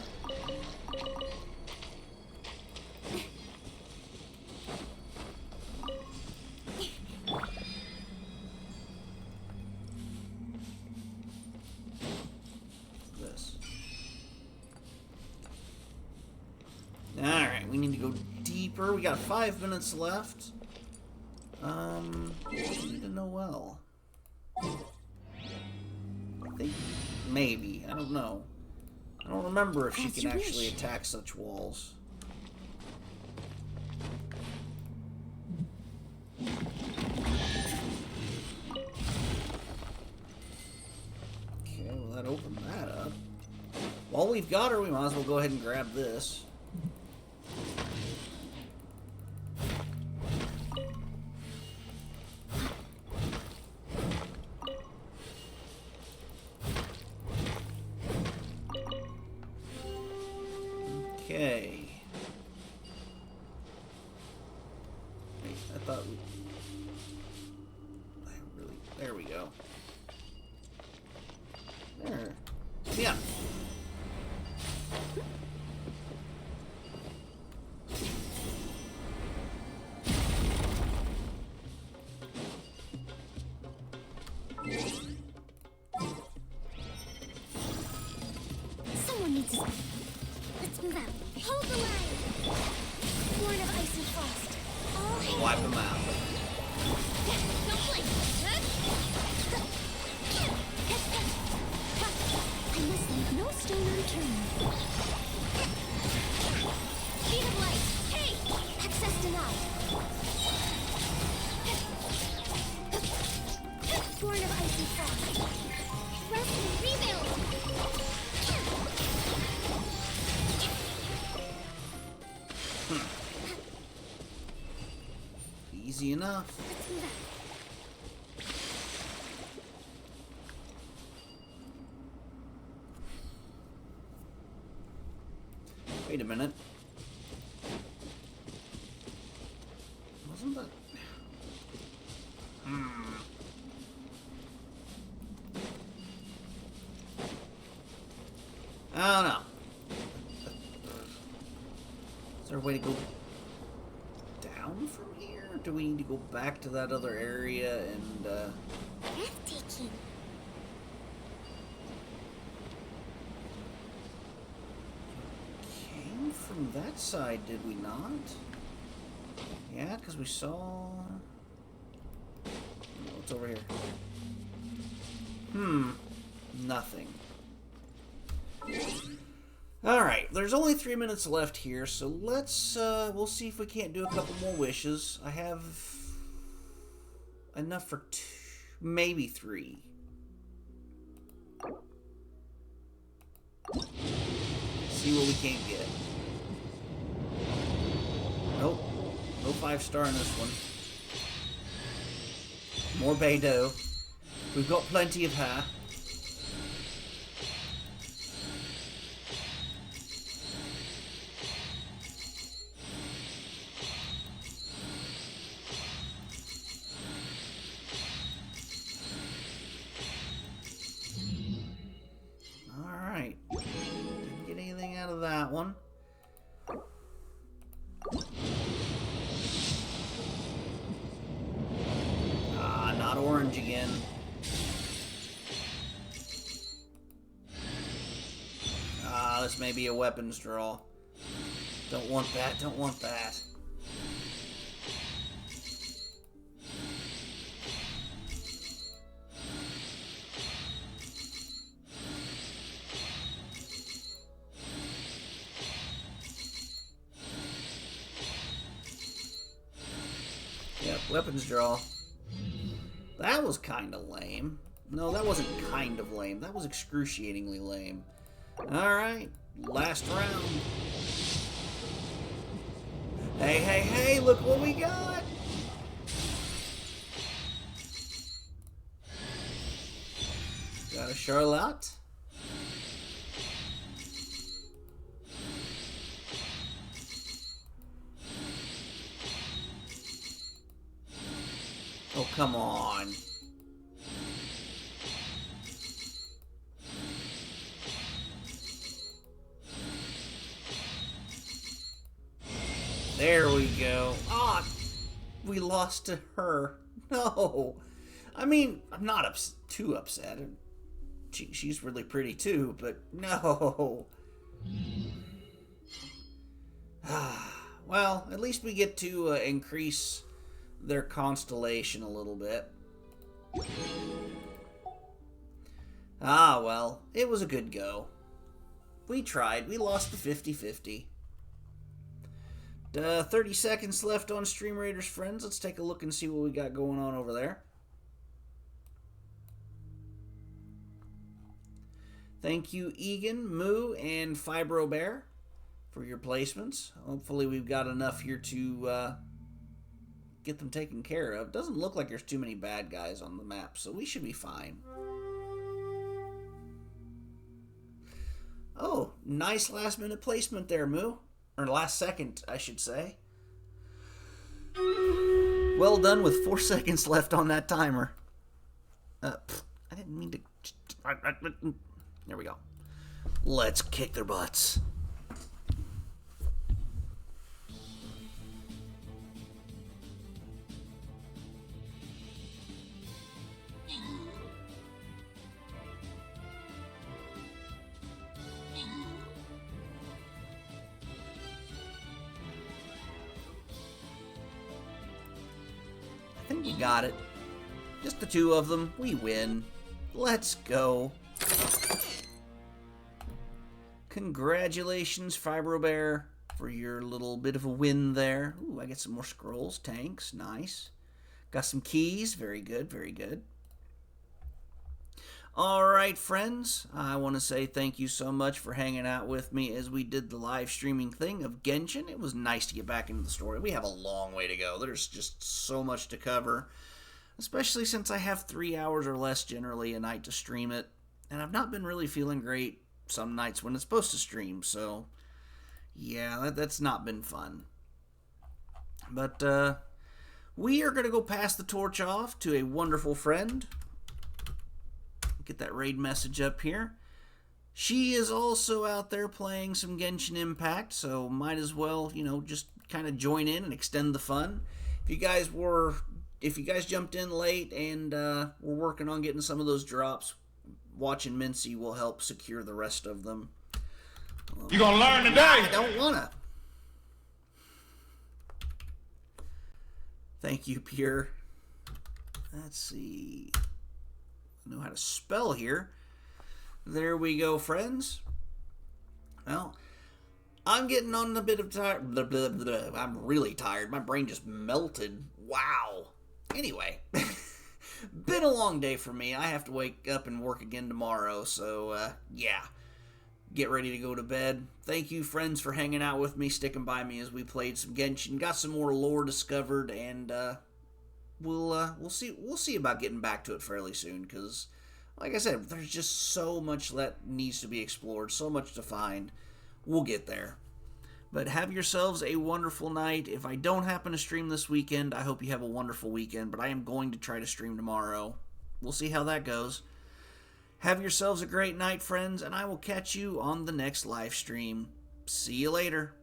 S1: This. we need to go deeper. We got 5 minutes left. We need to know well. I think maybe. I don't know. I don't remember if she can actually attack such walls. Okay, well that opened that up. While we've got her, we might as well go ahead and grab this. Okay. Wait, I thought we... There we go. There. Yeah.
S3: Someone needs to... Let's move out. Hold the line! Born of ice and frost. All hands...
S1: Wipe them out.
S3: Don't blink! I must leave no stone unturned. Speed of light! Hey! Access denied. Born of ice and frost. Rest and rebuild!
S1: Easy enough.
S3: Let's move out.
S1: Wait a minute. Wasn't that... I don't know. Is there a way to go down from here? Do we need to go back to that other area and,
S3: Breathtaking.
S1: came from that side, did we not? Yeah, because we saw... What's over here? Nothing. Alright, there's only 3 minutes left here, so let's, we'll see if we can't do a couple more wishes. I have enough for 2, maybe 3. See what we can't get. Nope. No 5-star in this one. More Beidou. We've got plenty of her. Alright. Didn't get anything out of that one. Not orange again. This may be a weapons draw. Don't want that, don't want that. Yep, weapons draw. That was kind of lame. No, that wasn't kind of lame. That was excruciatingly lame. Alright, last round. Hey, hey, hey, look what we got! Got a Charlotte. Oh, come on. There we go. Ah, we lost to her. No. I mean, I'm not too upset. She's really pretty too, but no. well, at least we get to increase their constellation a little bit. Ah, well, it was a good go. We tried. We lost the 50-50. 30 seconds left on Stream Raiders, friends. Let's take a look and see what we got going on over there. Thank you, Egan, Moo, and Fibro Bear for your placements. Hopefully we've got enough here to get them taken care of. Doesn't look like there's too many bad guys on the map, so we should be fine. Oh, nice last minute placement there, Moo. Or last second, I should say. Well done with 4 seconds left on that timer. I didn't mean to... There we go. Let's kick their butts. I think we got it. Just the two of them. We win. Let's go. Congratulations, Fibro Bear, for your little bit of a win there. Ooh, I get some more scrolls, tanks, nice. Got some keys, very good, very good. Alright, friends, I want to say thank you so much for hanging out with me as we did the live streaming thing of Genshin. It was nice to get back into the story. We have a long way to go. There's just so much to cover, especially since I have 3 hours or less generally a night to stream it, and I've not been really feeling great some nights when it's supposed to stream, so yeah, that's not been fun. But we are going to go pass the torch off to a wonderful friend. Get that raid message up here. She is also out there playing some Genshin Impact, so might as well, you know, just kind of join in and extend the fun. If you guys jumped in late and we're working on getting some of those drops, watching Mincy will help secure the rest of them.
S4: You gonna learn today?
S1: I don't wanna. Thank you, Pure. Let's see. I know how to spell here. There we go, friends. Well, I'm getting on a bit of tired. I'm really tired. My brain just melted. Wow. Anyway. Been a long day for me. I have to wake up and work again tomorrow, so yeah. Get ready to go to bed. Thank you, friends, for hanging out with me, sticking by me as we played some Genshin, got some more lore discovered, and we'll see about getting back to it fairly soon, because like I said, there's just so much that needs to be explored, so much to find. We'll get there. But have yourselves a wonderful night. If I don't happen to stream this weekend, I hope you have a wonderful weekend, but I am going to try to stream tomorrow. We'll see how that goes. Have yourselves a great night, friends, and I will catch you on the next live stream. See you later.